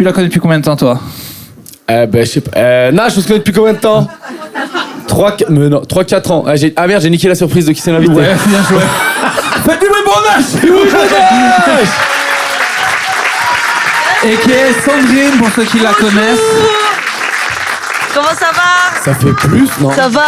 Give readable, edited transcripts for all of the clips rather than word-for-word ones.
Tu la connais depuis combien de temps, toi? Je sais pas. Nash, on se connaît depuis combien de temps? 3-4 ans. Ah merde, j'ai niqué la surprise de qui c'est l'invité. Ouais, bien joué. Faites du bruit pour Nash. Et qui est Sandrine, pour ceux qui la connaissent. Comment ça va? Ça fait plus, non? Ça va?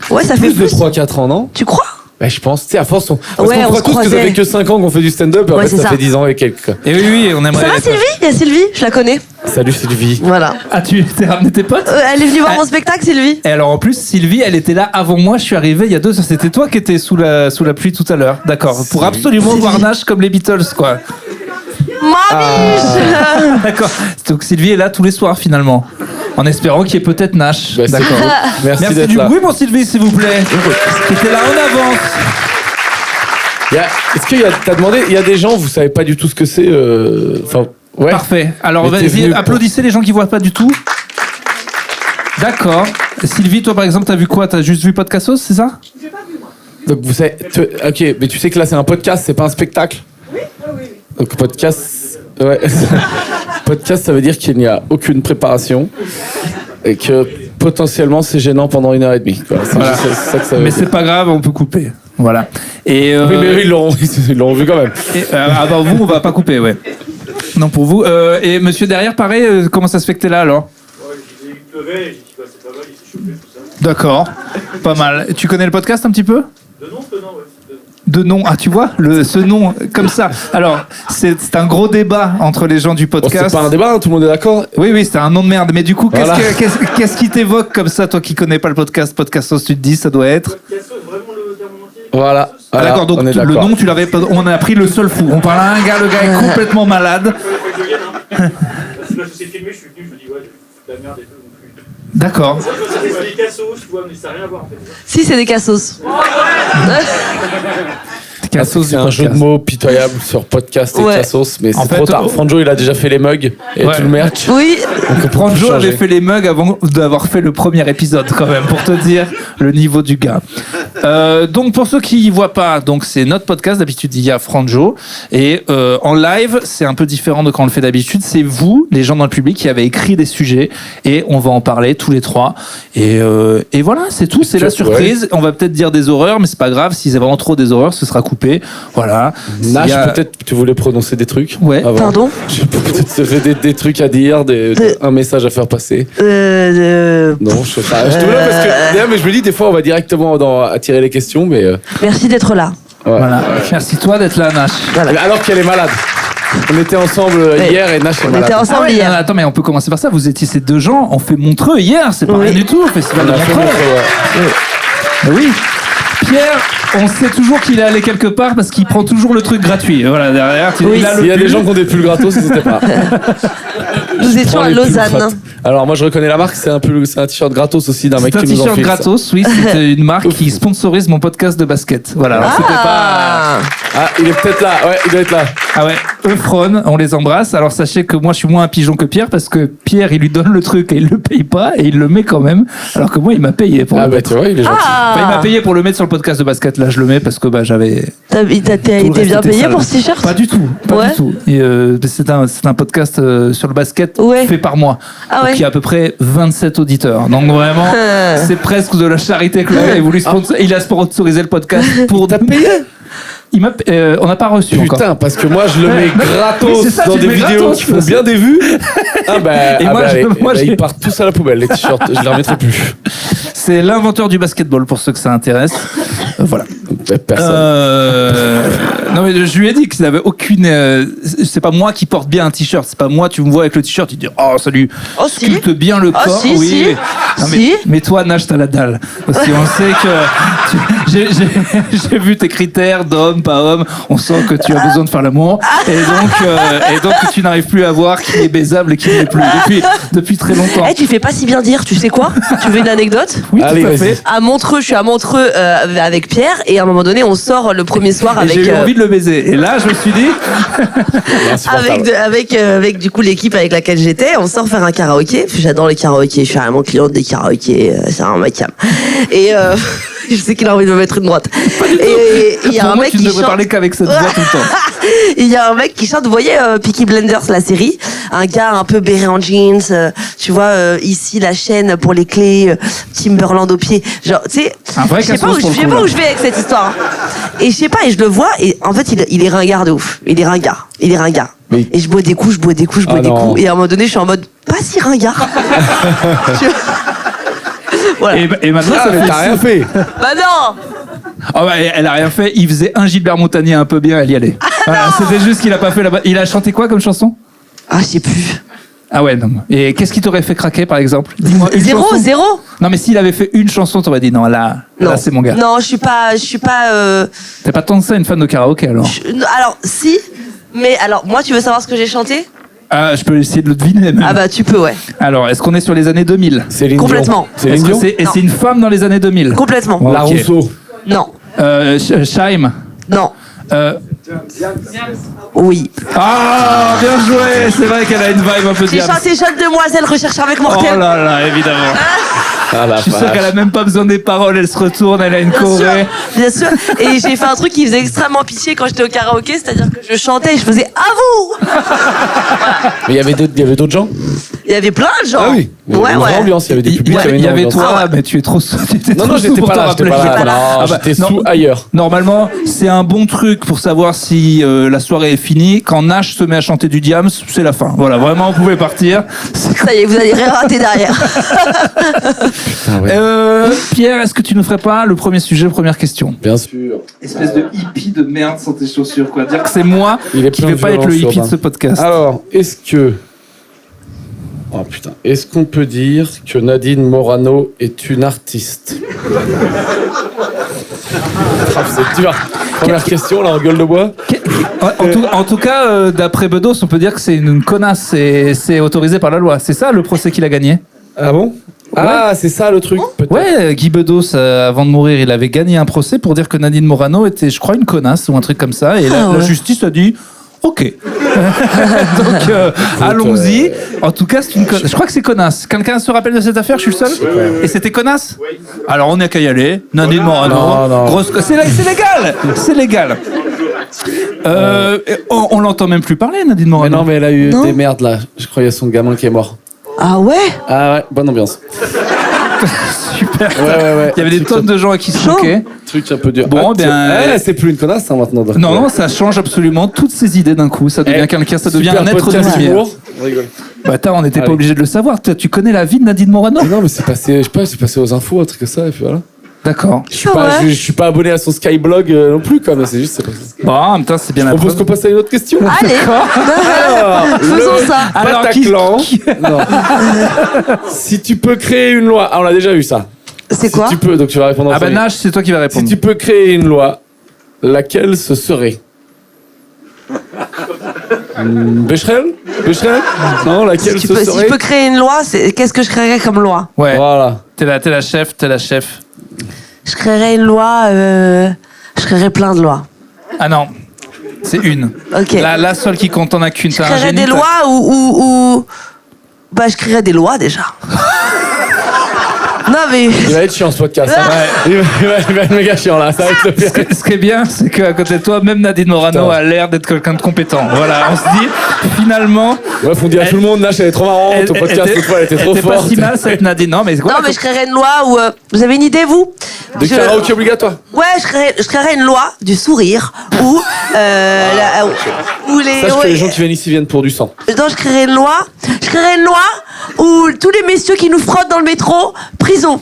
Ouais, ça fait Plus de plus. 3-4 ans, non? Tu crois? Je pense, tu sais, à force, parce Ouais, qu'on on croit se tous que ça croisait. fait que 5 ans qu'on fait du stand-up, et en Ouais, fait, c'est ça ça. fait 10 ans et quelques. Et oui, on Ça aimerait. va Sylvie? Il y a Sylvie, je la connais. Salut Sylvie. Voilà. Ah, tu t'es ramené tes potes? Elle est venue voir mon spectacle, Sylvie. Et alors en plus, Sylvie, elle était là avant moi, je suis arrivé il y a 2 heures. C'était toi qui étais sous la pluie tout à l'heure. D'accord. Pour absolument voir Nash comme les Beatles, quoi. Mamie. D'accord. Donc Sylvie est là tous les soirs finalement. En espérant qu'il y ait peut-être Nash. Bah, c'est D'accord. cool. Merci d'être du là. bruit pour Sylvie, s'il vous plaît. Qui était là en avance. Est-ce qu'il y a, t'as demandé, il y a des gens, vous savez pas du tout ce que c'est, enfin, ouais. Parfait. Alors Mais t'es vas-y, venu applaudissez les gens qui voient pas du tout. D'accord. Sylvie, toi par exemple, t'as vu quoi? T'as juste vu Podcastos, c'est ça? Donc vous savez, ok, mais tu sais que là c'est un podcast, c'est pas un spectacle. Oui. Donc podcast, ouais. Podcast, ça veut dire qu'il n'y a aucune préparation et que potentiellement c'est gênant pendant 1h30. Quoi. Voilà. C'est ça que ça veut Mais dire. c'est pas grave, on peut couper. Voilà. Et Oui, mais ils l'ont vu quand même. ah bah vous, on va pas couper, ouais. Non, pour vous. Et monsieur derrière, pareil, comment ça se fait que t'es là alors? Il pleuvait, j'ai dit bah c'est pas mal, il s'est chauffé tout ça. D'accord, pas mal. Tu connais le podcast un petit peu? De nom, ouais. De nom, ah tu vois, ce nom comme ça. Alors, c'est un gros débat entre les gens du Bon, podcast. c'est pas un débat, hein, tout le monde est d'accord. Oui, c'était un nom de merde. Mais du coup, Voilà. qu'est-ce qui t'évoque comme ça, toi qui connais pas le podcast Podcastos, tu te dis, ça doit être... Cassos, vraiment le terme entier. Voilà. Ah, Voilà, d'accord, donc on est le d'accord. nom, tu l'avais pas... On a pris le seul fou. On parle à un gars, le gars est complètement malade. Faut que je vienne, hein. C'est parce que c'est filmé, je suis venu, je me dis ouais, c'est de la merde et tout. D'accord. C'est des cassos, tu vois, mais ça n'a rien à voir en fait. Si, c'est des cassos. Cassos, C'est un jeu de mots pitoyable sur podcast et Ouais. Cassos, mais En c'est fait, trop tard. Franjo, il a déjà fait les mugs et Ouais. tout le merch. Oui. Donc on peut plus Franjo changer. avait fait les mugs avant d'avoir fait le premier épisode quand même, pour te dire le niveau du gars. Donc pour ceux qui ne voient pas, donc c'est notre podcast, d'habitude il y a Franjo, et en live c'est un peu différent de quand on le fait d'habitude, c'est vous, les gens dans le public, qui avez écrit des sujets, et on va en parler tous les trois, et voilà, c'est tout, c'est la surprise. On va peut-être dire des horreurs, mais c'est pas grave, s'il y a vraiment trop des horreurs, ce sera coupé, voilà. Nash, Il y a- peut-être tu voulais prononcer des trucs. Ouais. avant. Pardon? Peut-être des trucs à dire, un message à faire passer. Non, je sais pas. Je te vois parce que. Mais je me dis, des fois, on va directement attirer les questions, mais. Merci d'être là. Ouais. Voilà. Merci toi d'être là, Nash. Alors qu'elle est malade. On était ensemble hier et Nash est On malade. était ensemble Non, hier. attends, mais on peut commencer par ça. Vous étiez ces deux gens, on fait Montreux hier, c'est pas Oui. rien du tout, au festival On de a fait Montreux. Montreux, ouais. Oui. Pierre, on sait toujours qu'il est allé quelque part parce qu'il prend toujours le truc gratuit. Voilà, derrière, Oui. il a le S'il y a des pull. gens qui ont des pulls gratos, n'hésitez pas. Nous étions Prends à les pulls Lausanne. gratos. Alors moi je reconnais la marque, c'est un t-shirt gratos aussi d'un mec C'est un qui nous en t-shirt file. gratos, oui, c'est une marque qui sponsorise mon podcast de basket. Voilà, alors c'était pas... Ah, il est peut-être là, ouais, il doit être là. Ah ouais, Euphron, on les embrasse. Alors sachez que moi je suis moins un pigeon que Pierre parce que Pierre il lui donne le truc et il le paye pas et il le met quand même. Alors que moi il m'a payé pour Ah le bah mettre. tu vois, il est gentil. Enfin, il m'a payé pour le mettre sur le podcast de basket. Là je le mets parce que bah, j'avais... T'as été bien était payé sale. pour ce t-shirt? Pas du tout, pas Ouais. du tout. Et, c'est un podcast sur le basket Ouais. fait par moi. Ah Donc ouais. il y a à peu près 27 auditeurs. Donc vraiment, c'est presque de la charité que il a voulu il a sponsorisé le podcast pour... T'as payé? On n'a pas reçu encore. Putain, parce que moi je le mets Mais gratos c'est ça, dans tu des le mets vidéos gratos, qui font bien des vues. Ah bah, Et moi, j'ai- ils partent tous à la poubelle les t-shirts, je les remettrai plus. C'est l'inventeur du basketball pour ceux que ça intéresse. Voilà. Personne. Non mais je lui ai dit qu'il n'avait aucune. C'est pas moi qui porte bien un t-shirt. C'est pas moi. Tu me vois avec le t-shirt, tu dis oh ça lui Oh, si. sculpte bien le corps. si, oui. si. Non, Si. mais toi Nash t'as la dalle. Parce qu'on sait que j'ai vu tes critères d'homme pas homme. On sent que tu as besoin de faire l'amour et donc que tu n'arrives plus à voir qui est baisable et qui ne l'est plus depuis très longtemps. Eh, tu fais pas si bien dire, tu sais quoi? Tu veux une anecdote? Oui Allez, tout à vas-y. fait. À Montreux, je suis à Montreux avec Pierre et à un moment donné, on sort le premier soir Et avec j'ai eu envie de le baiser. Et là je me suis dit avec du coup l'équipe avec laquelle j'étais, on sort faire un karaoké. J'adore les karaokés, je suis vraiment cliente des karaokés, c'est un ma cam. Et je sais qu'il a envie de me mettre une droite. Et il y a Pour un moi, mec tu ne qui devrais chante. parler qu'avec cette voix tout le temps. Il y a un mec qui chante, vous voyez Peaky Blinders, la série, un gars un peu béret en jeans, tu vois, ici la chaîne pour les clés, Timberland au pied, genre, tu sais, Un vrai je sais pas, cassos pour le je sais coup, pas là. où je vais avec cette histoire. Hein. Et je sais pas, et je le vois, et en fait, il est ringard de ouf. Il est ringard. Mais- Et je bois des coups, Ah des non. coups, et à un moment donné, je suis en mode, pas si ringard. Voilà. Et maintenant, ça mais fait t'as rien fait. Bah non. Ah ouais, elle a rien fait. Il faisait un Gilbert Montagnier un peu bien, elle y allait. Voilà, c'était juste qu'il a pas fait là-bas. Il a chanté quoi comme chanson? Ah, je sais plus. Ah ouais, non. Et qu'est-ce qui t'aurait fait craquer, par exemple? Dis-moi une chanson. Zéro. Non, mais s'il avait fait une chanson, t'aurais dit non, là Non. c'est mon gars. Non, je suis pas. T'es pas tant que ça une fan de karaoké alors? Alors, si. Mais alors, moi, tu veux savoir ce que j'ai chanté? Ah, je peux essayer de le deviner même. Ah bah, tu peux, ouais. Alors, est-ce qu'on est sur les années 2000? Céline Dion. Complètement. Céline Est-ce que Dion. c'est, et Non. c'est une femme dans les années 2000? Complètement. Ouais. La Ok. Rousseau. Non. Shaim. Non. Euh, Oui. Ah, bien joué. C'est vrai qu'elle a une vibe un peu J'ai diable. chanté Jeune demoiselle recherche avec Oh mortel. là là, évidemment. Ah la Je suis sûr vache. qu'elle a même pas besoin des paroles, elle se retourne, elle a une Bien sûr, choré. bien sûr. Et j'ai fait un truc qui faisait extrêmement pitié quand j'étais au karaoké, c'est-à-dire que je chantais et je faisais à vous. Mais il y avait d'autres gens. Il y avait plein de gens. Ah oui. Il y avait Ouais, une vraie ouais. ambiance. Il y avait des publics. Il y avait une ambiance. toi, Ah ouais. mais tu es trop sous. Non, j'étais pas là. J'étais pas là. Non, Ah bah, j'étais non. sous ailleurs. Normalement, c'est un bon truc pour savoir si la soirée est finie. Quand Nash se met à chanter du Diams, c'est la fin. Voilà, vraiment, vous pouvez partir. Ça y est, vous allez rien rater derrière. Ah ouais. Pierre, est-ce que tu nous ferais pas le premier sujet, première question? Bien sûr. Espèce de hippie de merde sans tes chaussures, quoi. Dire que c'est moi Il est qui plein vais de pas être le violence, hippie de Urbain. ce podcast. Alors, est-ce que. Oh putain. Est-ce qu'on peut dire que Nadine Morano est une artiste? Ah, c'est dur. Première question, là, en gueule de bois. En tout cas, d'après Bedos, on peut dire que c'est une connasse et c'est autorisé par la loi. C'est ça le procès qu'il a gagné? Ah bon? Ah, c'est ça le truc, peut-être. Ouais, Guy Bedos, avant de mourir, il avait gagné un procès pour dire que Nadine Morano était, je crois, une connasse ou un truc comme ça. Et la ouais. justice a dit OK. Donc, allons-y. En tout cas, c'est une connasse. Je crois que c'est connasse. Quelqu'un se rappelle de cette affaire? Je suis le seul? Et c'était connasse? Alors, on n'a qu'à y aller. Nadine Morano. Non. Grosse... C'est légal! C'est légal. On l'entend même plus parler, Nadine Mais Morano. non, mais elle a eu Non. des merdes, là. Je crois qu'il y a son gamin qui est mort. Ah ouais? Ah ouais, bonne ambiance. Super. Ouais. Il y avait des tonnes de gens à qui se moquaient. Truc un peu dur. Bon, c'est plus une connasse, hein, maintenant. donc. Non, ça change absolument toutes ses idées d'un coup. Ça devient quelqu'un, ça devient Super un être de podcast lumière. humour. On rigole. Bah, attends, on n'était pas Allez. obligé de le savoir. Toi, tu connais la vie de Nadine Morano? Mais non, mais c'est passé, je sais pas, c'est passé aux infos, un truc comme ça, et puis voilà. D'accord. Je suis pas abonné à son Skyblog non plus, quoi, mais c'est juste, c'est pas ça. Bon, en même temps, c'est bien Je la propose preuve. qu'on passe à une autre question. Allez. Faisons ça. Alors, Bataclan. qui- Non. Si tu peux créer une loi. Ah, on l'a déjà eu ça. C'est quoi? Si tu peux, donc tu vas répondre en Ah bah premier. Nash, c'est toi qui vas Si répondre. tu peux créer une loi, laquelle ce serait? Becherel? Non, laquelle Si ce si serait? je peux créer une loi, qu'est-ce que je créerais comme loi? Ouais, Voilà. t'es la chef, Je créerais une loi. Je créerais plein de lois. Ah non, c'est une. Ok. La seule qui compte, t'en as qu'une. Je T'as un créerais génie, des t'as- lois ou. Bah, je créerais des lois déjà. Non, mais. Il va être chiant ce podcast. hein. Ouais. Il va être méga chiant là, ça va être le pire. Ce qui est bien, c'est qu'à côté de toi, même Nadine Morano Putain. a l'air d'être quelqu'un de compétent. Voilà, on se dit, finalement, Ouais, faut dire à tout le monde, Nash, elle est trop marrante, ton podcast, était- l'autre fois, elle était trop elle était pas forte. si mal cette Nadine. Non, mais quoi? Non, mais je créerais une loi où. Vous avez une idée, vous? De Je- karaoké obligatoire. Ouais, je créerais une loi du sourire où. Où les. Sache que ouais. les gens qui viennent ici viennent pour du sang. Non, je créerais une loi. Je créerais une loi où tous les messieurs qui nous frottent dans le métro, prison.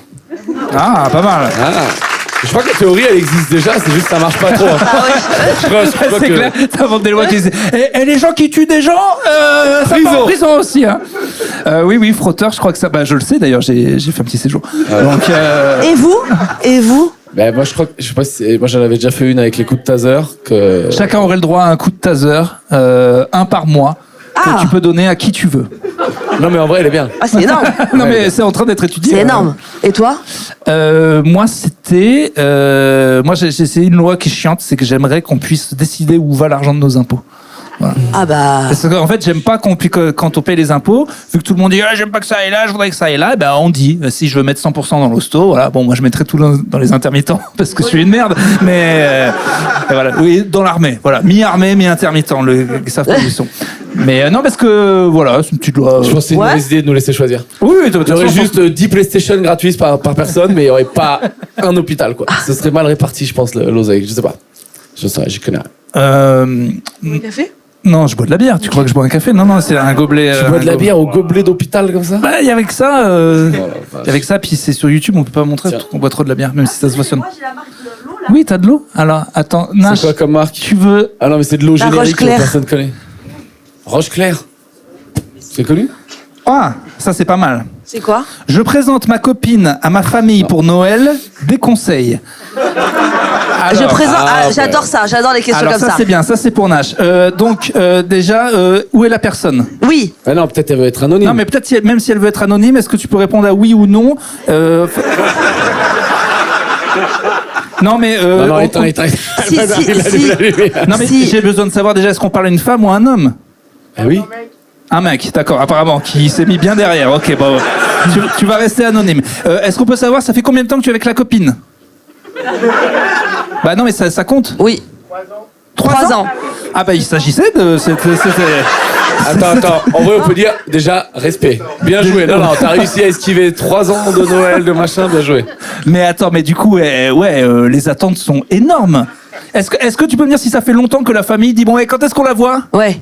Ah, pas mal. Ah. Je crois que la théorie, elle existe déjà, c'est juste que ça marche pas trop. hein. Ah ouais. Je crois C'est que- clair, t'inventes des lois qui disent et les gens qui tuent des gens, ça Prison. part en prison aussi. Hein. Oui, frotteur, je crois que ça. Bah, je le sais d'ailleurs, j'ai fait un petit séjour. Donc, Et vous? Ben, moi, je crois que, je sais pas si, moi, j'en avais déjà fait une avec les coups de taser, que... chacun aurait le droit à un coup de taser, un par mois, Ah. que tu peux donner à qui tu veux. Non, mais en vrai, elle est bien. Ah, c'est énorme. Non, mais c'est en train d'être étudié. C'est énorme. Et toi? Moi, c'était. Moi, j'ai essayé une loi qui est chiante, c'est que j'aimerais qu'on puisse décider où va l'argent de nos impôts. Voilà. Ah bah. Parce qu'en fait, j'aime pas quand on paye les impôts, vu que tout le monde dit j'aime pas que ça aille là, je voudrais que ça aille là, ben on dit si je veux mettre 100% dans l'hosto, voilà, bon moi je mettrais tout dans les intermittents parce que je suis une merde, mais voilà, oui, dans l'armée, voilà, mi-armée, mi-intermittent, ils savent pas où ils sont. Mais non, parce que voilà, tu dois. Je pense que c'est une mauvaise idée de nous laisser choisir. Oui, de toute Il y aurait façon, juste 10 PlayStation gratuites par personne, mais il n'y aurait pas un hôpital, quoi. Ce serait mal réparti, je pense, l'oseille. Je sais pas. Je sais, j'y connais rien. Un café? Non, je bois de la bière. Tu crois que je bois un café? Non, c'est un gobelet. Tu bois de la bière au gobelet d'hôpital comme ça? Bah, il y avait que ça. Avec ça, puis c'est sur YouTube, on peut pas montrer qu'on boit trop de la bière, même si ça se voit sur. Moi, j'ai la marque de l'eau là. Oui, t'as de l'eau. Alors, attends, Nash. C'est quoi comme marque? Tu veux. Ah non, mais c'est de l'eau La générique que Roche-Claire. personne connaît. Roche-Claire. C'est connu? Ah, ça c'est pas mal. C'est quoi? Je présente ma copine à ma famille pour Noël. Des conseils. Je présente. ah, ouais. J'adore ça. J'adore les questions Alors comme ça ça. c'est bien, ça c'est pour Nash. Donc déjà, où est la personne? Oui. Ah non, peut-être elle veut être anonyme. Non mais peut-être même si elle veut être anonyme, est-ce que tu peux répondre à oui ou non? Non mais non, éteins. Si, non mais Si. j'ai besoin de savoir déjà, est-ce qu'on parle d'une femme ou un homme? Ah oui? Un mec, d'accord, apparemment, qui s'est mis bien derrière. Ok, bon, tu vas rester anonyme. Est-ce qu'on peut savoir, ça fait combien de temps que tu es avec la copine? Bah non, mais ça compte. Oui. 3 ans. Ah bah il s'agissait de... Attends. En vrai, on peut dire déjà respect. Bien joué. Non, t'as réussi à esquiver 3 ans de Noël, de machin, bien joué. Mais attends, mais du coup, les attentes sont énormes. Est-ce que tu peux me dire si ça fait longtemps que la famille dit, bon, quand est-ce qu'on la voit? Ouais.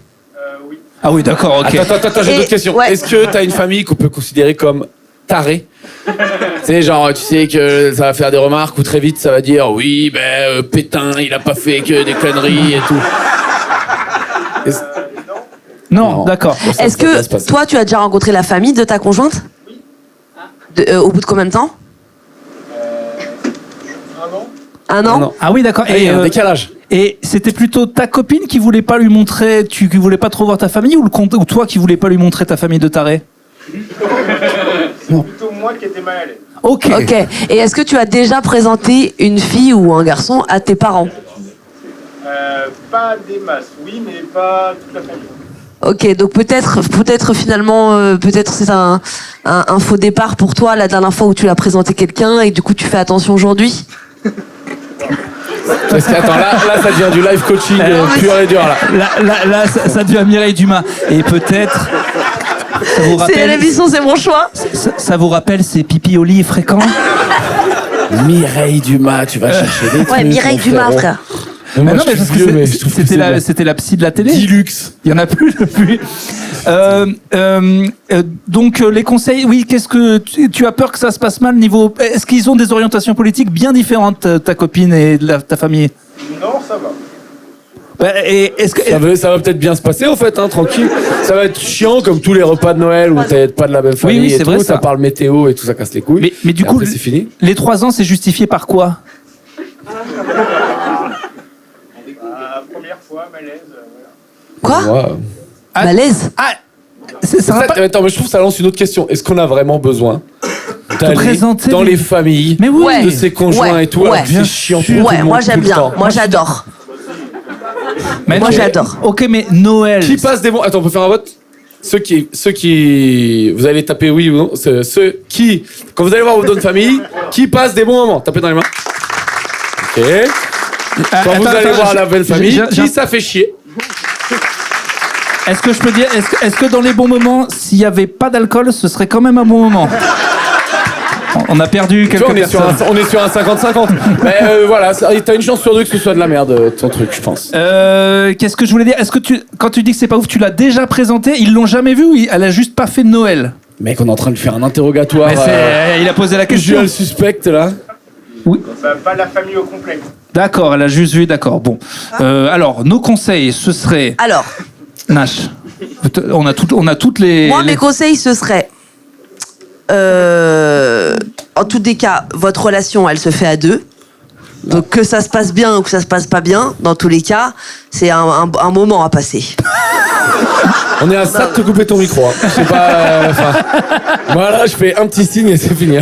Oui. Ah oui, d'accord, ok. Attends, j'ai Et- d'autres questions. ouais. Est-ce que t'as une famille qu'on peut considérer comme tarée? Tu sais, genre, tu sais que ça va faire des remarques ou très vite ça va dire oui, Pétain, il a pas fait que des conneries et tout. Non, Non. d'accord. Ça, Est-ce ça va se que passer. toi, tu as déjà rencontré la famille de ta conjointe? Au bout de combien de temps? 1 an. 1 an? Non. Ah oui, d'accord. Ah, il y a un décalage. Et c'était plutôt ta copine qui voulait pas lui montrer, qui voulait pas trop voir ta famille, ou toi qui voulais pas lui montrer ta famille de taré? Plutôt moi qui étais mal à l'aise. Ok. Ok. Et est-ce que tu as déjà présenté une fille ou un garçon à tes parents? Pas des masses, oui, mais pas toute la famille. Ok, donc peut-être finalement, peut-être c'est un faux départ pour toi la dernière fois où tu l'as présenté quelqu'un et du coup tu fais attention aujourd'hui. Parce que, attends, là, ça devient du live coaching pur et dur, là. Là, ça devient Mireille Dumas. Et peut-être, ça vous C'est rappelle, l'émission, c'est mon choix. ça vous rappelle ces pipis au lit fréquents? Mireille Dumas, tu vas chercher des trucs. Ouais, Mireille mon Dumas, frérot. frère. Mais moi, non, je mais suis parce que vieux, mais je trouve que c'est bien. c'était la psy de la télé. Dilux. Il y en a plus depuis. Donc les conseils, oui. Qu'est-ce que tu as peur que ça se passe mal niveau? Est-ce qu'ils ont des orientations politiques bien différentes, ta copine et ta famille? Non, ça va. Bah, et est-ce que Ça va peut-être bien se passer, en fait, hein, tranquille. Ça va être chiant comme tous les repas de Noël où t'es pas de la même famille oui, et c'est tout. vrai, Ça ça. parle météo et tout, ça casse les couilles. mais du Et coup, après, c'est fini. les 3 ans, c'est justifié par quoi? Première fois, malaise, voilà. Quoi? Moi, Ah, Malaise. Ah, ça va pas. Attends, mais je trouve que ça lance une autre question. Est-ce qu'on a vraiment besoin d'aller présenter dans les- les familles Mais oui. Ouais. de ses conjoints Ouais. et tout, alors Ouais. que c'est chiant pour tout le Ouais, monde moi tout j'aime le bien. temps. Moi j'adore. Mais Moi tu- j'adore. Ok, mais Noël. Qui passe des bons... Attends, on peut faire un vote? Ceux qui... Vous allez taper oui ou non. Ceux qui... Quand vous allez voir votre famille, qui passe des bons moments? Tapez dans les mains. Ok. Quand vous allez voir la belle famille, qui ça fait chier? Est-ce que je peux dire, est-ce que dans les bons moments, s'il n'y avait pas d'alcool, ce serait quand même un bon moment? On a perdu Tu quelques vois, personnes. on est sur un 50-50. Mais voilà, t'as une chance sur 2 que ce soit de la merde, ton truc, je pense. Qu'est-ce que je voulais dire? Est-ce que quand tu dis que c'est pas ouf, tu l'as déjà présenté? Ils l'ont jamais vu ou elle a juste pas fait de Noël? Mec, on est en train de faire un interrogatoire. Mais il a posé la question. Visual suspect, là. Pas la famille au complet. D'accord, elle a juste vu, d'accord. Bon. Alors, nos conseils, ce serait... Alors, Nash, on a toutes les... moi les- mes conseils ce serait, en tous des cas, votre relation elle se fait à 2. Donc que ça se passe bien ou que ça se passe pas bien, dans tous les cas, c'est un moment à passer. On est à ça de te couper ton micro. Hein. Je sais pas. Voilà, je fais un petit signe et c'est fini.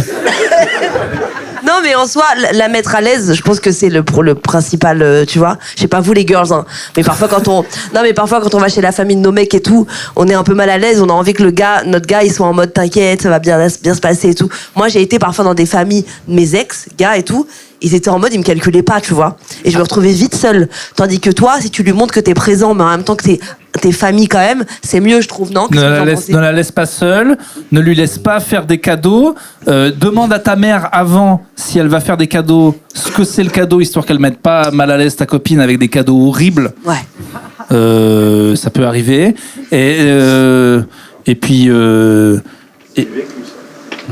Non mais en soi, la mettre à l'aise, je pense que c'est le principal, tu vois. Je sais pas vous les girls, hein, mais parfois quand on va chez la famille de nos mecs et tout, on est un peu mal à l'aise, on a envie que notre gars, il soit en mode t'inquiète, ça va bien se passer et tout. Moi, j'ai été parfois dans des familles, mes ex, gars et tout, ils étaient en mode, ils me calculaient pas, tu vois. Et je me retrouvais vite seule. Tandis que toi, si tu lui montres que t'es présent, mais en même temps que t'es famille quand même, c'est mieux, je trouve, non? Ne la laisse pas seule, ne lui laisse pas faire des cadeaux. Demande à ta mère avant, si elle va faire des cadeaux, ce que c'est le cadeau, histoire qu'elle mette pas mal à l'aise ta copine avec des cadeaux horribles. Ouais. Ça peut arriver. Et puis...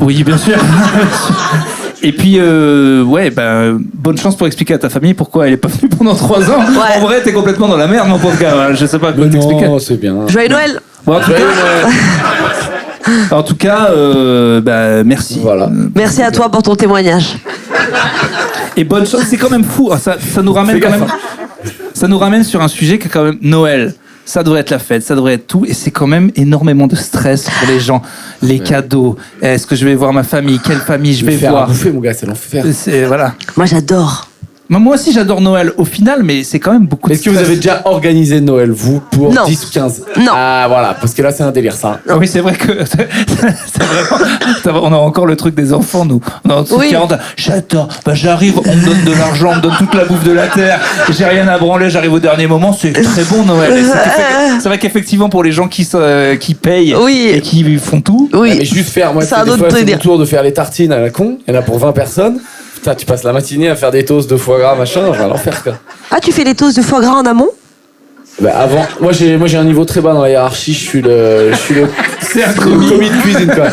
Oui, bien sûr. Et puis, bonne chance pour expliquer à ta famille pourquoi elle est pas venue pendant 3 ans. Ouais. En vrai, t'es complètement dans la merde, mon pauvre gars. Je sais pas quoi t'expliquer. Non, c'est bien. Joyeux Noël. Bon, en tout cas, merci. Voilà. Merci à toi pour ton témoignage. Et bonne chance. C'est quand même fou. Ça nous ramène quand même. Ça nous ramène sur un sujet qui est quand même Noël. Ça devrait être la fête, ça devrait être tout. Et c'est quand même énormément de stress pour les gens. Les cadeaux. Est-ce que je vais voir ma famille? Quelle famille je vais voir? Bouffer, mon gars, c'est l'enfer. Voilà. Moi, j'adore. Moi aussi, j'adore Noël au final, mais c'est quand même beaucoup de Est-ce que stress. vous avez déjà organisé Noël, vous, pour Non. 10 ou 15? Non. Ah, voilà, parce que là, c'est un délire, ça. Ah oui, c'est vrai que c'est vraiment, on a encore le truc des enfants, nous. On a un truc Oui. 40. J'adore. J'arrive, on me donne de l'argent, on me donne toute la bouffe de la terre. J'ai rien à branler, j'arrive au dernier moment. C'est très bon Noël. Et c'est vrai qu'effectivement, pour les gens qui payent Oui. et qui font tout. Oui. Mais juste faire, moi, C'est un des autre fois, c'est mon délire. tour de faire les tartines à la con. Il y en a pour 20 personnes. Putain, tu passes la matinée à faire des toasts de foie gras, machin, enfin, l'enfer, quoi. Ah, tu fais les toasts de foie gras en amont? Bah, avant, moi j'ai un niveau très bas dans la hiérarchie, je suis le C'est un le commis. commis de cuisine, quoi.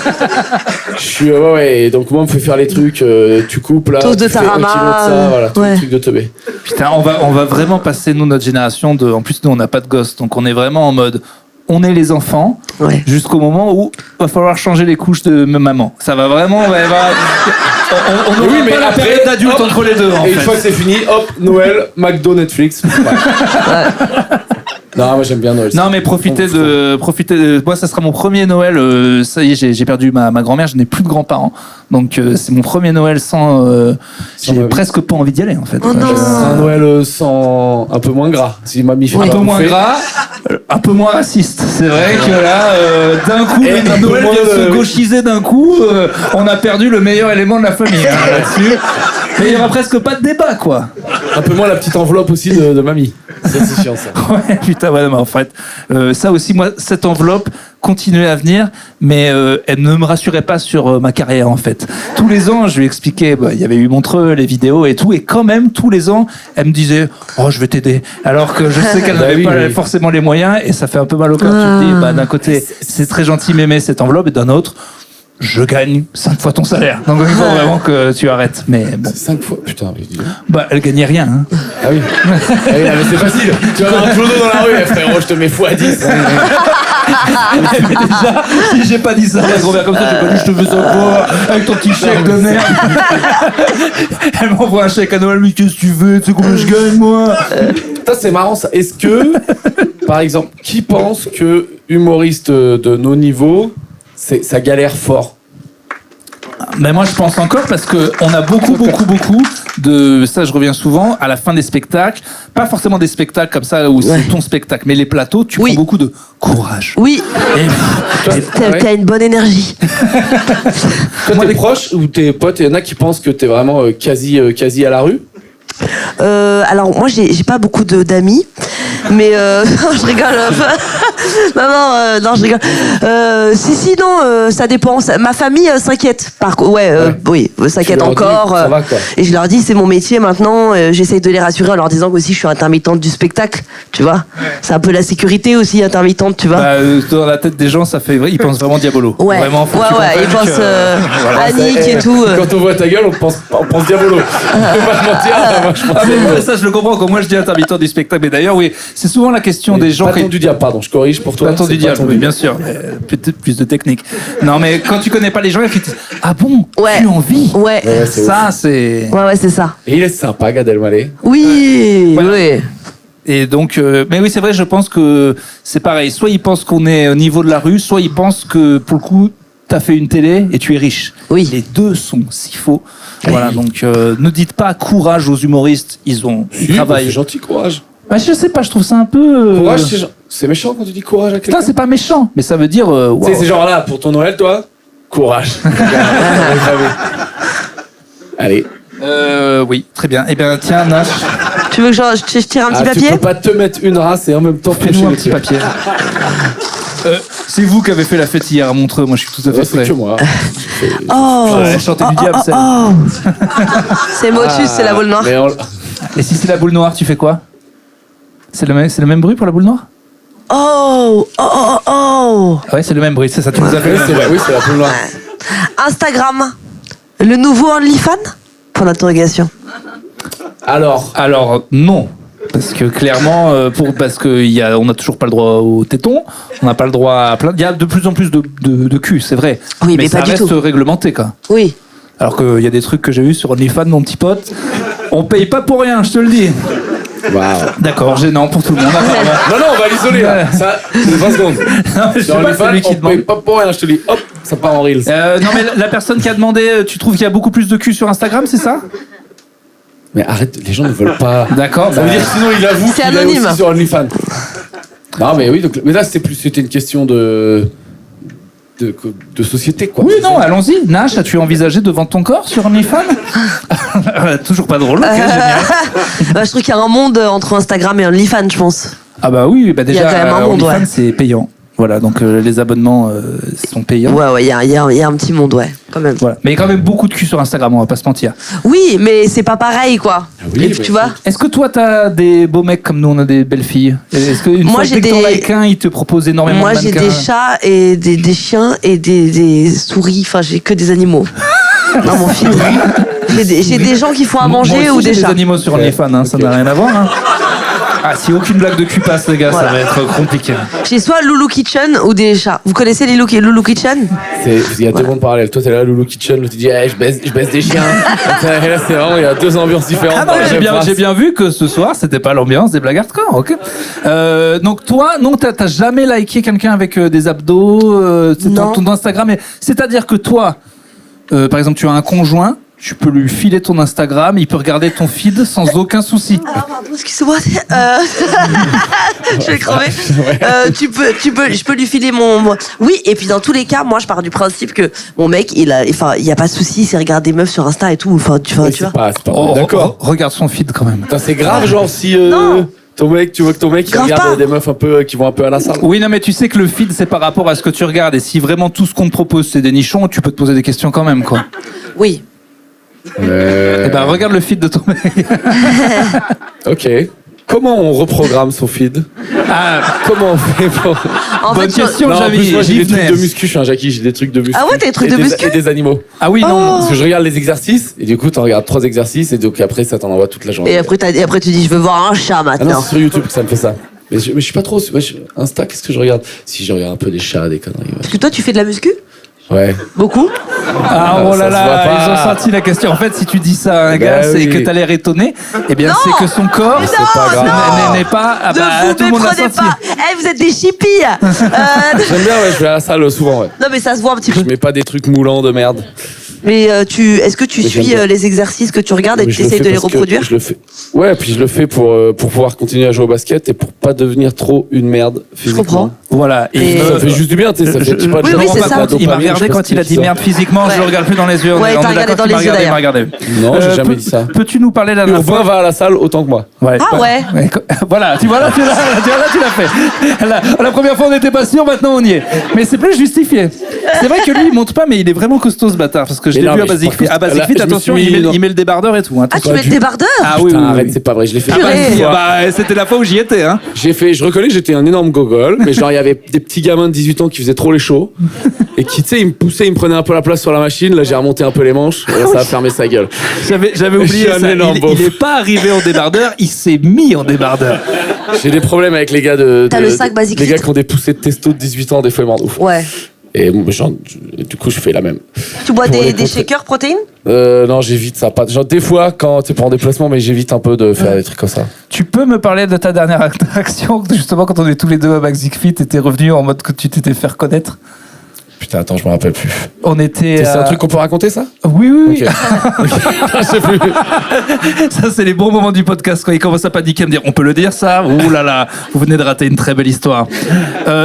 Je suis, ouais, et donc moi on me fait faire les trucs, tu coupes là, Toast de tu fais 1 kilo de tarama, ça, voilà, tous ouais. les trucs de teubé. Putain, on va vraiment passer, nous, notre génération de. En plus, nous, on n'a pas de gosses, donc on est vraiment en mode. On est les enfants, Ouais. jusqu'au moment où va falloir changer les couches de maman. Ça va vraiment. On n'aura Oui, mais pas la après, période d'adulte hop, entre les deux. En Et une fait. fois que c'est fini, hop, Noël, McDo, Netflix. Ouais. Non, moi j'aime bien Noël. Non, mais profitez de. Moi, ça sera mon premier Noël. Ça y est, j'ai perdu ma grand-mère. Je n'ai plus de grands-parents, donc c'est mon premier Noël sans. J'ai mamie. presque pas envie d'y aller en fait. Oh non. C'est un Noël sans un peu moins gras. Si mamie fait Un pas peu moins bouffer. gras, un peu moins raciste. C'est vrai que là, d'un coup, Et un peu Noël moins vient de se de- gauchiser d'un coup. On a perdu le meilleur élément de la famille hein, là-dessus. Mais il y aura presque pas de débat, quoi. Un peu moins la petite enveloppe aussi de mamie. Ça, c'est chiant ça. Ouais, putain, ouais, mais en fait, ça aussi, moi, cette enveloppe continuait à venir, mais elle ne me rassurait pas sur ma carrière, en fait. Tous les ans, je lui expliquais, il y avait eu Montreux, les vidéos et tout, et quand même, tous les ans, elle me disait, oh, je vais t'aider. Alors que je sais qu'elle Bah n'avait oui, pas oui. forcément les moyens, et ça fait un peu mal au cœur. Tu te dis, d'un côté, c'est très gentil m'aimer cette enveloppe, et d'un autre, je gagne 5 fois ton salaire. Donc il faut vraiment que tu arrêtes. Mais bon, C'est 5 fois. Putain, mais dis donc. elle gagnait rien. Hein. Ah oui. Ah oui, mais c'est facile. Tu vas avoir un clodo dans la rue, frérot, je te mets x 10. Mais déjà, si j'ai pas dit ça à ma grand-mère comme ça, j'ai pas dit je te fais ça quoi avec ton petit chèque de merde. Elle m'envoie un chèque à Noël, mais qu'est-ce que tu veux? Tu sais combien je gagne moi? Ça, c'est marrant ça. Est-ce que, par exemple, qui pense que humoriste de nos niveaux, ça galère fort? Mais moi je pense encore parce que on a beaucoup de ça, je reviens souvent à la fin des spectacles, pas forcément des spectacles comme ça où c'est ton spectacle, mais les plateaux, tu prends beaucoup de courage. Oui, Et t'as une bonne énergie. Toi, tes proches ou tes potes, il y en a qui pensent que t'es vraiment quasi à la rue? Alors moi j'ai pas beaucoup d'amis, mais je rigole. non, je rigole. Si non, ça dépend. Ma famille s'inquiète. Oui, s'inquiète Tu leur dis, encore. ça va, quoi. Et je leur dis c'est mon métier maintenant. J'essaye de les rassurer en leur disant qu'aussi je suis intermittente du spectacle. Tu vois, c'est un peu la sécurité aussi intermittente, tu vois. dans la tête des gens, ça fait ils pensent vraiment Diabolo. Ouais, Vraiment, faut que tu ils comprennes pensent que- voilà. Annick et tout. Quand on voit ta gueule, on pense Diabolo. Je vais pas te mentir, moi, je pense Ah mais Diabolo. ça je le comprends quand moi je dis intermittent du spectacle. Mais d'ailleurs oui, c'est souvent la question des gens Bâton du diable, pardon, je corrige pour toi. Bâton c'est du diable, bâton oui, du bien sûr. Peut-être plus de technique. Non, mais quand tu connais pas les gens, ils te disent ah bon, Ouais. tu en vis. Ouais, Ouais, c'est Ça c'est. ouais, c'est ça. Et il est sympa, Gad Elmaleh. Oui, Voilà. oui. Et donc, mais oui, c'est vrai, je pense que c'est pareil. Soit ils pensent qu'on est au niveau de la rue, soit ils pensent que pour le coup, t'as fait une télé et tu es riche. Oui. Les deux sont si faux. Voilà, donc ne dites pas courage aux humoristes, ils C'est travaillent. gentil, courage. Bah, je sais pas, je trouve ça un peu. Courage, c'est méchant quand tu dis courage à quelqu'un. Putain, c'est pas méchant, mais ça veut dire. Tu Wow. sais, c'est genre là, pour ton Noël, toi, courage. Allez. Oui, très bien. Eh bien, tiens, Nash, Tu veux que je tire un petit Tu papier? peux pas te mettre une race et en même temps fais-nous piocher un les petit trucs. papier. C'est vous qui avez fait la fête hier à Montreux, moi je suis tout à fait Ouais, c'est prêt. que moi. Oh, Ouais, chanter du diable, c'est. oh. C'est Motus, c'est la boule noire. Mais on- Et si c'est la boule noire, tu fais quoi? C'est le même bruit pour la boule noire? Oh, oh, oh, oh. Ouais, c'est le même bruit, c'est ça, tu nous as Oui, fait. c'est vrai, oui, c'est la poule noire. Instagram, le nouveau OnlyFans? Pour l'interrogation. Alors, Non. Parce que clairement, parce que on n'a toujours pas le droit au téton, on n'a pas le droit à plein. Il y a de plus en plus de cul, c'est vrai. Oui, mais ça pas du reste tout. réglementé, quoi. Oui. Alors qu'il y a des trucs que j'ai vus sur OnlyFans, mon petit pote. On paye pas pour rien, je te le dis. waouh. D'accord, gênant pour tout le monde. apparemment. Non, on va l'isoler là. Ouais. Ça, c'est 20 secondes. Non, mais je sais Sur pas, c'est OnlyFans, lui qui on demande. paye pas pour rien, je te dis, hop, ça part en Reels. Non, mais la personne qui a demandé, tu trouves qu'il y a beaucoup plus de cul sur Instagram, c'est ça? Mais arrête, les gens ne veulent pas. D'accord. Ça veut dire que sinon il avoue C'est qu'il est anonyme. aussi sur OnlyFans. Non, mais oui, donc, mais là c'était une question de société, quoi. Oui, non, allons-y. Nash, as-tu envisagé de vendre ton corps sur OnlyFans? Toujours pas drôle. Ok, génial. Bah, je trouve qu'il y a un monde entre Instagram et OnlyFans, je pense. Ah bah oui, bah déjà, Il y a quand même un monde, OnlyFans, ouais. c'est payant. Voilà, donc les abonnements sont payants. Ouais, il y a un petit monde, ouais, quand même. Voilà. Mais il y a quand même beaucoup de cul sur Instagram, on va pas se mentir. Oui, mais c'est pas pareil, quoi. oui, Et puis, bah, tu vois, Est-ce que toi, t'as des beaux mecs comme nous, on a des belles filles? Est-ce qu'une Moi, fois j'ai dès que t'en des- likes un, ils te proposent énormément moi de j'ai mannequins? des chats et des chiens et des souris, enfin j'ai que des animaux. Non, mon fils. J'ai des gens qui font à Moi manger aussi, ou j'ai des chats. animaux sur OnlyFans, hein, ça n'a rien à voir. Hein. Ah, si aucune blague de cul passe, les gars, ça Voilà. va être compliqué. J'ai soit Loulou Kitchen ou des chats. Vous connaissez les Loulou Kitchen? Il y a tellement de parallèles. Toi, t'es là, Loulou Kitchen, l'autre, tu dis, je baisse des chiens. Et là, c'est vraiment, il y a deux ambiances différentes. Ah non, dans la j'ai même bien, phrase. j'ai bien vu que ce soir, c'était pas l'ambiance des blagues hardcore, ok. Donc toi, non, t'as jamais liké quelqu'un avec des abdos, c'est Non. ton Instagram. C'est-à-dire que toi, par exemple, tu as un conjoint, tu peux lui filer ton Instagram, il peut regarder ton feed sans aucun souci. Ah, pardon, excuse-moi. Je vais crever. Je peux lui filer mon. Oui, et puis dans tous les cas, moi, je pars du principe que mon mec, il y a pas de souci, c'est regarder des meufs sur Insta et tout. Enfin, tu vois. C'est pas Oh, d'accord. Regarde son feed quand même. Putain, c'est grave, genre, si Non. tu vois que ton mec il Grave regarde pas. des meufs un peu qui vont un peu à la salle. Oui, non, mais tu sais que le feed, c'est par rapport à ce que tu regardes. Et si vraiment tout ce qu'on te propose, c'est des nichons, tu peux te poser des questions quand même, quoi. Oui. Eh ben, regarde le feed de ton mec. Ok. Comment on reprogramme son feed? Ah, Comment on fait pour... En bonne fait, question, Non, en j'avais plus, moi j'ai j'y des trucs venais. de muscu, je suis un Jackie, j'ai des trucs de muscu. Ah ouais, t'as des trucs Et de muscu Et des animaux. Ah oui, non. Parce que je regarde les exercices, et du coup, t'en regardes 3 exercices, et donc après, ça t'en envoie toute la journée. Et après, tu dis, je veux voir un chat Ah non, maintenant. c'est sur YouTube que ça me fait ça. Mais je suis pas trop. Insta, qu'est-ce que je regarde? Si je regarde un peu des chats, des conneries. Parce que toi, tu fais de la muscu? Ouais. Beaucoup? Ah, oh là Ça se voit là, pas. ils ont senti la question. En fait, si tu dis ça à un Bah gars, c'est oui. que t'as l'air étonné, eh bien, Non. c'est que son corps C'est pas grave. n'est pas. Ah Ne bah, vous tout le monde l'a méprenez senti. pas. Eh, vous êtes des chippies. J'aime bien, ouais, je vais à la salle souvent, ouais. Non, mais ça se voit un petit peu. Je mets pas des trucs moulants de merde. Mais est-ce que tu Mais suis j'aime bien. les exercices que tu regardes et Mais tu je le essayes fais de les parce que reproduire? Je le fais. Ouais, puis je le fais pour pouvoir continuer à jouer au basket et pour pas devenir trop une merde physiquement. comprends. Voilà. Et- Ça fait juste du bien, tu sais, ça fait je pas Oui, me oui, rends c'est pas ça. compte. Il m'a regardé quand il a dit merde physiquement, je Ouais. le regarde plus dans les yeux. On Ouais, est t'as regardé d'accord dans qu'il les m'a yeux, regardé, il m'a regardé. Non, j'ai jamais dit ça. Peux-tu nous parler la dernière Urbain fois va à la salle autant que moi. Ouais. Ah ouais. Voilà, tu vois là, tu l'as fait. La première fois on n'était pas sûr, maintenant on y est. Mais c'est plus justifié. C'est vrai que lui il monte pas, mais il est vraiment costaud ce bâtard parce que je Mais l'ai non, vu à mais je Basic pense Fit. que- À Basic là, Fit, je me attention, suis mis il dans- met le débardeur et tout. Hein, Ah, tu attention. mets le débardeur? Ah oui, Putain, oui, arrête, oui. c'est pas vrai, je l'ai fait. Ah bah, Purée. si, bah, c'était la fois où j'y étais. Hein. Je reconnais que j'étais un énorme gogol, mais genre il y avait des petits gamins de 18 ans qui faisaient trop les shows et qui, tu sais, ils me poussaient, ils me prenaient un peu la place sur la machine. Là, j'ai remonté un peu les manches et là, ça a fermé sa gueule. J'avais oublié Je suis un ça. énorme beauf. Il est pas arrivé en débardeur, il s'est mis en débardeur. J'ai des problèmes avec les gars de. T'as le sac Basic Les gars Fit. qui ont des poussées de testo de 18 ans, des fois ils m'en ouf. Ouais. Et du coup, je fais la même. Tu bois Pour les des contrer. shakers protéines? Non, j'évite ça. Pas, genre, des fois, quand tu es en déplacement, mais j'évite un peu de faire des trucs comme ça. Tu peux me parler de ta dernière interaction, justement quand on est tous les deux à Basic Fit et t'es revenu en mode que tu t'étais fait reconnaître? Putain, attends, je me rappelle plus. On était. C'est un truc qu'on peut raconter, ça? Oui, oui, oui. Ok. Je sais plus. Ça, c'est les bons moments du podcast quand il commence à paniquer, à me dire on peut le dire ça? Ouh là là, vous venez de rater une très belle histoire.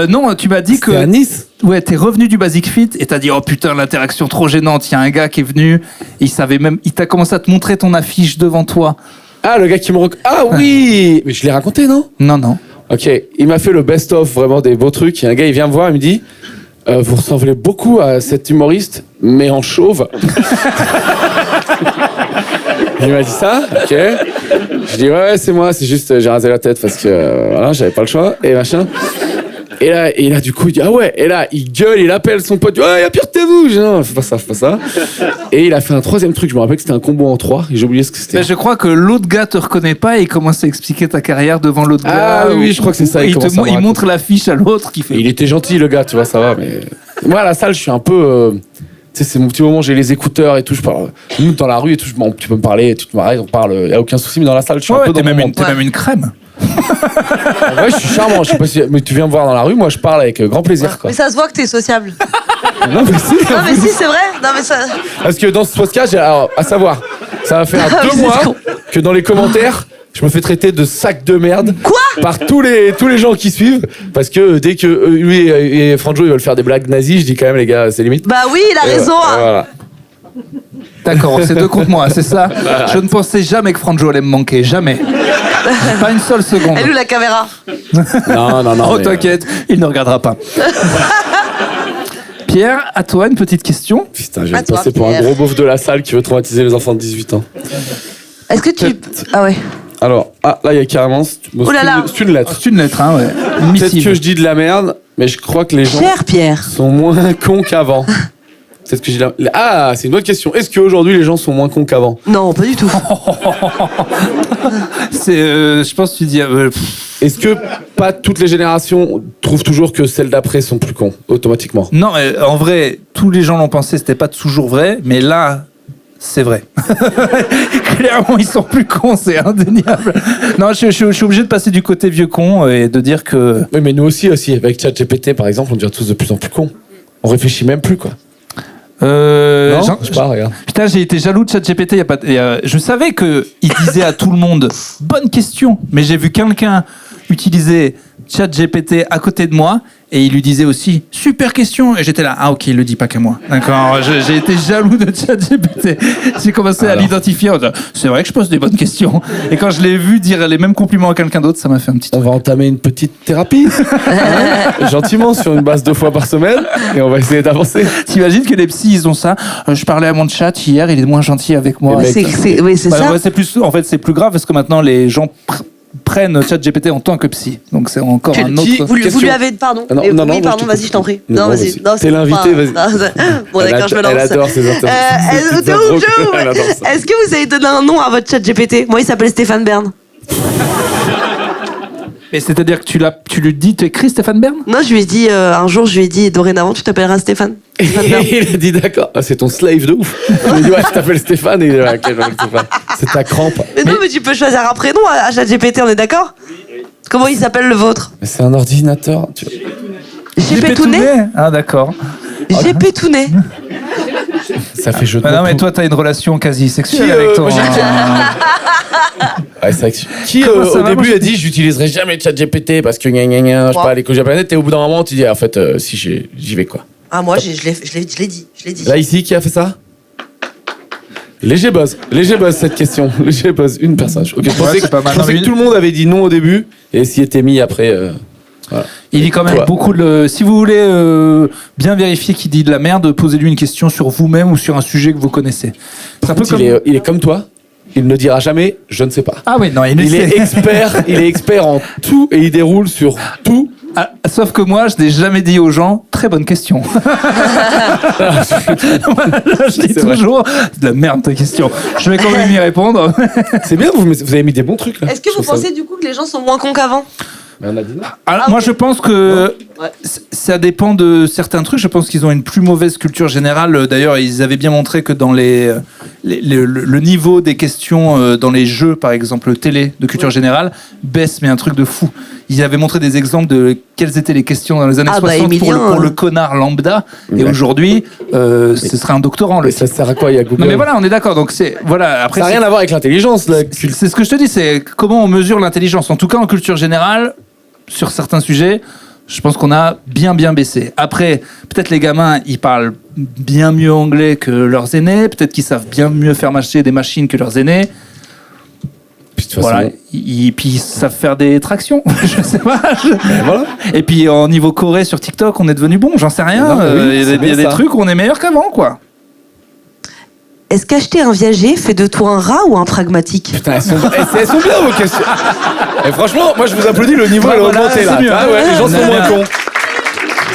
Non, tu m'as dit que. C'était à Nice? Ouais, t'es revenu du Basic Fit et t'as dit oh putain, l'interaction trop gênante. Il y a un gars qui est venu, il t'a commencé à te montrer ton affiche devant toi. Ah, le gars qui me Ah oui! Mais je l'ai raconté, non? Non, non. Ok, il m'a fait le best-of vraiment des beaux trucs. Il y a un gars, il vient me voir, il me dit vous ressemblez beaucoup à cet humoriste, mais en chauve. Il m'a dit ça, ok. Je dis ouais, c'est moi, c'est juste j'ai rasé la tête parce que voilà, j'avais pas le choix et machin. Et là, du coup, il dit ah ouais. Et là, il gueule, il appelle son pote. Ouais, y'a pire que vous. Je dis non, fais pas ça, fais pas ça. Et il a fait un troisième truc. Je me rappelle que c'était un combo en 3. Et j'ai oublié ce que c'était. Mais je crois que l'autre gars te reconnaît pas et il commence à expliquer ta carrière devant l'autre gars. Ah oui, je crois que c'est ça. Il commence à me il raconter. montre l'affiche à l'autre qui fait. Et il était gentil, le gars, tu vois, ça va. Mais moi, à la salle, je suis un peu. Tu sais, c'est mon petit moment. J'ai les écouteurs et tout. Je parle. Nous, dans la rue et tout. Tu peux me parler. Tu te marres, on parle. Y a aucun souci. Mais dans la salle, je suis un peu dans mon monde. T'es même une crème. En vrai, je suis charmant. Je sais pas si. Mais tu viens me voir dans la rue. Moi, je parle avec grand plaisir, quoi. Mais ça se voit que t'es sociable. Non, mais si. Non, mais si, c'est vrai. Non, mais ça. Parce que dans ce podcast, alors, à savoir, ça va faire Ah oui, 2 c'est mois con. que dans les commentaires, je me fais traiter de sac de merde. Quoi? Par tous les gens qui suivent. Parce que dès que lui et Franjo ils veulent faire des blagues nazies, je dis quand même, les gars, c'est limite. Bah oui, il a raison. hein. Voilà. D'accord, c'est 2 contre moi, c'est ça. Je ne pensais jamais que Franjo allait me manquer, jamais. Pas une seule seconde. Elle où la caméra? Non, Oh mais, t'inquiète, il ne regardera pas. Pierre, à toi une petite question. Putain, je vais À me toi, passer pour un Pierre. gros beauf de la salle qui veut traumatiser les enfants de 18 ans. Est-ce que tu. Ah ouais. Alors, là, il y a carrément. Oh là là. C'est une lettre. C'est une lettre, hein, ouais. Une Peut-être missive. que je dis de la merde, mais je crois que les gens Cher Pierre. sont moins cons qu'avant. Peut-être que j'ai la... Ah, c'est une bonne question. Est-ce qu'aujourd'hui, les gens sont moins cons qu'avant? Non, pas du tout. Je pense que tu dis. Est-ce que pas toutes les générations trouvent toujours que celles d'après sont plus cons, automatiquement? Non, en vrai, tous les gens l'ont pensé, c'était pas toujours vrai, mais là, c'est vrai. Clairement, ils sont plus cons, c'est indéniable. Non, je suis obligé de passer du côté vieux con et de dire que. Oui, mais nous aussi. Avec ChatGPT, par exemple, on devient tous de plus en plus cons. On réfléchit même plus, quoi. Non, je sais pas, regarde. Putain, j'ai été jaloux de ChatGPT. Je savais qu'il disait à tout le monde bonne question, mais j'ai vu quelqu'un utiliser ChatGPT à côté de moi et il lui disait aussi super question. Et j'étais là, ah ok, il le dit pas qu'à moi. D'accord, j'ai été jaloux de ChatGPT. J'ai commencé à l'identifier. En disant, c'est vrai que je pose des bonnes questions. Et quand je l'ai vu dire les mêmes compliments à quelqu'un d'autre, ça m'a fait un petit On truc. va entamer une petite thérapie, gentiment, sur une base 2 fois par semaine, et on va essayer d'avancer. T'imagines que les psys, ils ont ça. Je parlais à mon chat hier, il est moins gentil avec moi. Les mecs, Oui, c'est Bah, ça. ouais, c'est plus grave parce que maintenant les gens prennent ChatGPT en tant que psy. Donc c'est encore un autre. Vous question. lui avez. Pardon. Ah non, Et- non, oui, non, pardon, moi, je vas-y, je t'en prie. Non, Non, vas-y. vas-y. Non, T'es c'est l'invité, pas- vas-y. non, Bon, Elle d'accord, je me lance. Elle adore ces interviews. Elle adore ça. Est-ce que vous avez donné un nom à votre chat GPT? Moi, il s'appelle Stéphane Bern. Mais c'est-à-dire que tu lui dis, tu écris Stéphane Bern? Non, je lui ai dit, un jour, je lui ai dit, dorénavant, tu t'appelleras Stéphane. Stéphane Bern. Et il a dit d'accord. Ah, c'est ton slave de ouf. Il a dit ouais, je t'appelle Stéphane. Et il a dit ouais, ok, je m'appelle Stéphane. C'est ta crampe. Mais non, mais tu peux choisir un prénom à chat GPT, on est d'accord? Comment il s'appelle le vôtre? Mais c'est un ordinateur. GP Tounet. Ah d'accord. GP Tounet. Ça fait jeu de Bah non mots. mais toi t'as une relation quasi sexuelle Qui, avec ton. moi, j'ai- Ouais, c'est vrai que qui Comment ça au va, début moi, a dit j'utiliserai jamais ChatGPT parce que gna gna gna, je sais Ouais. pas les congés planète, et au bout d'un moment tu dis en fait si j'y vais quoi. Ah, moi, je l'ai dit. Là ici qui a fait ça? Léger buzz cette question. Léger buzz, une personne. Ok, je pensais, c'est pas mal. je pensais Non, mais que tout le monde avait dit non au début et s'y était mis après. Il dit quand même Toi. beaucoup de. Si vous voulez bien vérifier qu'il dit de la merde, posez-lui une question sur vous-même ou sur un sujet que vous connaissez. C'est un peu comme. Il est comme toi. Il ne dira jamais je ne sais pas. Ah oui non il Il est expert en tout et il déroule sur tout. Ah, sauf que moi, je n'ai jamais dit aux gens très bonne question. Je dis C'est vrai. toujours de la merde ta question. Je vais quand même y répondre. C'est bien, vous avez mis des bons trucs là. Est-ce que Je vous trouve ça- pensez du coup que les gens sont moins cons qu'avant? Mais on a dit non. Alors, moi, je pense que Ça dépend de certains trucs. Je pense qu'ils ont une plus mauvaise culture générale. D'ailleurs, ils avaient bien montré que dans le niveau des questions dans les jeux, par exemple télé de culture générale, baisse, mais un truc de fou. Ils avaient montré des exemples de quelles étaient les questions dans les années 60 Emilien, pour le connard lambda. Et aujourd'hui, ce serait un doctorant. Mais ça sert à quoi? Il y a Google. Non mais voilà, on est d'accord. Donc après, ça n'a rien à voir avec l'intelligence. c'est ce que je te dis. C'est comment on mesure l'intelligence. En tout cas, en culture générale, sur certains sujets. Je pense qu'on a bien baissé. Après, peut-être les gamins, ils parlent bien mieux anglais que leurs aînés. Peut-être qu'ils savent bien mieux faire marcher des machines que leurs aînés. Puis, de toute Voilà. façon... Puis ils savent faire des tractions. Je sais pas. Voilà. Et puis en niveau Corée sur TikTok, on est devenu bon. J'en sais rien. Non, oui, Il y a des trucs où on est meilleur qu'avant, quoi. Est-ce qu'acheter un viager fait de toi un rat ou un pragmatique? Putain, elles sont bien vos questions. Et franchement, moi je vous applaudis, le niveau est Voilà, augmenté c'est là. mieux. Ah ouais, les gens On sont est moins bien. cons.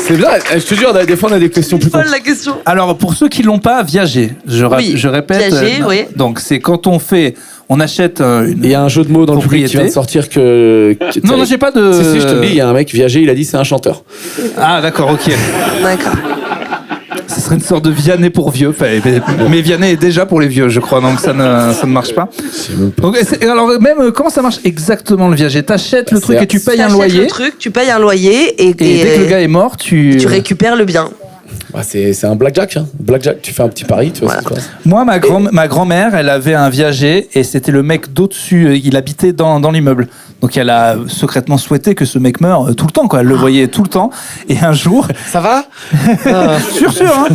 C'est bien, je te jure, des fois on a des questions plus cons. La question. Alors pour ceux qui l'ont pas, viager. Oui, je répète. viager, oui. Donc c'est quand on achète une. Il y a un jeu de mots dans le public qui vient de sortir que... Non, j'ai pas de. Si, je te le dis, il y a un mec, Viager, il a dit c'est un chanteur. Ah d'accord, ok. D'accord. Ce serait une sorte de Vianney pour vieux. Enfin, mais Vianney est déjà pour les vieux, je crois, donc ça ne marche pas. Donc, alors même, comment ça marche exactement le viager? T'achètes le truc et tu payes un T'achètes loyer. le truc, tu payes un loyer et Et dès que le gars est mort, tu récupères le bien. Bah, c'est un blackjack. Hein. Blackjack, tu fais un petit pari, tu vois Voilà. ce qui se passe. Moi, ma grand-mère, elle avait un viager et c'était le mec d'au-dessus. Il habitait dans l'immeuble. Donc elle a secrètement souhaité que ce mec meure tout le temps, quoi. Elle le voyait tout le temps. Et un jour, Ça va sûr, hein.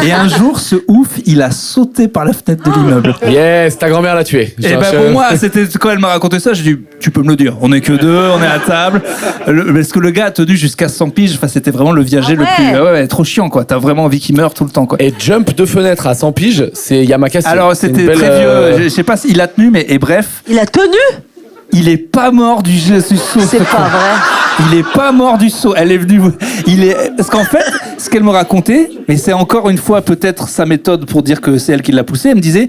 Et un jour, ce ouf, il a sauté par la fenêtre de l'immeuble. Yes, ta grand-mère l'a tué. Et ben pour moi, c'était quand elle m'a raconté ça, j'ai dit tu peux me le dire. On est que deux, on est à table. Parce que le gars a tenu jusqu'à 100 piges. Enfin, c'était vraiment le viager le plus. Ouais, trop chiant, quoi. T'as vraiment envie qu'il meure tout le temps, quoi. Et jump de fenêtre à 100 piges, c'est Yamakasi. Alors c'était très vieux. Je sais pas s'il a tenu, mais et bref, Il a tenu? il est pas mort du saut. C'est pas vrai. Il est pas mort du saut. Elle est venue. Parce qu'en fait, ce qu'elle me racontait, mais c'est encore une fois peut-être sa méthode pour dire que c'est elle qui l'a poussé. Elle me disait.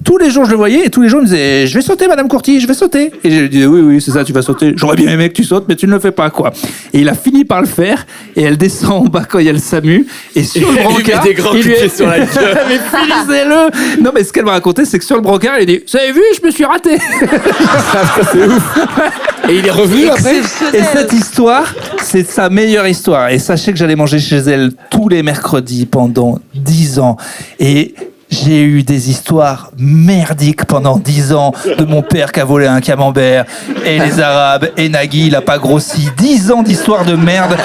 Tous les jours, je le voyais et tous les jours, il me disait je vais sauter, Madame Courty, je vais sauter. Et je lui disais oui, c'est ça, tu vas sauter. J'aurais bien aimé que tu sautes, mais tu ne le fais pas, quoi. Et il a fini par le faire et elle descend en bas quand il y a le SAMU. Et sur le brancard. Il met des grands coups de pied sur la gueule. Mais finissez-le. Non, mais ce qu'elle m'a raconté, c'est que sur le brancard, il dit vous avez vu, je me suis raté. C'est ouf. Et il est revenu après. Et cette histoire, c'est sa meilleure histoire. Et sachez que j'allais manger chez elle tous les mercredis pendant 10 ans. Et j'ai eu des histoires merdiques pendant 10 ans de mon père qui a volé un camembert et les Arabes et Nagui, il a pas grossi. 10 ans d'histoires de merde.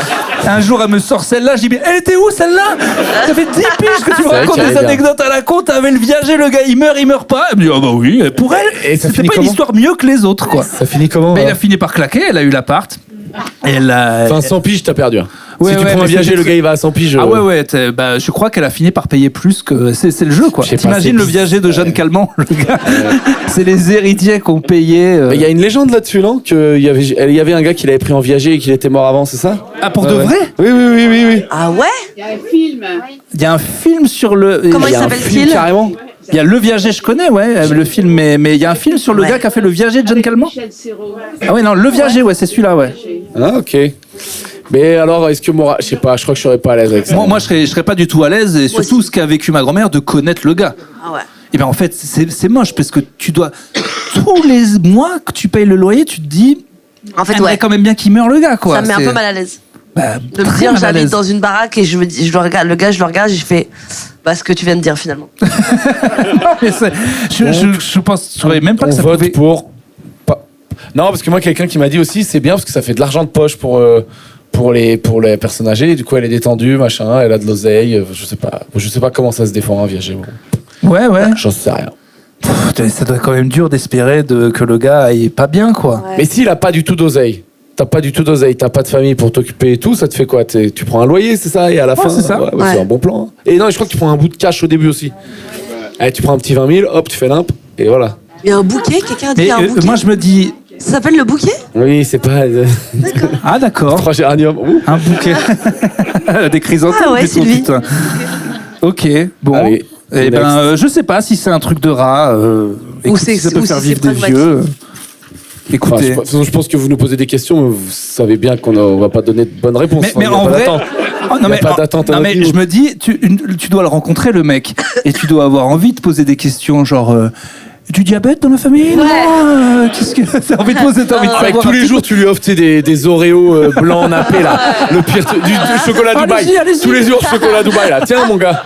Un jour, elle me sort celle-là. Je dis, mais elle était où celle-là? Ça fait 10 piges que tu me vrai racontes qu'elle des est bien. anecdotes à la con. T'avais le viager, le gars, il meurt pas. Elle me dit, oh bah oui, pour elle, Et ça c'était finit pas une comment histoire mieux que les autres, quoi. Ça finit comment Mais il a fini par claquer, elle a eu l'appart. Et elle a... Enfin, 100 piges, t'as perdu. Hein. Ouais, si tu ouais, prends un mais viager, c'était- le gars il va à 100 piges. Ah ouais, je crois qu'elle a fini par payer plus que... C'est le jeu, quoi. Je sais pas, T'imagines c'est le viager de Jeanne Calment, le gars. C'est les héritiers qui ont payé... Il y a une légende là-dessus, non? Qu'il y avait un gars qui l'avait pris en viager et qu'il était mort avant, c'est ça? Ah, pour de Ouais. vrai? Oui. Ah ouais? Il y a un film. Il y a un film sur le... Comment Il y a un s'appelle-t-il? film carrément. Il y a Le Viager, je connais, ouais, le film, mais il y a un film sur le Ouais. gars qui a fait Le Viager de Jeanne Calment. Michel Serrault. Ah ouais, non, Le Viager, ouais, c'est celui-là, ouais. Ah, ok. Mais alors, est-ce que moi, je sais pas, je crois que je serais pas à l'aise avec ça. Moi, je serais pas du tout à l'aise, et surtout aussi. ce qu'a vécu ma grand-mère, de connaître le gars. Ah ouais. Et bien en fait, c'est moche, parce que tu dois... Tous les mois que tu payes le loyer, tu te dis... En fait, Aimerait ouais. quand même bien qu'il meure le gars, quoi. Ça me met un C'est- peu mal à l'aise. Bah, De me très dire, mal à j'habite l'aise. dans une baraque et je le regarde, le gars, je le regarde, et je fais ce que tu viens de dire finalement. Mais je pense, je saurais même pas on que ça vote pouvait... pour. Non, parce que moi, quelqu'un qui m'a dit aussi, c'est bien parce que ça fait de l'argent de poche pour les personnes âgées. Du coup, elle est détendue, machin, elle a de l'oseille. Je sais pas comment ça se défend un viager. Bon. Ouais. J'en sais rien. Pff, ça doit être quand même dur d'espérer que le gars aille pas bien, quoi. Ouais. Mais s'il a pas du tout d'oseille, t'as pas de famille pour t'occuper et tout, ça te fait quoi? Tu prends un loyer, c'est ça? Et à la fin, c'est ça. ouais, Ouais. c'est un bon plan. Hein. Et non, je crois que tu prends un bout de cash au début aussi. Allez, tu prends un petit 20 000, hop, tu fais l'imp, et voilà. Il y a un bouquet, quelqu'un a dit Mais il y a un bouquet. moi, je me dis... Ça s'appelle le bouquet? Oui, c'est pas. Ah, d'accord. 3 géraniums. Ouh. Un bouquet. Des chrysanthèmes, Ah ouais, plutôt, Sylvie. putain. Ok, bon. Allez, Eh ben, next. je sais pas si c'est un truc de rat. Écoute, c'est- si ça peut ou faire si vivre c'est des pragmatique. vieux. Écoutez. Je pense que vous nous posez des questions, mais vous savez bien qu'on va pas donner de bonnes réponses. Mais en vrai, non mais, pas d'attente à non, notre mais niveau. je me dis, tu dois le rencontrer le mec, et tu dois avoir envie de poser des questions genre. Du diabète dans la famille? Ouais. Non, qu'est-ce que t'as envie de poser? T'as envie de Avec savoir tous un les petit jours, tu lui offres tu sais, des Oreos blancs nappés là. Le pire du chocolat Dubaï. Allez-y. Tous les jours, chocolat Dubaï là. Tiens, mon gars.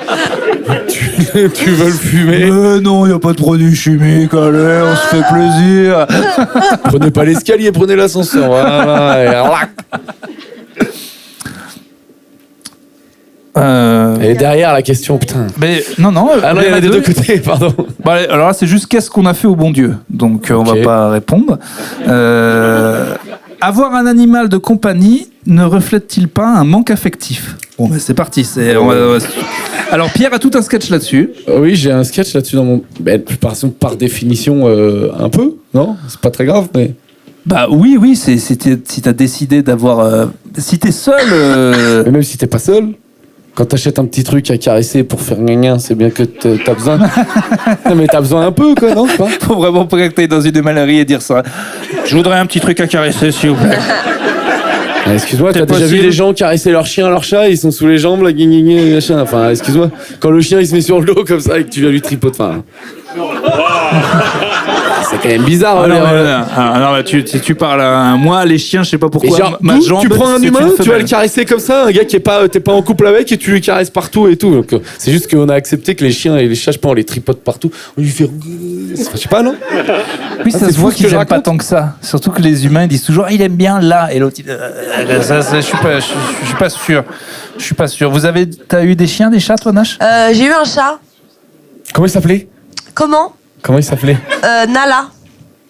Tu veux le fumer? Non, il n'y a pas de produits chimiques, allez, on se fait plaisir. Prenez pas l'escalier, prenez l'ascenseur. Voilà. Et relax. Et derrière la question, putain. Mais non. Ah non, il y en a des deux côtés, pardon. Bah, allez, alors là, c'est juste qu'est-ce qu'on a fait au bon Dieu. Donc, on va pas répondre. Avoir un animal de compagnie ne reflète-t-il pas un manque affectif? Bon, bah, c'est parti. Alors, Pierre a tout un sketch là-dessus. Oui, j'ai un sketch là-dessus dans mon. Par définition, un peu, non? C'est pas très grave, mais. Bah oui, si t'as décidé d'avoir. Si t'es seul. Mais même si t'es pas seul. Quand t'achètes un petit truc à caresser pour faire gna, c'est bien que t'as besoin. Non, mais t'as besoin un peu, quoi, non? Pas Faut vraiment pas que t'ailles dans une animalerie et dire ça. Je voudrais un petit truc à caresser, s'il vous plaît. Excuse-moi, t'as C'est déjà vu possible. les gens caresser leur chien, leur chat, ils sont sous les jambes, là, gna, machin. Enfin, excuse-moi, quand le chien il se met sur le dos comme ça et que tu viens lui tripoter, enfin. C'est quand même bizarre. Non, mais tu parles à moi, les chiens, je sais pas Et pourquoi. genre, ma jambe, tu prends un c'est humain, une tu vas femelle. le caresser comme ça, un gars qui est pas, t'es pas en couple avec et tu lui caresses partout et tout. Donc, c'est juste qu'on a accepté que les chiens et les chats, je sais pas, on les tripote partout. On lui fait. Enfin, je sais pas, non? Oui, ça c'est se voit fou ce que qu'ils je aiment pas raconte. tant que ça. Surtout que les humains ils disent toujours, il aime bien là, et l'autre, je suis pas sûr. Je suis pas sûr. T'as eu des chiens, des chats, toi, Nash? J'ai eu un chat. Comment il s'appelait? Comment Comment il s'appelait? Nala.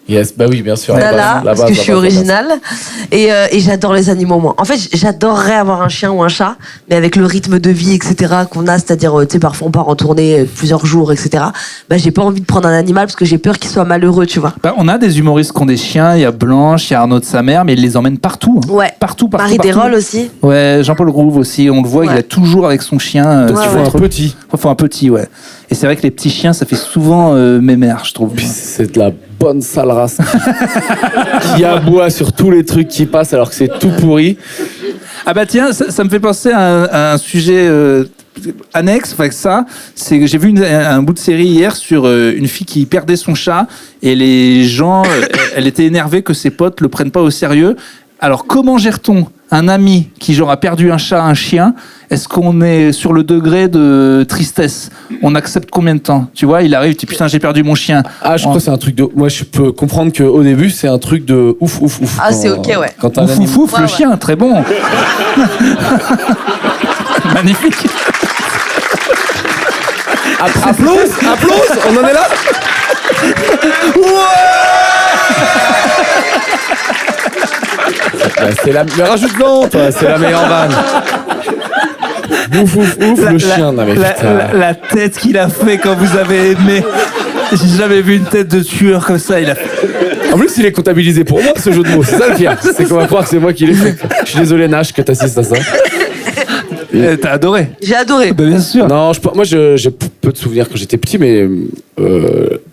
Yes, bah oui, bien sûr. Nala, parce que je suis originale. Et j'adore les animaux, moi. En fait, j'adorerais avoir un chien ou un chat, mais avec le rythme de vie, etc., qu'on a, c'est-à-dire, tu sais, parfois on part en tournée plusieurs jours, etc., bah, j'ai pas envie de prendre un animal parce que j'ai peur qu'il soit malheureux, tu vois. Bah, on a des humoristes qui ont des chiens. Il y a Blanche, il y a Arnaud de sa mère, mais ils les emmènent partout. Hein. Ouais. Partout. Marie Desrolles aussi. Ouais, Jean-Paul Rouve aussi. On le voit, Ouais. il est toujours avec son chien. Donc, il faut ouais. un petit. Faut un petit, ouais. Et c'est vrai que les petits chiens, ça fait souvent mémère, je trouve. Puis c'est de la bonne sale race qui aboie sur tous les trucs qui passent alors que c'est tout pourri. Ah bah tiens, ça me fait penser à un sujet annexe, enfin ça, c'est que j'ai vu un bout de série hier sur une fille qui perdait son chat et les gens, elle était énervée que ses potes le prennent pas au sérieux. Alors comment gère-t-on un ami qui genre a perdu un chat, un chien? Est-ce qu'on est sur le degré de tristesse? On accepte combien de temps? Tu vois, il arrive, tu dis putain j'ai perdu mon chien. Ah, je crois que c'est un truc de. Moi, je peux comprendre qu'au début, c'est un truc de ouf. Ah, c'est ok, ouais. Quand t'as un Ouf, animal- ouf, ouf, Ouais, le ouais. chien, très bon. Magnifique. Applause, on en est là. Ouais, c'est la. Mais rajoute-en, toi, c'est la meilleure vanne. Ouf, le chien, non mais putain. La tête qu'il a fait quand vous avez aimé. J'ai jamais vu une tête de tueur comme ça. Il a fait... En plus, il est comptabilisé pour moi, ce jeu de mots. C'est ça le pire. C'est qu'on va croire que c'est moi qui l'ai fait. Je suis désolé, Nash, que t'assistes à ça. T'as adoré. J'ai adoré. Bah, bien sûr. Non, moi, j'ai peu de souvenirs quand j'étais petit, mais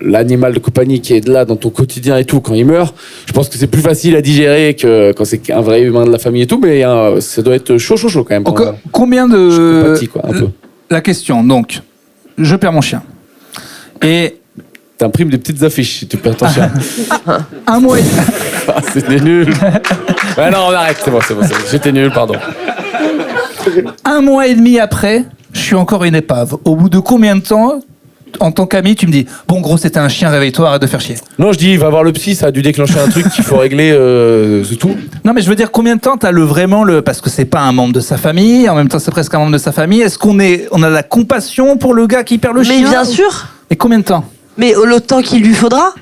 l'animal de compagnie qui est là dans ton quotidien et tout, quand il meurt, je pense que c'est plus facile à digérer que quand c'est un vrai humain de la famille et tout, mais ça doit être chaud quand même. Encore, combien de... Compatie, quoi, un peu. La question, donc, je perds mon chien. Et T'imprimes des petites affiches si tu perds ton chien. un mois et... Ah, c'était nul. Ouais, non, on arrête, c'est bon. J'étais nul, pardon. Un mois et demi après, je suis encore une épave. Au bout de combien de temps, en tant qu'ami, tu me dis bon, gros, c'était un chien, réveille-toi, arrête de faire chier. Non, je dis, va voir le psy, ça a dû déclencher un truc qu'il faut régler, c'est tout. Non, mais je veux dire, combien de temps t'as parce que c'est pas un membre de sa famille, en même temps, c'est presque un membre de sa famille. Est-ce qu'on a la compassion pour le gars qui perd le Mais chien? bien sûr. Et combien de temps? Mais le temps qu'il lui faudra.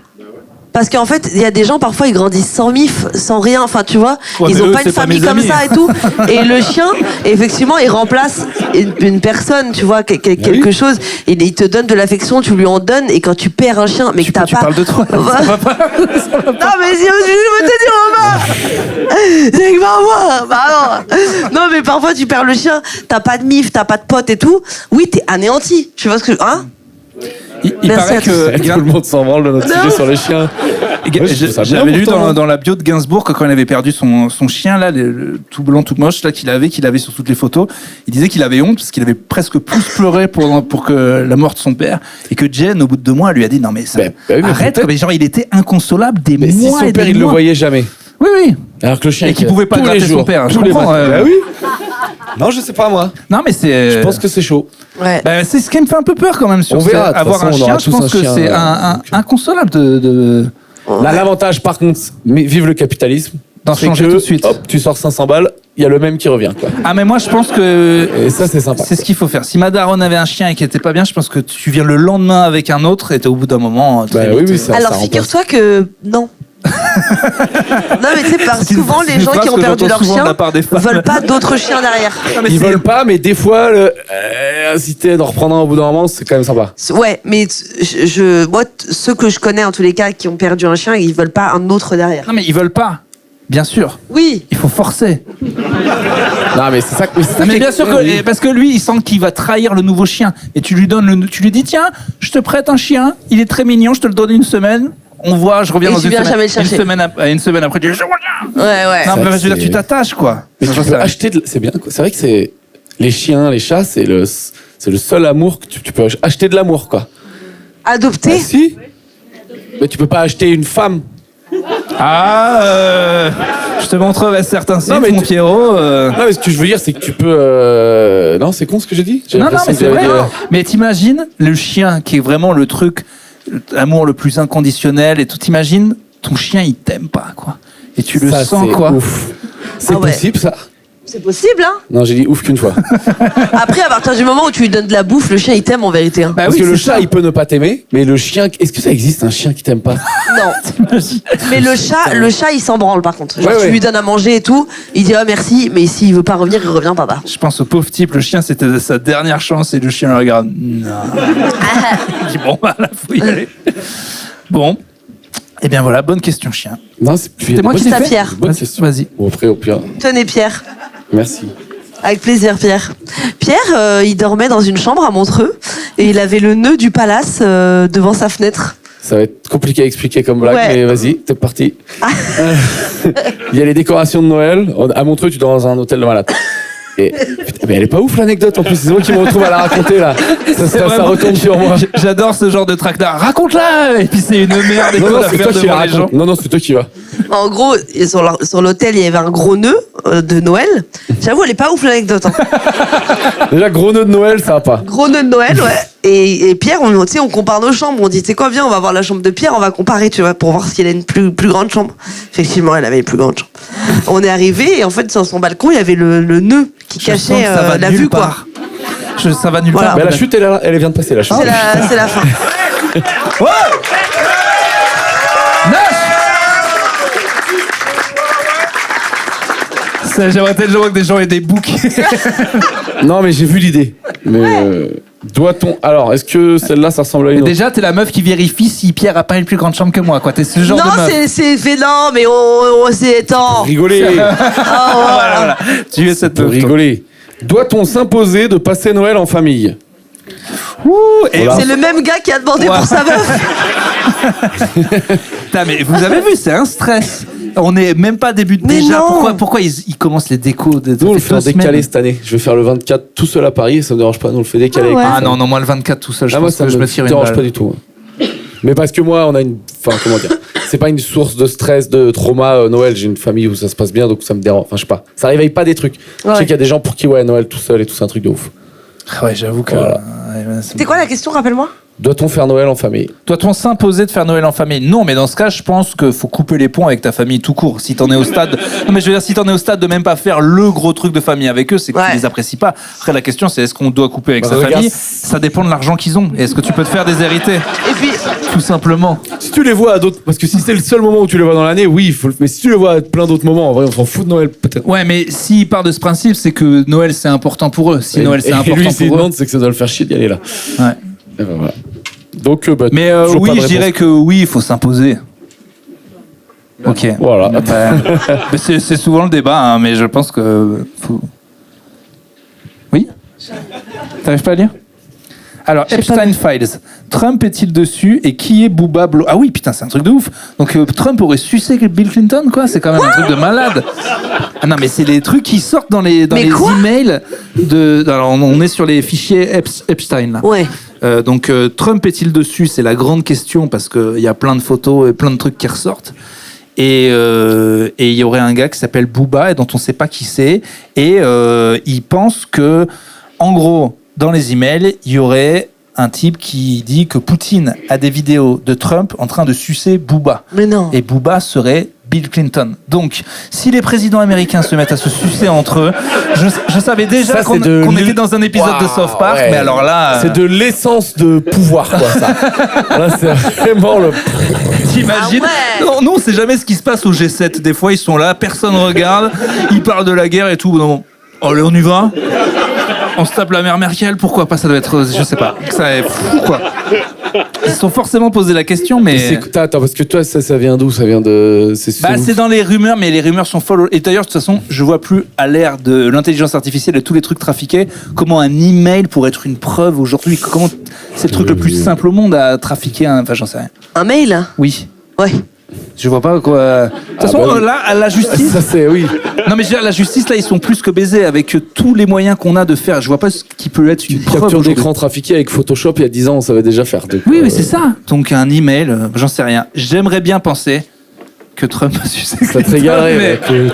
Parce qu'en fait, il y a des gens, parfois, ils grandissent sans mif, sans rien. Enfin, tu vois, Ouais, ils mais ont eux, pas une c'est pas famille mes comme amis. ça et tout. Et le chien, effectivement, il remplace une personne, tu vois, quelque chose. Il te donne de l'affection, tu lui en donnes. Et quand tu perds un chien, mais que t'as Tu pas... parles de toi. Ça va pas. Non, mais si je veux te dire, Romain, c'est que parfois, bah non, mais parfois tu perds le chien, t'as pas de mif, t'as pas de potes et tout. Oui, t'es anéanti. Tu vois ce que, hein? Il Merci paraît à que Tout le monde s'en branle de notre sujet sur les chiens. Ouais, je trouve ça bien j'avais lu pourtant, dans la bio de Gainsbourg que quand il avait perdu son chien là, le tout blanc, tout moche là qu'il avait sur toutes les photos, il disait qu'il avait honte parce qu'il avait presque plus pleuré pour que la mort de son père et que Jen au bout de 2 mois lui a dit non mais ça Bah oui, mais arrête, peut-être- mais genre il était inconsolable des Mais si mois son et père, des il le mois. voyait jamais. Oui oui. Alors que le chien, Et qu'il pouvait pas tous les gratter son jours, père, je tous les comprends, matins. ouais. Bah oui. Non, je sais pas moi. Non mais c'est. Je pense que c'est chaud. Ouais. Bah, c'est ce qui me fait un peu peur quand même sur On verra, de toute avoir façon, un on chien. aura Je tous pense un que chien, c'est donc. inconsolable de Là, l'avantage, par contre, mais vive le capitalisme. d'en c'est changer que, tout de suite. Hop, tu sors 500 balles, il y a le même qui revient, quoi. Ah mais moi je pense que Et ça, c'est sympa. c'est ce qu'il faut faire. Si ma daronne avait un chien et qui était pas bien, je pense que tu viens le lendemain avec un autre et t'es au bout d'un moment. Bah très oui, vite, oui, ça. Alors remplace. figure-toi que non. Non mais tu sais, C'est une- souvent c'est les une gens phrase qui ont que perdu j'entends leur souvent de chien la part des femmes. veulent pas d'autres chiens derrière. Non, mais Ils c'est- veulent pas, mais des fois, inciter d'en reprendre un au bout d'un moment, c'est quand même sympa. Ouais, mais moi, ceux que je connais en tous les cas qui ont perdu un chien, ils veulent pas un autre derrière. Non mais ils veulent pas. Bien sûr, Oui. il faut forcer. Non, mais c'est ça que. Non, mais bien sûr que Oui. parce que lui, il sent qu'il va trahir le nouveau chien et tu lui dis tiens, je te prête un chien, il est très mignon, je te le donne une semaine. On voit, je reviens Et dans tu une viens semaine. jamais le chercher. Une semaine après, tu dis je reviens. Ouais. Non, mais je veux dire, c'est- tu t'attaches quoi. Mais tu Ça, peux ça- acheter c'est bien, quoi. C'est vrai que c'est. Les chiens, les chats, c'est le seul amour que tu peux acheter de l'amour, quoi. Adopter. Ah, si. Mais tu peux pas acheter une femme. Je te montrerai certains sites, Non, mais mon tu- Pierrot. Non, mais ce que je veux dire, c'est que tu peux. Non, c'est con ce que j'ai dit. J'ai Non, l'impression mais c'est que vrai. j'avais dit, Mais t'imagines le chien qui est vraiment le truc, l'amour le plus inconditionnel et tout. T'imagines ton chien, il t'aime pas, quoi. Et tu le ça, sens, c'est quoi. Ouf. C'est Ah ouais. possible, ça. C'est possible, hein. Non, j'ai dit ouf qu'une fois. Après, à partir du moment où tu lui donnes de la bouffe, le chien il t'aime en vérité. Hein. Bah Parce oui, que le c'est chat, ça. il peut ne pas t'aimer, mais le chien. Est-ce que ça existe un chien qui t'aime pas? Non. Mais le chat, il s'en branle par contre. Genre, Ouais, tu ouais. lui donnes à manger et tout, il dit ah merci, mais s'il veut pas revenir, il revient pas. Je pense au pauvre type, le chien, c'était sa dernière chance et le chien le regarde. Non. Il dit bon, bah là, faut y aller. Bon. Eh bien voilà, bonne question, chien. Non, c'est plus. C'était moi qui l'ai Ça, fait. Pierre. Bonne question. Vas-y. Bon, après, au pire. Tenez Pierre. Merci. Avec plaisir, Pierre. Pierre, il dormait dans une chambre à Montreux et il avait le nœud du palace devant sa fenêtre. Ça va être compliqué à expliquer comme blague, Ouais. mais vas-y, t'es parti. Il y a les décorations de Noël. À Montreux, tu dors dans un hôtel de malade. Et, putain, mais elle est pas ouf l'anecdote en plus, c'est moi qui me retrouve à la raconter là. Ça vraiment- retombe sur moi. J'adore ce genre de traquenard. Raconte-la. Et puis c'est une merde et Non, qu'on non, a c'est faire toi qui la devant les gens. raconte. Non, non, c'est toi qui vas. En gros, sur l'hôtel, il y avait un gros nœud de Noël. J'avoue, elle est pas ouf l'anecdote. Hein. Déjà, gros nœud de Noël, ça va pas. Gros nœud de Noël, ouais. Et Pierre, tu sais, on compare nos chambres. On dit, tu sais quoi, viens, on va voir la chambre de Pierre, on va comparer, tu vois, pour voir s'il a une plus grande chambre. Effectivement, elle avait une plus grande chambre. On est arrivé et en fait, sur son balcon, il y avait le nœud qui Je sens cachait que ça va la nulle vue, quoi. part. Ça va nulle Voilà. part. Mais la chute, elle vient de passer, la chute. C'est la fin. J'aimerais tellement que des gens aient des boucs. Non, mais j'ai vu l'idée. Mais doit-on. Alors, est-ce que celle-là, ça ressemble à une autre? Déjà, t'es la meuf qui vérifie si Pierre a pas une plus grande chambre que moi, quoi. T'es ce genre Non, de meuf. c'est fait, non, mais c'est temps. Rigoler. Voilà. Tu es cette Pour meuf. toi. rigoler. Doit-on s'imposer de passer Noël en famille? Ouh, et Voilà. C'est le même gars qui a demandé Ouais. pour sa meuf. Putain, mais vous avez vu, c'est un stress. On est même pas début de Mais déjà. non. Pourquoi ils commencent les décos de Nous, on le ça fait en fait 2 décalé semaines. cette année. Je vais faire le 24 tout seul à Paris et ça me dérange pas. Nous, on le fait décalé. Ah ouais. avec Ah ma non, femme. non, moi le 24 tout seul, je Ah, moi, pense ça que je me me tire une dérange balle. pas du tout. Mais parce que moi, on a une. Enfin, comment dire? C'est pas une source de stress, de trauma. Noël, j'ai une famille où ça se passe bien, donc ça me dérange. Enfin, je sais pas. Ça réveille pas des trucs. Je Ouais. sais qu'il y a des gens pour qui, ouais, Noël tout seul et tout, c'est un truc de ouf. Ah ouais, j'avoue que. Voilà. C'était quoi la question, rappelle-moi? Doit-on faire Noël en famille? Doit-on s'imposer de faire Noël en famille? Non, mais dans ce cas, je pense qu'il faut couper les ponts avec ta famille tout court. Si t'en es au stade, non mais je veux dire, si t'en es au stade de même pas faire le gros truc de famille avec eux, c'est que Ouais. tu les apprécies pas. Après, la question, c'est est-ce qu'on doit couper avec Bah, sa regarde. famille? Ça dépend de l'argent qu'ils ont. Et est-ce que tu peux te faire déshériter? Et puis, Tout simplement. Si tu les vois à d'autres. Parce que si c'est le seul moment où tu les vois dans l'année, oui, il faut le. Mais si tu les vois à plein d'autres moments, en vrai, on s'en fout de Noël, peut-être. Ouais, mais s'il part de ce principe, c'est que Noël c'est important pour eux. Si Noël c'est et important lui, s'il pour eux. demande, c'est que ça doit le faire chier d'y aller là. Ouais. Et ben voilà. Donc, bah, Mais toujours pas oui, de je réponse. dirais que oui, il faut s'imposer. Ok. Voilà. Mais c'est souvent le débat, hein, mais je pense que. Oui. T'arrives pas à lire? Alors, Epstein Files. Trump est-il dessus et qui est Booba Blow? Ah oui, putain, c'est un truc de ouf. Donc, Trump aurait sucé Bill Clinton, quoi. C'est quand même un truc de malade. Ah non, mais c'est les trucs qui sortent dans les emails de. Alors, on est sur les fichiers Epstein, là. Ouais. Donc, Trump est-il dessus? C'est la grande question parce qu'il y a plein de photos et plein de trucs qui ressortent. Et il y aurait un gars qui s'appelle Booba et dont on ne sait pas qui c'est. Et il pense que, en gros, dans les emails, il y aurait un type qui dit que Poutine a des vidéos de Trump en train de sucer Booba. Mais non. Et Booba serait Bill Clinton. Donc, si les présidents américains se mettent à se sucer entre eux, je savais déjà Ça, qu'on était dans un épisode de South Park, ouais. mais alors là... C'est de l'essence de pouvoir, quoi, ça. Là, c'est vraiment le... T'imagines? Ah ouais. Non, nous, on sait jamais ce qui se passe au G7. Des fois, ils sont là, personne regarde, ils parlent de la guerre et tout. Non, allez, on y va. On se tape la mère Merkel, pourquoi pas? Ça doit être, je sais pas. Ça est fou, quoi. Ils se sont forcément posé la question, mais... Attends, parce que toi, ça vient d'où? Ça vient de... C'est dans les rumeurs, mais les rumeurs sont folles. Et d'ailleurs, de toute façon, je vois plus, à l'ère de l'intelligence artificielle et tous les trucs trafiqués, comment un email pourrait être une preuve aujourd'hui. Comment c'est le truc le plus simple au monde à trafiquer. Enfin, j'en sais rien. Un mail? Oui. Ouais. Je vois pas quoi. De toute façon, là, à la justice. Ça, c'est... Oui. Non, mais je veux dire, la justice, là, ils sont plus que baisés avec tous les moyens qu'on a de faire. Je vois pas ce qui peut être une preuve. Capture aujourd'hui. d'écran trafiqué avec Photoshop, il y a 10 ans, on savait déjà faire. Donc, Oui, c'est ça. Donc, un email, j'en sais rien. J'aimerais bien penser que Trump a sucé Ça te Clinton, régalait, mais... mec.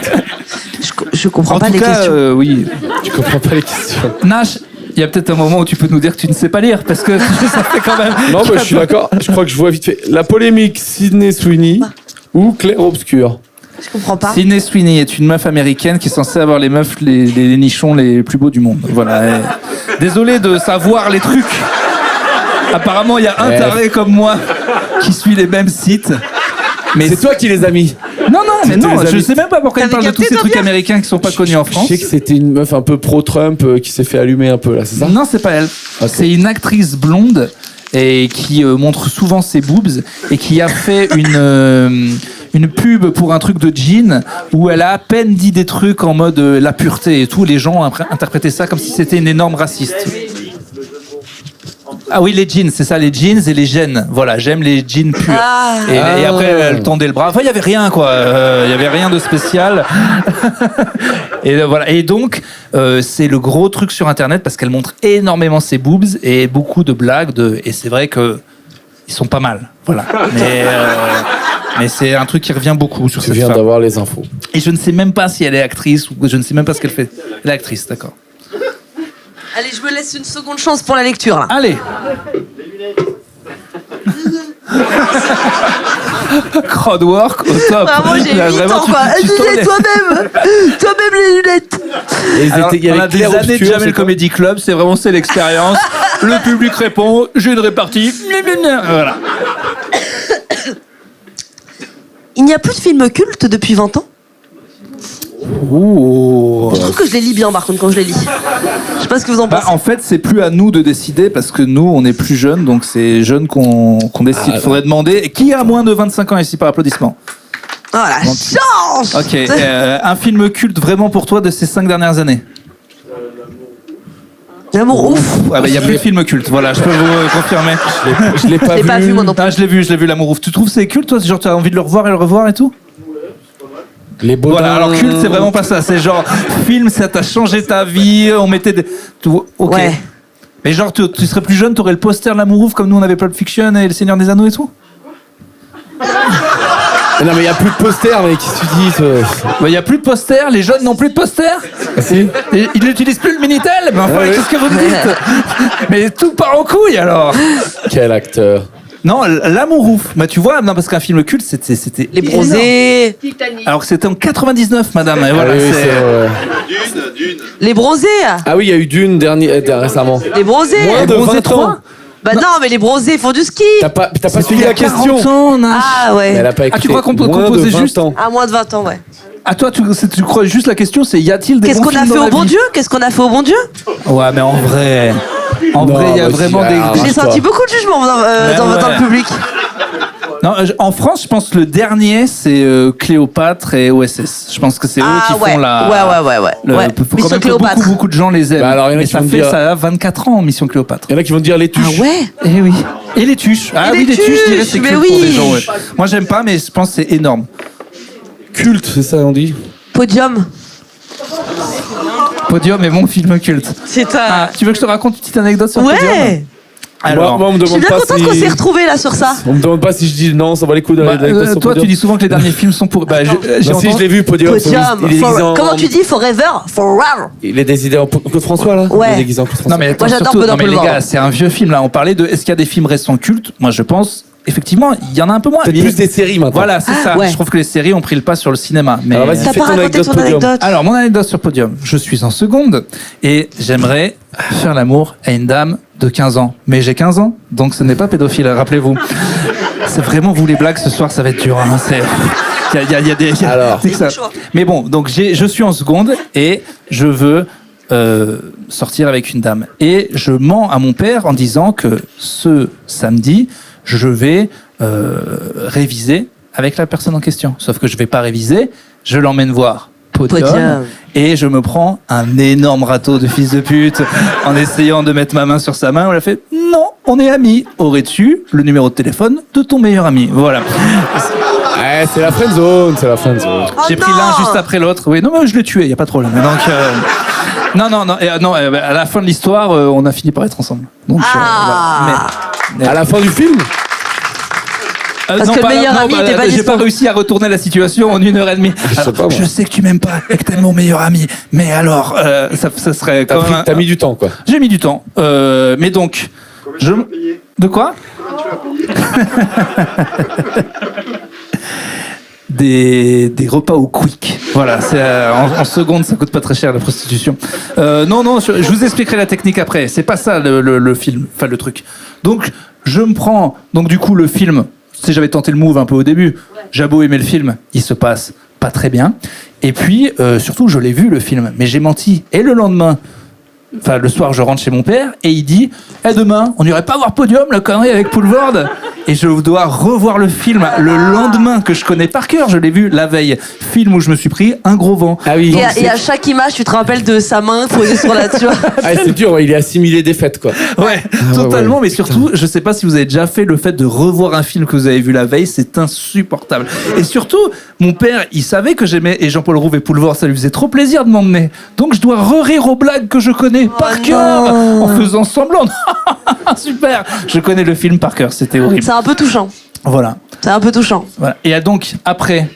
Je comprends En pas tout les cas, questions. oui. Tu comprends pas les questions. Nash, il y a peut-être un moment où tu peux nous dire que tu ne sais pas lire, parce que ça fait quand même... Non, mais je suis d'accord. Je crois que je vois vite fait. La polémique Sydney Sweeney ou Claire Obscur. Je comprends pas. Sydney Sweeney est une meuf américaine qui est censée avoir les meufs, les nichons les plus beaux du monde. Voilà. Et désolé de savoir les trucs. Apparemment, il y a un taré comme moi qui suit les mêmes sites. Mais C'est toi qui les as mis. non, mais C'était non, les je amis. sais même pas pourquoi elle T'avais parle de tous capté, ces trucs Fabien américains qui sont pas connus en Je France. sais que c'était une meuf un peu pro-Trump qui s'est fait allumer un peu, là, c'est ça? Non, c'est pas elle. Ok. C'est une actrice blonde et qui montre souvent ses boobs et qui a fait une pub pour un truc de jean où elle a à peine dit des trucs en mode la pureté et tout. Les gens ont interprété ça comme si c'était une énorme raciste. Ah oui, les jeans, c'est ça, les jeans et les gènes. Voilà, j'aime les jeans purs. Ah. Et après, elle tendait le bras. Enfin, il y avait rien, quoi. Il y avait rien de spécial. Et voilà. Et donc, c'est le gros truc sur Internet parce qu'elle montre énormément ses boobs et beaucoup de blagues. Et c'est vrai que ils sont pas mal. Voilà. Mais c'est un truc qui revient beaucoup sur Tu cette viens femme. d'avoir les infos. Et je ne sais même pas si elle est actrice ou je ne sais même pas ce qu'elle fait. Elle est actrice, d'accord. Allez, je me laisse une seconde chance pour la lecture, là. Allez. Crowdwork au top. Vraiment, j'ai 8 Là, vraiment, ans, quoi. tu t'enlèves. Toi-même les lunettes. Et Alors, il y on avait a des Claire années de Obscur, Jamel c'est quoi? Comedy Club, c'est vraiment c'est l'expérience. Le public répond, j'ai une répartie. Voilà. Il n'y a plus de films cultes depuis 20 ans. Ouh. Je trouve que je les lis bien, par contre, quand je les lis. Je sais pas ce que vous en Bah, pensez. en fait, c'est plus à nous de décider parce que nous, on est plus jeunes, donc c'est jeunes qu'on décide. Il faudrait demander qui a moins de 25 ans ici par applaudissement. Oh la chance. Ok, un film culte vraiment pour toi de ces 5 dernières années. L'amour ouf. Ah bah, il y a plus de films cultes, voilà, je peux vous confirmer. Je l'ai pas Je l'ai vu. pas vu, moi non plus. Ah, je l'ai vu, L'amour ouf. Tu trouves c'est culte, toi? Genre, tu as envie de le revoir et le revoir et tout? Les Baudins. Voilà, alors culte, c'est vraiment pas ça. C'est genre, film, ça t'a changé ta vie, on mettait des... Ok. Ouais. Mais genre, tu serais plus jeune, t'aurais le poster de L'Amour ouf comme nous on avait Pulp Fiction et Le Seigneur des Anneaux et tout? Mais non, mais il n'y a plus de posters, mais qu'est-ce que tu dis, toi? Bah, y a plus de posters, les jeunes n'ont plus de posters. Ah, si. Et ils n'utilisent plus le Minitel. Mais enfin, Ouais, qu'est-ce que vous me dites? Mais tout part en couille alors. Quel acteur. Non, L'Amour ouf. Bah, tu vois, non, parce qu'un film culte, c'était. Les bronzés. Alors que c'était en 99, madame. Et voilà, Ah oui, c'est. c'est vrai. Les bronzés. Ah oui, il y a eu Dune récemment. Les bronzés. Moins de Bronzé 20 3? ans. Bah non, mais les bronzés font du ski. T'as pas C'était suivi il y a la 40 question. ans, Nash. Ah ouais. Elle a pas Ah, écouté. tu crois qu'on peut Moins composer de 20 juste ans. À moins de 20 ans, ouais. Ah, toi, tu crois juste la question, c'est y a-t-il des Qu'est-ce bons qu'on a films fait dans au la bon vie? Dieu? Qu'est-ce qu'on a fait au bon Dieu? Ouais, mais en vrai. En Non, vrai, il y a vas-y, vraiment arrête. des. J'ai senti beaucoup de jugement dans ouais. le public. Non, en France, je pense que le dernier, c'est Cléopâtre et OSS. Je pense que c'est eux qui font la. Ouais. Faut quand Mission même que Cléopâtre. beaucoup de gens les aiment. Bah alors, il y en a mais qui ça vont fait dire- ça a 24 ans, Mission Cléopâtre. Il y en a qui vont dire les tuches. Ah ouais. Eh oui. Et les tuches. Ah Et oui, les les tuches, je dirais, tuches, c'est mais culte pour oui. des gens. Ouais. Moi, j'aime pas, mais je pense que c'est énorme. Culte, c'est ça, on dit. Podium. Podium est mon film culte. C'est Ah, tu veux que je te raconte une petite anecdote sur Podium? Ouais. Alors, Moi, on me Je suis demande bien pas contente si... qu'on s'est retrouvés là sur ça. On me demande pas si je dis non, ça va les coups bah, d'aller sur toi, Podium. tu dis souvent que les derniers films sont pour. Bah, j'ai Non, si, entendu- je l'ai vu, Podium. Podium. Il est déguisé en... Comment tu dis forever? Forever. Il est déguisé en Claude François, là Ouais. Il est déguisé en Claude François. Non mais attends, Moi, j'adore surtout, Pedro non, mais les Pulvar. gars, c'est un vieux film là. On parlait de est-ce qu'il y a des films récents cultes? Moi, je pense effectivement, il y en a un peu moins. Peut-être Mais- plus des séries, maintenant. Voilà, c'est ça. ouais. Je trouve que les séries ont pris le pas sur le cinéma. Mais Alors, vas-y, T'as fais pas ton raconté anecdote ton Podium. anecdote. Alors, mon anecdote sur Podium. Je suis en seconde et j'aimerais faire l'amour à une dame de 15 ans. Mais j'ai 15 ans, donc ce n'est pas pédophile, rappelez-vous. C'est vraiment vous les blagues ce soir, ça va être dur. Hein. Il y a des. Alors. c'est que ça. Mais bon, donc je suis en seconde et je veux sortir avec une dame. Et je mens à mon père en disant que ce samedi, je vais réviser avec la personne en question. Sauf que je vais pas réviser, je l'emmène voir Podium. Podium. Et je me prends un énorme râteau de fils de pute en essayant de mettre ma main sur sa main. On a fait non, on est amis. Aurais-tu le numéro de téléphone de ton meilleur ami? Voilà. Ouais, c'est la friendzone, c'est la friendzone. Oh J'ai pris non. l'un juste après l'autre. Oui, non, mais je l'ai tué, il y a pas de problème. Donc non, à la fin de l'histoire, on a fini par être ensemble. Donc Ah. voilà. À la fin du film Parce que le meilleur ami était pas j'ai dispo. pas réussi à retourner la situation en 1h30. sais Alors, pas, moi. je sais que tu m'aimes pas et que t'aimes mon meilleur ami, mais alors, ça serait quand même. t'as mis du temps, quoi. J'ai mis du temps, mais donc, je. De quoi? Des repas au quick. Voilà, c'est en seconde, ça coûte pas très cher la prostitution. Non, je vous expliquerai la technique après. C'est pas ça le film, enfin le truc. Donc je me prends, donc du coup le film. Si j'avais tenté le move un peu au début, j'ai beau aimer le film, il se passe pas très bien. Et puis surtout, je l'ai vu le film, mais j'ai menti. Et le lendemain. Enfin, le soir, je rentre chez mon père et il dit demain, on n'irait pas voir Podium, la connerie avec Poulvord. Et je dois revoir le film le lendemain que je connais par cœur. Je l'ai vu la veille. Film où je me suis pris un gros vent. Ah oui. Et à chaque image, tu te rappelles de sa main posée sur la, tu vois. Ah, c'est dur, ouais, il est assimilé des fêtes, quoi. Ouais, totalement. Mais surtout, je sais pas si vous avez déjà fait le fait de revoir un film que vous avez vu la veille. C'est insupportable. Et surtout, mon père, il savait que j'aimais et Jean-Paul Rouve et Poulvord, ça lui faisait trop plaisir de m'emmener. Donc je dois rire aux blagues que je connais par cœur en faisant semblant. Super. Je connais le film par cœur. C'était horrible. C'est un peu touchant. Voilà. C'est un peu touchant. Voilà. Et donc, après,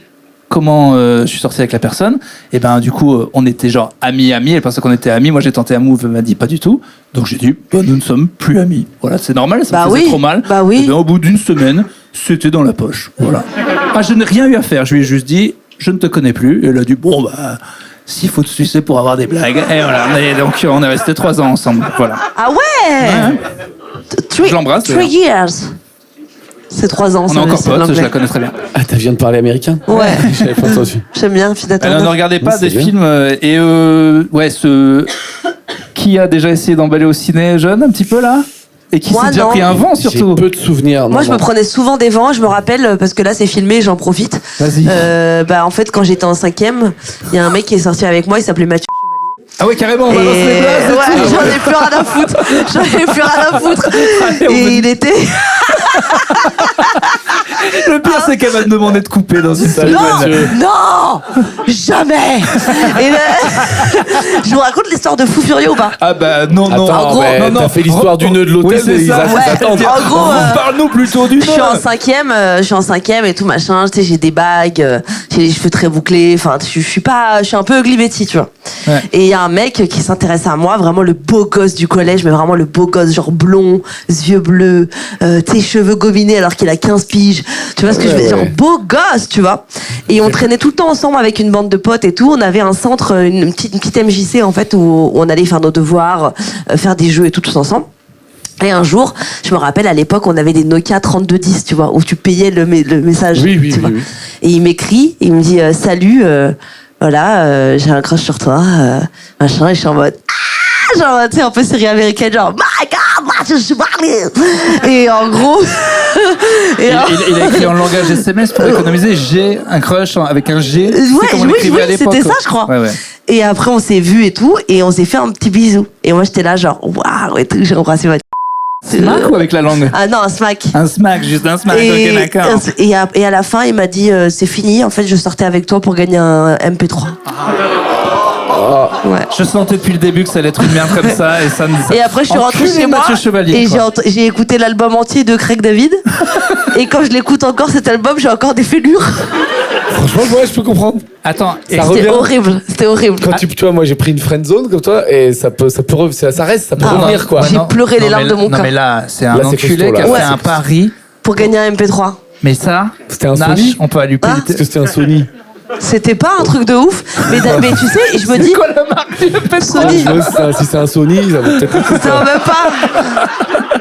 comment je suis sorti avec la personne, et ben du coup, on était genre amis. Elle pensait qu'on était amis. Moi, j'ai tenté un move, elle m'a dit pas du tout. Donc, j'ai dit, nous ne sommes plus amis. Voilà, c'est normal, ça me faisait trop mal. Bah oui. Et ben, au bout d'une semaine, c'était dans la poche. Voilà. Ah, je n'ai rien eu à faire. Je lui ai juste dit, je ne te connais plus. Et elle a dit, bon, bah, s'il faut te sucer pour avoir des blagues. Et voilà. Et donc, on est restés 3 ans ensemble. Voilà. Ah ouais. Je l'embrasse, 3 years. C'est 3 ans. On est ça, encore c'est potes, l'anglais. je la connais très bien. Ah, t'as viens de parler américain? Ouais. J'avais pas entendu. J'aime bien, fille Elle ne d'attente. regardait pas Oui, c'est des bien. films qui a déjà essayé d'emballer au ciné jeune un petit peu là et qui Moi, s'est déjà non. pris un vent surtout. J'ai peu de souvenirs. Moi, non, je me non. prenais souvent des vents. Je me rappelle, parce que là, c'est filmé, j'en profite. Vas-y. En fait, quand j'étais en 5e, il y a un mec qui est sorti avec moi, il s'appelait Mathieu. Ah ouais carrément, on Et... balance les blagues et ouais, tout. j'en ai plus rien à foutre. J'en ai plus rien à foutre. Allez, on Et veut- il était. Le pire c'est qu'elle va te demander de couper dans une salle. Non, jamais. Et là, je vous raconte l'histoire de Fou Furieux ou pas? Ah bah non Attends, en gros, mais t'as fait l'histoire du nœud de l'hôtel, Oui, c'est ils ça. s'attendent. Ouais. En gros, parle-nous plutôt du Je suis en nœud. 5e, et tout machin. Tu sais, j'ai des bagues, j'ai les cheveux très bouclés. Enfin, je suis un peu ugly Betty, tu vois. Ouais. Et il y a un mec qui s'intéresse à moi, vraiment le beau gosse du collège, mais vraiment le beau gosse, genre blond, yeux bleus, tes cheveux gominés alors qu'il a 15 piges. Tu vois ce que je veux dire? Ouais. Genre beau gosse, tu vois. Et on traînait tout le temps ensemble avec une bande de potes et tout. On avait un centre, une petite MJC en fait, où on allait faire nos devoirs, faire des jeux et tout, tous ensemble. Et un jour, je me rappelle, à l'époque, on avait des Nokia 3210, tu vois, où tu payais le message. Oui, tu vois. oui. Et il m'écrit, et il me dit salut, voilà, j'ai un crush sur toi, machin, et je suis en mode genre, tu sais, un peu série américaine, genre, my God, Et en gros. Il a écrit en langage SMS pour économiser. J'ai un crush avec un G. Ouais, C'est comme on l'écrivait à l'époque. c'était ça, je crois. Ouais. Et après, on s'est vus et tout, et on s'est fait un petit bisou. Et moi, j'étais là, genre, waouh, et tout, j'ai embrassé ma. Smack ou avec la langue? Ah non, un smack. Un smack, juste un smack, Et, ok, d'accord. et à la fin, il m'a dit, c'est fini, en fait, je sortais avec toi pour gagner un MP3. Ouais. Je sentais depuis le début que ça allait être une merde comme ça. Et après, je suis rentrée Enculé chez moi Mathieu Chevalier, et quoi. j'ai écouté l'album entier de Craig David. Et quand je l'écoute encore, cet album, j'ai encore des fêlures. Franchement, ouais, je peux comprendre. Attends, et Ça C'était revient. horrible, c'était horrible. Quand tu vois, moi j'ai pris une friend zone comme toi et ça reste, ça peut revenir quoi. J'ai pleuré les larmes de mon Non, cœur. mais là, c'est un Là, c'est enculé costaud, qui a là. fait Ouais, un pari. Pour gagner un MP3. Mais ça, C'était un Nash, Sony. on peut aller plus Ah. Est-ce que c'était un Sony? C'était pas un truc de ouf. Mais tu sais, et je me dis. quoi la marque du MP3? Sony. Si c'est un Sony, ça vaut peut-être le coup. Non, même pas.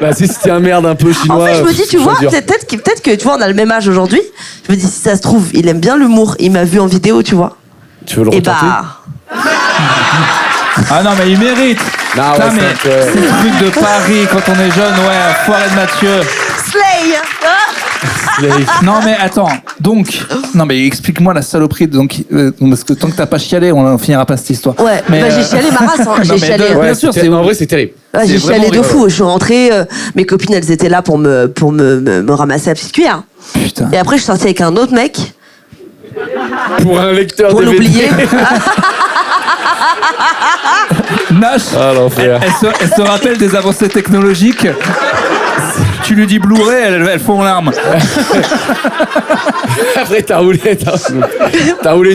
Bah si c'était un merde un peu chinois. En fait, je me dis, tu vois, dur. peut-être que tu vois, on a le même âge aujourd'hui. Je me dis, si ça se trouve, il aime bien l'humour. Il m'a vu en vidéo, tu vois. Tu veux le Et retenter? bah. Ah non, mais il mérite. Non, Putain, ouais, mais c'est un peu- ces trucs de Paris quand on est jeune, ouais, foiré de Mathieu. Slay. Non mais attends, donc, non mais explique-moi la saloperie, donc, parce que tant que t'as pas chialé, on finira pas cette histoire. Ouais, mais, bah, j'ai chialé ma race, hein. non, J'ai mais chialé. de- Ouais, bien sûr, c'était- c'est en vrai c'est terrible. Ouais, j'ai c'est vraiment chialé de rigolo. fou. Je suis rentrée, mes copines, elles étaient là pour me ramasser la petite cuillère. Putain. Et après, je suis sortie avec un autre mec Pour un lecteur pour DVD. l'oublier. Nash, Ah l'enfer. elle se rappelle des avancées technologiques. Tu lui dis Blu-ray, elle fond en larmes. Après t'as roulé une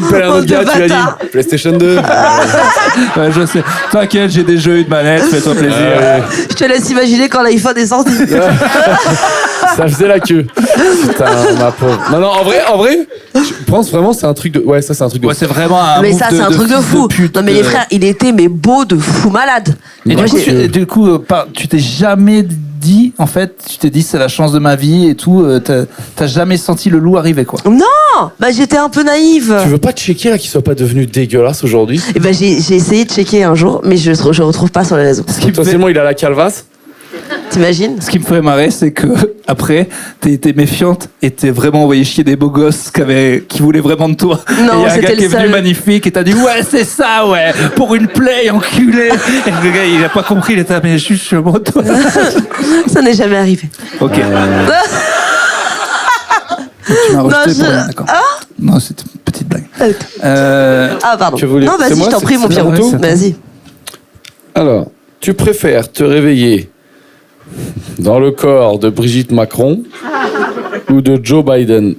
pelle à un Oh, autre gars, de tu lui as bâtard. dit PlayStation 2. Ouais, je sais. T'inquiète, j'ai des jeux, une manette, fais-toi plaisir. Je te laisse imaginer quand l'iPhone est sorti. Ça faisait la queue. Putain, ma pauvre. Non, en vrai, je pense vraiment c'est un truc de. Ouais, ça c'est un truc de. Ouais, c'est vraiment un Mais move ça, c'est un truc de fils fou. pute, Non, mais les frères, il était mais beau de fou malade. Et Moi, j'ai- du coup, tu t'es jamais dit, en fait, tu t'es dit c'est la chance de ma vie et tout, t'as jamais senti le loup arriver, quoi. Non, bah j'étais un peu naïve. Tu veux pas checker là qu'il soit pas devenu dégueulasse aujourd'hui? Et ben j'ai essayé de checker un jour, mais je retrouve pas sur les réseaux. Ce qui me fait, Potentiellement il a la calvasse. T'imagines? ce qui me ferait marrer, c'est que après, t'es méfiante et t'es vraiment envoyé chier des beaux gosses qui voulaient vraiment de toi. Non, et il y a un c'était gars qui le est venu seul. magnifique et t'as dit ouais, c'est ça, ouais, pour une play, enculé. Et le gars, il a pas compris, il était ah, mais je suis amoureux de toi. Ça n'est jamais arrivé. Ok. Tu m'as rejeté Non, pour rien, d'accord. Non, c'était une petite blague. Ah pardon. Que voulez- Non, c'est vas-y, moi, je t'en prie, c'est- mon c'est Pierrot. mon tour Vas-y. Alors, tu préfères te réveiller dans le corps de Brigitte Macron ou de Joe Biden?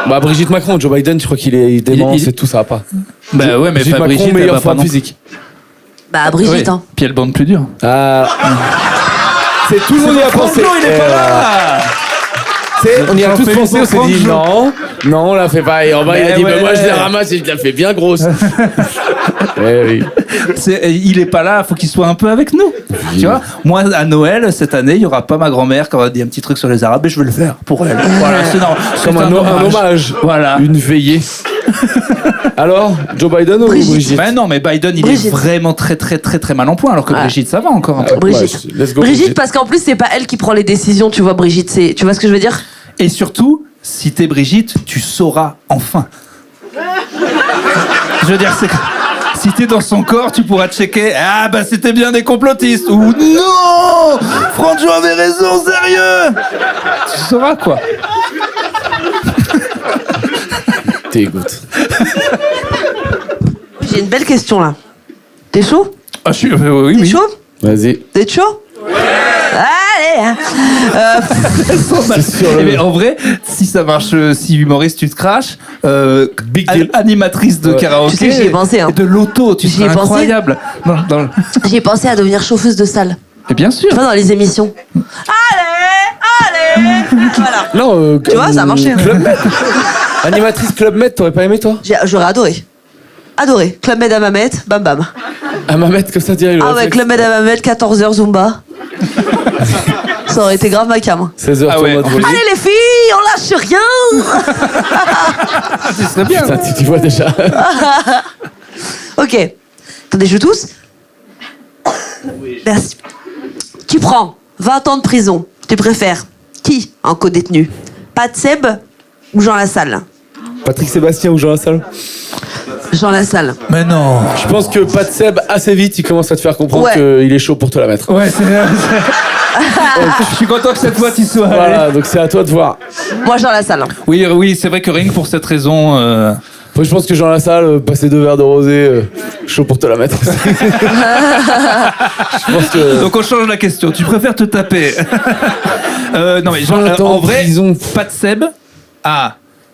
Bah Brigitte Macron, Joe Biden, je crois qu'il est démence il- et tout, ça va pas. Bah ouais, mais Brigitte pas Macron, Brigitte, elle meilleure va pas forme non. physique. Bah Brigitte, Ouais. hein. Puis elle bande plus dur. Ah. C'est tout le monde y a pensé. Franchement, il est Et pas voilà. là. On y a J'en tous fais pensé, une on s'est pour dit Franjo. non, on l'a fait pas. Et en bas, il a Mais dit, ouais. bah, moi je la ramasse et je la fais bien grosse. Eh oui. Il est pas là, faut qu'il soit un peu avec nous. Tu vois, moi à Noël cette année, il y aura pas ma grand-mère qui aura dit un petit truc sur les Arabes et je vais le faire pour elle. Voilà, c'est normal. Comme C'est un hommage. Voilà. Une veillée. Alors, Joe Biden ou Brigitte. Brigitte? Mais non, mais Biden, il Brigitte. est vraiment très très très très mal en point, alors que Ouais. Brigitte, ça va encore un peu. Brigitte. Ouais, let's go, Brigitte, parce qu'en plus, c'est pas elle qui prend les décisions, tu vois, Brigitte. Tu vois ce que je veux dire? Et surtout, si t'es Brigitte, tu sauras enfin. Je veux dire, c'est que si t'es dans son corps, tu pourras checker. Ah bah c'était bien des complotistes. Ou non, Franjo avait raison, sérieux. Tu sauras quoi. T'écoutes. J'ai une belle question là. T'es chaud? Ah, je suis, oui, T'es oui. chaud? Vas-y. T'es chaud? Allez, hein. Eh ben, en vrai, si ça marche, si humoriste, tu te craches. Big deal. Animatrice de Ouais. karaoké. Tu sais que j'y ai pensé, hein. Et de l'auto, tu J'y ai serais pensé. incroyable. J'ai pensé à devenir chauffeuse de salle. Et bien sûr. Tu vois, dans les émissions. Allez, voilà. Non, Tu vois, ça a marché. Club Med. Animatrice Club Med, t'aurais pas aimé toi? J'aurais adoré. Adoré. Club Med à Mamet, bam bam. À ma mettre comme ça, direct. Ah ouais, Club Med à Mamet, 14h Zumba. Ça aurait été grave ma cam. 16h, Ah ouais, tournoi de en volley. Allez les filles, on lâche rien. Ce serait bien. Putain, tu vois déjà. Ok. Attendez, je tousse. Merci. Tu prends 20 ans de prison. Tu préfères qui en co-détenu? Pat Seb ou Jean Lassalle? Patrick Sébastien ou Jean Lassalle? Jean Lassalle. Mais non. Je pense que Pat Seb, assez vite, il commence à te faire comprendre Ouais. qu'il est chaud pour te la mettre. Ouais, je suis content que cette fois tu sois allé. Voilà, donc c'est à toi de voir. Moi, Jean Lassalle. Oui, c'est vrai que rien que pour cette raison. Moi, je pense que Jean Lassalle, passer 2 verres de rosé, chaud pour te la mettre. Je pense que... Donc on change la question. Tu préfères te taper non mais genre, 20 ans en vrai, prison. Pat Seb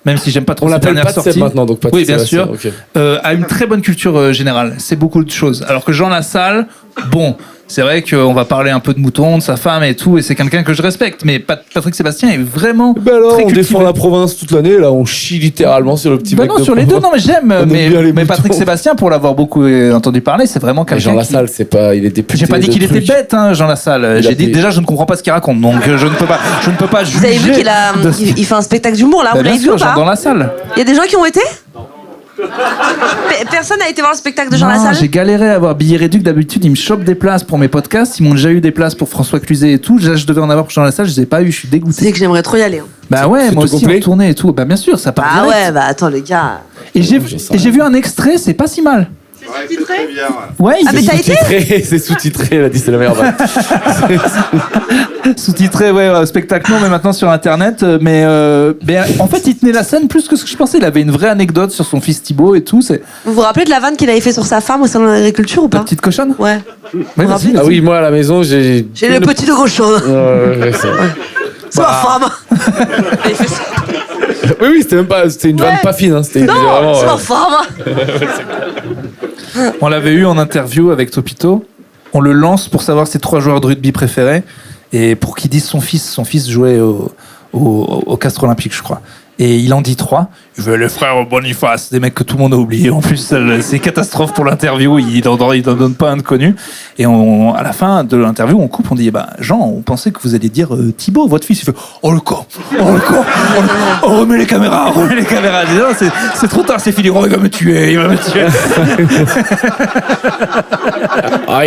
même si j'aime pas trop On cette l'appelle dernière Pat Seb sortie. maintenant, donc Patrick Oui, bien Sébastien, sûr. ok. A une très bonne culture générale. C'est beaucoup de choses. Alors que Jean Lassalle, bon, c'est vrai qu'on va parler un peu de mouton, de sa femme et tout, et c'est quelqu'un que je respecte. Mais Patrick Sébastien est vraiment Ben alors, très on cultivé. défend la province toute l'année, là, on chie littéralement sur le petit Bah mec non, de sur les deux, province. non, mais j'aime. On aime bien les Mais Patrick moutons. Sébastien, pour l'avoir beaucoup entendu parler, c'est vraiment Mais quelqu'un. Jean qui- Lassalle, c'est pas... Il est député. J'ai pas dit de qu'il était trucs. bête, hein, Jean Lassalle. Il a J'ai dit pris- déjà, je ne comprends pas ce qu'il raconte, donc je ne peux pas juger. Vous avez vu qu'il a, de- il fait un spectacle d'humour là, Bah, vous bien l'avez vu sûr, ou genre pas? dans la salle. Il y a des gens qui ont été? Personne n'a été voir le spectacle de Jean Non, Lassalle? j'ai galéré à avoir billet réduit. D'habitude, ils me chopent des places pour mes podcasts. Ils m'ont déjà eu des places pour François Cluzet et tout. Là, je devais en avoir pour Jean Lassalle, je les ai pas eu. Je suis dégoûté. C'est que j'aimerais trop y aller. Hein. Bah ouais, c'est moi tout aussi, complet en tournée et tout. Bah bien sûr, ça part Ah direct. ouais, bah attends les gars. Et j'ai vu un extrait, c'est pas si mal. C'est très bien. Ouais, Ah mais t'as été? C'est sous-titré, elle a dit c'est la meilleure vanne. sous-titré, ouais, spectacle non, mais maintenant sur internet. Mais en fait, il tenait la scène plus que ce que je pensais. Il avait une vraie anecdote sur son fils Thibaut et tout. C'est Vous vous rappelez de la vanne qu'il avait fait sur sa femme au salon de l'agriculture ou la pas? petite cochonne. Ouais. Ouais, rappelez vas-y, Ah oui, moi à la maison, j'ai... J'ai le petit de cochon. Ouais, c'est vrai. C'est ma femme. Il fait ça. Oui, c'était même pas... C'était une vanne Ouais. pas fine, hein. C'était Non, vraiment... c'est ma femme. On l'avait eu en interview avec Topito. On le lance pour savoir ses 3 joueurs de rugby préférés et pour qu'il dise son fils. Son fils jouait au Castres Olympique, je crois. Et il en dit 3. Il veut les frères Boniface, des mecs que tout le monde a oublié. En plus, c'est catastrophe pour l'interview. Il n'en donne pas un de connu. Et à la fin de l'interview, on coupe. On dit Jean, on pensait que vous alliez dire Thibaut, votre fils. Il fait oh le con, oh remets les caméras, remets les caméras. Je dis, non, c'est trop tard, c'est fini. Oh, il va me tuer, il va me tuer. Ah,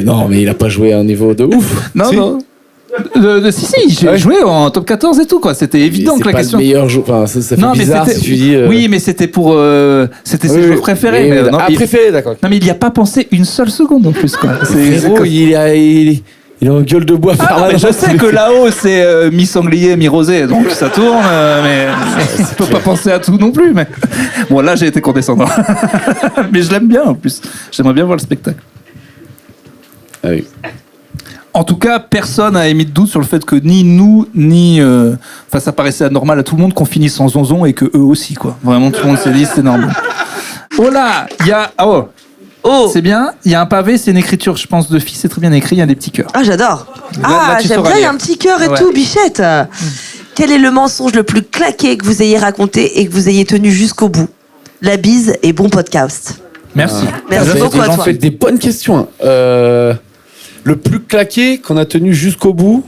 non, mais il a pas joué à un niveau de ouf. Non, Si. non. Si, j'ai Ouais. joué en top 14 et tout, quoi. C'était évident C'est que la pas question. le meilleur joueur. Enfin, ça fait bizarre si tu dis... Oui, mais c'était pour. C'était ses joueurs préférés. Mais, non, préféré, d'accord. non, mais il n'y a pas pensé une seule seconde en plus, quoi. Frérot, il est en gueule de bois Ah, non, mais permanente. je sais que là-haut, c'est mi-sanglier, mi-rosé, donc ça tourne, mais je peux pas penser à tout non plus. Mais bon, là, j'ai été condescendant. Mais je l'aime bien en plus. J'aimerais bien voir le spectacle. Ah oui. En tout cas, personne n'a émis de doute sur le fait que ni nous, ni... Enfin, ça paraissait anormal à tout le monde qu'on finisse en zonzon et que eux aussi, quoi. Vraiment, tout le monde s'est dit, c'est normal. Oh là, il y a... Oh. C'est bien, il y a un pavé, c'est une écriture, je pense, de fille, c'est très bien écrit, il y a des petits cœurs. Ah j'adore. Là, tu J'aime sauras bien, il y a lire. un petit cœur et Ouais. tout, Bichette. Quel est le mensonge le plus claqué que vous ayez raconté et que vous ayez tenu jusqu'au bout? La bise et bon podcast. Merci. Merci Bien, beaucoup des à gens toi. Faites des bonnes questions. Le plus claqué qu'on a tenu jusqu'au bout.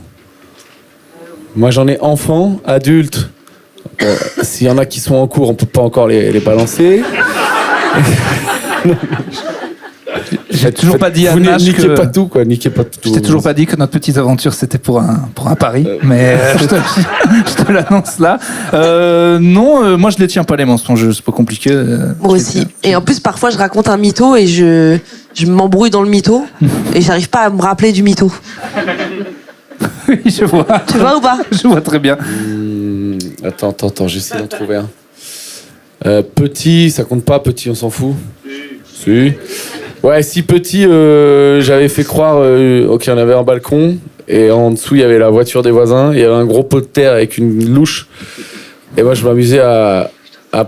Moi, j'en ai enfant, adulte. S'il y en a qui sont en cours, on peut pas encore les balancer. J'ai toujours pas dit à Vous Nash niquez que... pas tout, quoi. Niquez pas tout. Je t'ai toujours pas dit que notre petite aventure c'était pour un pari, mais je te l'annonce là. Non, moi je les tiens pas les mensonges, c'est pas compliqué. Moi aussi. Et en plus, parfois, je raconte un mytho et je m'embrouille dans le mytho et j'arrive pas à me rappeler du mytho. Oui, je vois. Tu vois ou pas? Je vois très bien. Attends, j'essaie d'en trouver un. Petit, ça compte pas, petit, on s'en fout. Si. Ouais, si petit, j'avais fait croire qu'il y en avait un balcon et en dessous il y avait la voiture des voisins, il y avait un gros pot de terre avec une louche et moi je m'amusais à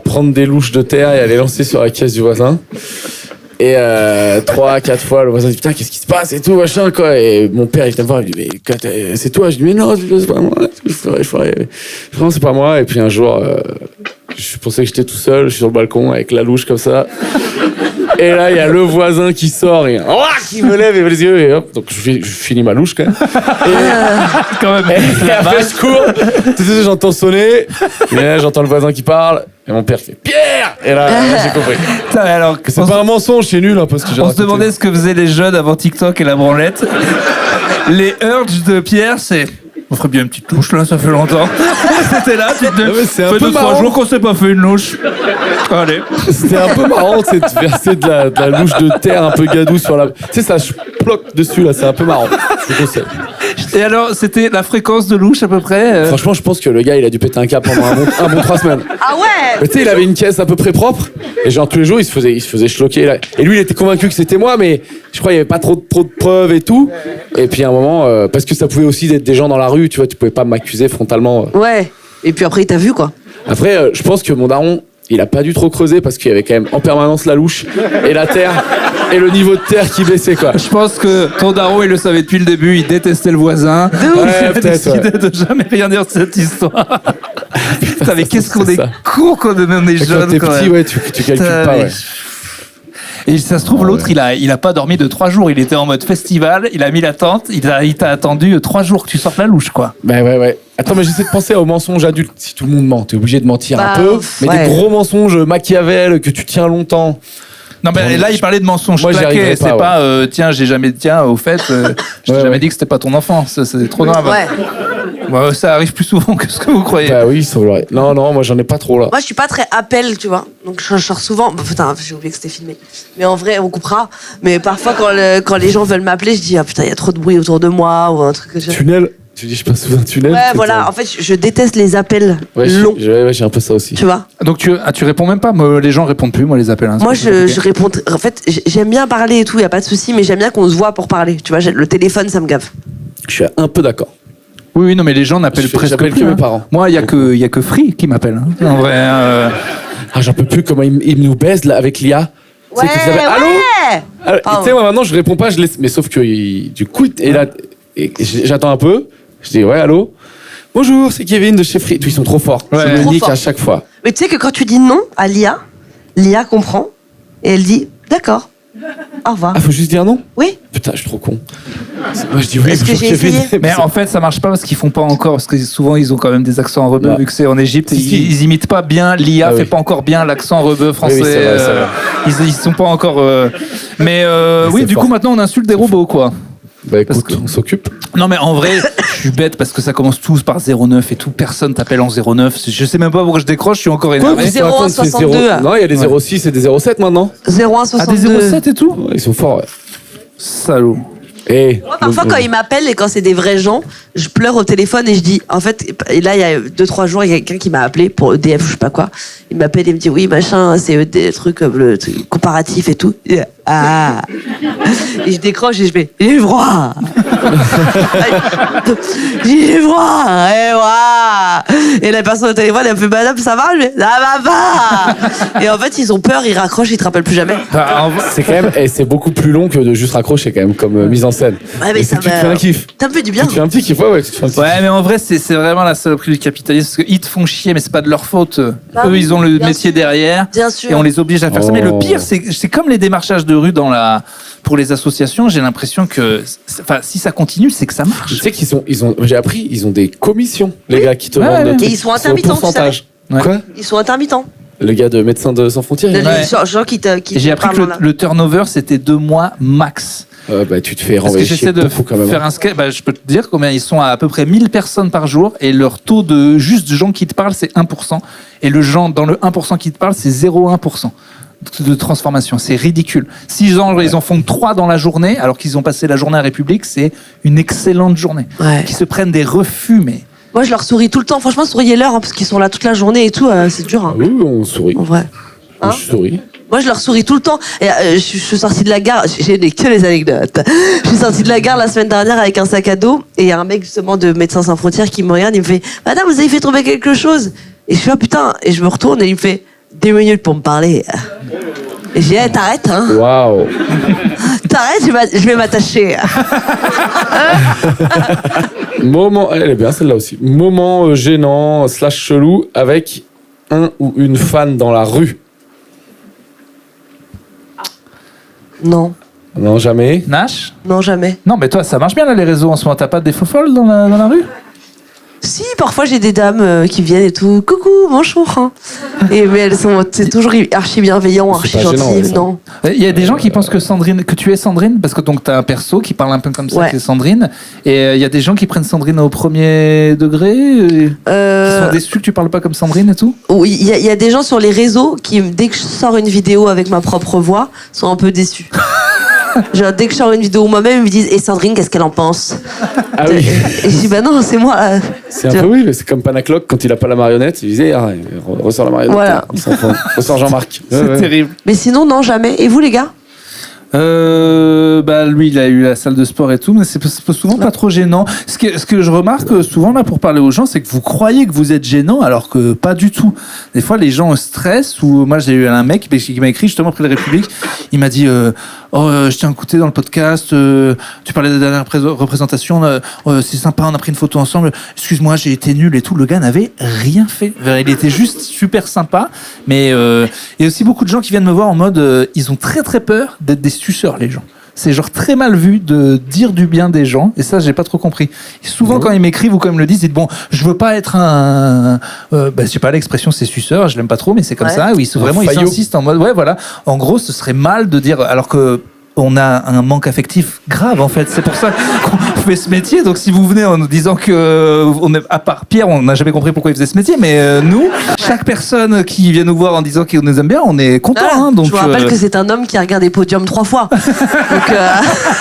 prendre des louches de terre et à les lancer sur la caisse du voisin et 3-4 fois le voisin dit putain qu'est-ce qui se passe et tout machin quoi, et mon père il vient me voir, il dit mais c'est toi, je dis mais non c'est pas moi, vraiment c'est pas moi, et puis un jour je pensais que j'étais tout seul, je suis sur le balcon avec la louche comme ça. Et là, il y a le voisin qui sort et qui me lève et les yeux et hop. Donc je finis ma louche quand même. Quand même. Et après je cours. Tu sais, j'entends sonner. Et là, j'entends le voisin qui parle et mon père qui fait Pierre. Et là, j'ai compris. Putain, alors, C'est pas un mensonge, c'est nul hein, parce que j'ai on se raconté. demandait ce que faisaient les jeunes avant TikTok et la branlette. Les urges de Pierre, c'est... On ferait bien une petite louche, là, ça fait longtemps. C'était là, tu te dis, mais c'est un fait peu 2-3 marrant. jours qu'on s'est pas fait une louche. Allez. C'était un peu marrant, c'est de verser de la louche de terre un peu gadou sur la... Tu sais, ça ploque dessus, là, c'est un peu marrant. Je conseille. Et alors, c'était la fréquence de louche, à peu près Franchement, je pense que le gars, il a dû péter un câble pendant un bon 3 semaines. Ah ouais. Mais tu sais, il avait une caisse à peu près propre, et genre tous les jours, il se faisait schloquer. Là. Et lui, il était convaincu que c'était moi, mais je crois qu'il n'y avait pas trop de preuves et tout. Et puis à un moment, parce que ça pouvait aussi être des gens dans la rue, tu vois, tu pouvais pas m'accuser frontalement. Ouais. Et puis après, il t'a vu, quoi. Après, je pense que mon daron, il a pas dû trop creuser parce qu'il y avait quand même en permanence la louche et la terre et le niveau de terre qui baissait, quoi. Je pense que ton daron, il le savait depuis le début, il détestait le voisin. ouf. Il a peut-être, décidé de jamais rien dire de cette histoire. Putain, mais qu'est-ce qu'on c'est est ça. con quand on est Quand jeune, t'es quand petit, même. ouais, tu calcules Putain, pas, ouais. Et ça se trouve, l'autre, il a pas dormi de 3 jours. Il était en mode festival, il a mis la tente, il t'a attendu 3 jours que tu sortes la louche, quoi. Bah ouais. Attends, mais j'essaie de penser aux mensonges adultes. Si tout le monde ment, t'es obligé de mentir Bah, un peu. Mais ouais. des gros mensonges Machiavel que tu tiens longtemps. Non, mais là, il parlait de mensonges Moi, j'y claqués. arriverais C'est pas, pas, tiens, au fait, je t'ai Ouais, jamais ouais. dit que c'était pas ton enfant. Ça, c'est trop grave. Ouais. Ouais, ça arrive plus souvent que ce que vous croyez. Bah oui, ça vrai. Non, moi j'en ai pas trop là. Moi, je suis pas très appel, tu vois. Donc, je sors souvent. Putain, j'ai oublié que c'était filmé. Mais en vrai, on coupera. Mais parfois, quand les gens veulent m'appeler, je dis, ah putain, il y a trop de bruit autour de moi ou un truc que je... Tunnel. Tu dis, je passe sous un tunnel. Ouais, c'est voilà. ça. En fait, je déteste les appels Ouais, longs. j'ai un peu ça aussi. Tu vois. Donc, tu réponds même pas. Les gens répondent plus, moi, les appels. Hein, Moi, c'est pas je réponds. En fait, j'aime bien parler et tout, y a pas de souci, mais j'aime bien qu'on se voit pour parler. Tu vois, le téléphone, ça me gave. Je suis un peu d'accord. Oui, non, mais les gens n'appellent presque J'appelle plus. que hein. mes parents. Moi, il y a que Free qui m'appelle. Hein. En vrai. Ah, j'en peux plus comment il nous baise là avec l'IA. Tu sais, que tu t'appelles, allô. Alors, Pardon. tu sais, moi maintenant je réponds pas, je laisse. Mais sauf que du coup, et là, j'attends un peu. Je dis ouais, allô. Bonjour, c'est Kevin de chez Free. Ils sont trop forts. Ouais. Je me Trop nique fort. à chaque fois. Mais tu sais que quand tu dis non à l'IA comprend et elle dit d'accord. Au revoir. Ah, faut juste dire non. Oui. Putain, je suis trop con. Moi je dis oui. Est-ce que bonjour, j'ai Kevin. essayé Mais en fait, ça marche pas parce qu'ils font pas encore. Parce que souvent, ils ont quand même des accents rebeux, Non. vu que c'est en Égypte. Si, si. Ils imitent pas bien. L'IA Ah oui. fait pas encore bien l'accent rebeu français. Oui, c'est vrai. Ils sont pas encore. Mais oui, c'est du fort. coup, maintenant, on insulte des robots, quoi. Bah écoute, Parce que- on s'occupe. Non, mais en vrai, je suis bête parce que ça commence tous par 09 et tout. Personne t'appelle en 09. Je sais même pas pourquoi je décroche. Je suis encore énervé. Quoi, 01 c'est 62. Non, il y a des 06 et des 07 maintenant. 01 Ah, 62. des 07 et tout. Ouais, ils sont forts, ouais. Salaud. Et Moi, parfois, quand ils m'appellent et quand c'est des vrais gens, je pleure au téléphone et je dis, en fait, et là, il y a 2-3 jours, il y a quelqu'un qui m'a appelé pour EDF, je sais pas quoi. Il m'appelle et me dit, oui, machin, c'est des trucs comme le truc comparatif et tout. Et, ah. Et je décroche et je fais, j'ai froid. J'ai froid. Et voilà. Et la personne au téléphone, elle me fait, madame, ça va? Je fais, ça va pas. Et en fait, ils ont peur, ils raccrochent, ils te rappellent plus jamais. Bah, c'est quand même, et c'est beaucoup plus long que de juste raccrocher quand même comme mise en scène. Ouais, mais Et ça tu te fais un kiff. Ça me fait du bien. Tu te fais un petit kiff, ouais, tu te fais un petit Ouais, mais en vrai, c'est vraiment la saloperie du capitalisme. Parce qu'ils te font chier, mais c'est pas de leur faute. Bah Eux, oui, ils ont le bien métier sûr. derrière. Bien sûr. Et on les oblige à faire ça. Mais le Oh. pire, c'est comme les démarchages de rue pour les associations. J'ai l'impression que, enfin, si ça continue, c'est que ça marche. Tu sais j'ai appris, ils ont des commissions, les gars qui te Ouais, vendent ouais. le truc. Et ils sont C'est au intermittents, tu pourcentage. savais. Quoi? Ils sont intermittents. Le gars de Médecins sans frontières, il Les a- Ouais. gens qui Et j'ai appris que parlent là. le turnover, c'était 2 mois max. Bah, tu te fais Parce que renvoyer j'essaie de beaucoup quand même. faire un sketch. Bah, je peux te dire combien ils sont à peu près 1000 personnes par jour. Et leur taux de juste gens qui te parlent, c'est 1%. Et le gens dans le 1% qui te parle, c'est 0,1% de transformation. C'est ridicule. Si ils en font 3 dans la journée, alors qu'ils ont passé la journée à République, c'est une excellente journée. Ouais. Qui se prennent des refus, mais. Moi, je leur souris tout le temps. Franchement, souriez-leur, hein, parce qu'ils sont là toute la journée et tout. C'est dur, hein, Oui, on sourit. en vrai. Hein Je souris. Moi, je leur souris tout le temps. Et, je suis sortie de la gare. J'ai que les anecdotes. Je suis sortie de la gare la semaine dernière avec un sac à dos. Et il y a un mec, justement, de Médecins sans frontières qui me regarde. Il me fait, madame, vous avez fait tomber quelque chose. Et je fais, ah putain. Et je me retourne et il me fait, 10 minutes pour me parler. Et j'ai dit, hey, t'arrêtes, hein. Waouh. T'arrêtes, je vais m'attacher. Moment, elle est bien celle-là aussi. Moment gênant / chelou avec un ou une fan dans la rue. Non. Non, jamais. Nash? Non, jamais. Non, mais toi, ça marche bien là, les réseaux en ce moment. T'as pas des faux folles dans la rue? Si, parfois j'ai des dames qui viennent et tout. Coucou, bonjour. Hein. Mais c'est toujours archi bienveillant, archi gentil. Non. Il y a des gens qui pensent que tu es Sandrine, parce que donc t'as un perso qui parle un peu comme ça, qui est Sandrine. Et il y a des gens qui prennent Sandrine au premier degré, qui sont déçus que tu parles pas comme Sandrine et tout. Oui, il y a des gens sur les réseaux qui, dès que je sors une vidéo avec ma propre voix, sont un peu déçus. Genre, dès que je sors une vidéo moi-même, ils me disent « Et Sandrine, qu'est-ce qu'elle en pense ?» Ah oui. Et je dis « Bah non, c'est moi. » C'est un peu oui, mais c'est comme Panacloc, quand il a pas la marionnette, il disait ressort la marionnette. Voilà. Il s'en fout. Ressort Jean-Marc. C'est terrible. Mais sinon, non, jamais. Et vous, les gars? Lui, il a eu la salle de sport et tout, mais c'est souvent pas trop gênant. Ce que je remarque souvent là pour parler aux gens, c'est que vous croyez que vous êtes gênant, alors que pas du tout. Des fois, les gens stressent. Ou moi, j'ai eu un mec qui m'a écrit justement après la République. Il m'a dit je t'ai écouté dans le podcast. Tu parlais de la dernière représentation. C'est sympa, on a pris une photo ensemble. Excuse-moi, j'ai été nul et tout. Le gars n'avait rien fait. Il était juste super sympa. Mais il y a aussi beaucoup de gens qui viennent me voir en mode ils ont très très peur d'être des suceurs, les gens. C'est genre très mal vu de dire du bien des gens, et ça j'ai pas trop compris. Et souvent quand ils m'écrivent ou quand ils me le disent, ils disent bon, je veux pas être un je sais pas, l'expression c'est suceur, je l'aime pas trop, mais c'est comme ça. Oui, vraiment ils insistent en mode voilà. En gros, ce serait mal de dire, alors que on a un manque affectif grave en fait. C'est pour ça qu'on fait ce métier. Donc si vous venez en nous disant que à part Pierre, on n'a jamais compris pourquoi il faisait ce métier, mais nous, chaque personne qui vient nous voir en disant qu'il nous aime bien, on est content. Voilà. Donc je vous rappelle que c'est un homme qui a regardé Podium 3 fois. Donc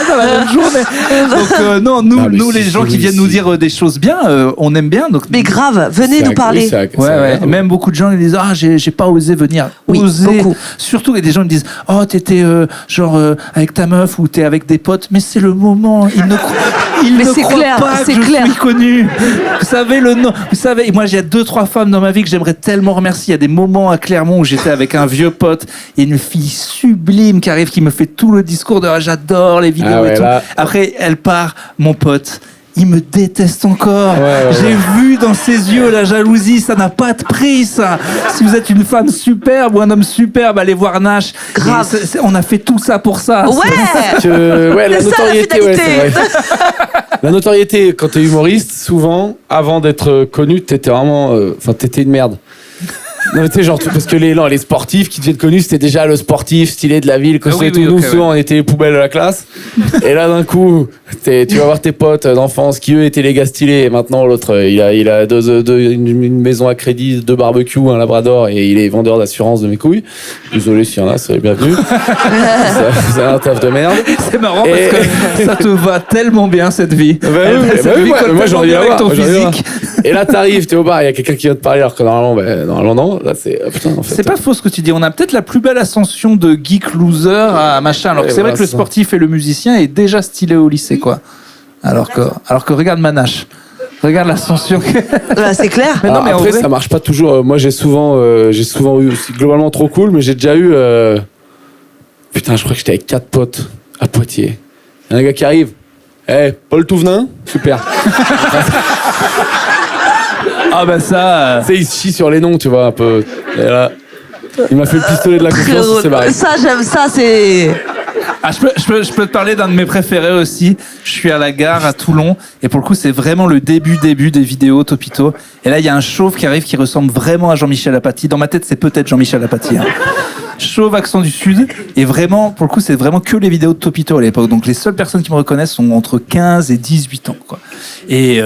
dans la même journée. Donc nous les gens qui viennent nous dire des choses bien, on aime bien. Donc mais grave, venez nous parler. Ouais. Même beaucoup de gens ils disent j'ai pas osé venir. Oui, beaucoup. Surtout, il y a des gens qui me disent t'étais avec ta meuf ou t'es avec des potes, mais c'est le moment. Ils ne croient pas que je suis connu. Vous savez le nom. Vous savez, moi j'ai 2-3 femmes dans ma vie que j'aimerais tellement remercier. Il y a des moments à Clermont où j'étais avec un vieux pote et une fille sublime qui arrive, qui me fait tout le discours de j'adore les vidéos et tout. Là. Après, elle part, mon pote. Il me déteste encore. J'ai vu dans ses yeux la jalousie, ça n'a pas de prix, ça. Si vous êtes une femme superbe ou un homme superbe, allez voir Nash. Grave. On a fait tout ça pour ça. Ouais. La c'est notoriété, ça, la finalité. La notoriété, quand t'es humoriste, souvent, avant d'être connu, t'étais vraiment, t'étais une merde. Non, tu sais, genre, parce que les sportifs qui deviennent connus, c'était déjà le sportif stylé de la ville, nous, souvent, on était les poubelles de la classe. Et là, d'un coup, tu vas voir tes potes d'enfance qui, eux, étaient les gars stylés. Et maintenant, l'autre, il a une maison à crédit, 2 barbecues, un labrador, et il est vendeur d'assurance de mes couilles. Désolé s'il y en a, c'est bienvenu. C'est un taf de merde. C'est marrant parce que ça te va tellement bien, cette vie. Moi, j'en ai avec ton physique. Et là, t'arrives, t'es au bar, il y a quelqu'un qui vient te parler, alors que normalement, non. Là, c'est en fait, c'est pas faux ce que tu dis. On a peut-être la plus belle ascension de geek loser à machin. Alors que c'est vrai que le sportif et le musicien est déjà stylé au lycée, quoi. Alors que regarde Manache. Regarde l'ascension. C'est clair. Mais non, mais après, ça marche pas toujours. Moi, j'ai souvent eu aussi globalement trop cool, mais j'ai déjà eu. Putain, je crois que j'étais avec 4 potes à Poitiers. Il y a un gars qui arrive. Paul Touvenin, super. Ah bah ça. Tu sais, il se chie sur les noms, tu vois, un peu. Et là, il m'a fait le pistolet de la confiance, c'est barré. Ça, j'aime ça, c'est. Je peux te parler d'un de mes préférés aussi. Je suis à la gare à Toulon et pour le coup c'est vraiment le début des vidéos Topito. Et là il y a un chauve qui arrive qui ressemble vraiment à Jean-Michel Apathy. Dans ma tête c'est peut-être Jean-Michel Apathy. Hein. Chauve, accent du Sud, et vraiment pour le coup c'est vraiment que les vidéos de Topito à l'époque. Donc les seules personnes qui me reconnaissent sont entre 15 et 18 ans, quoi. Et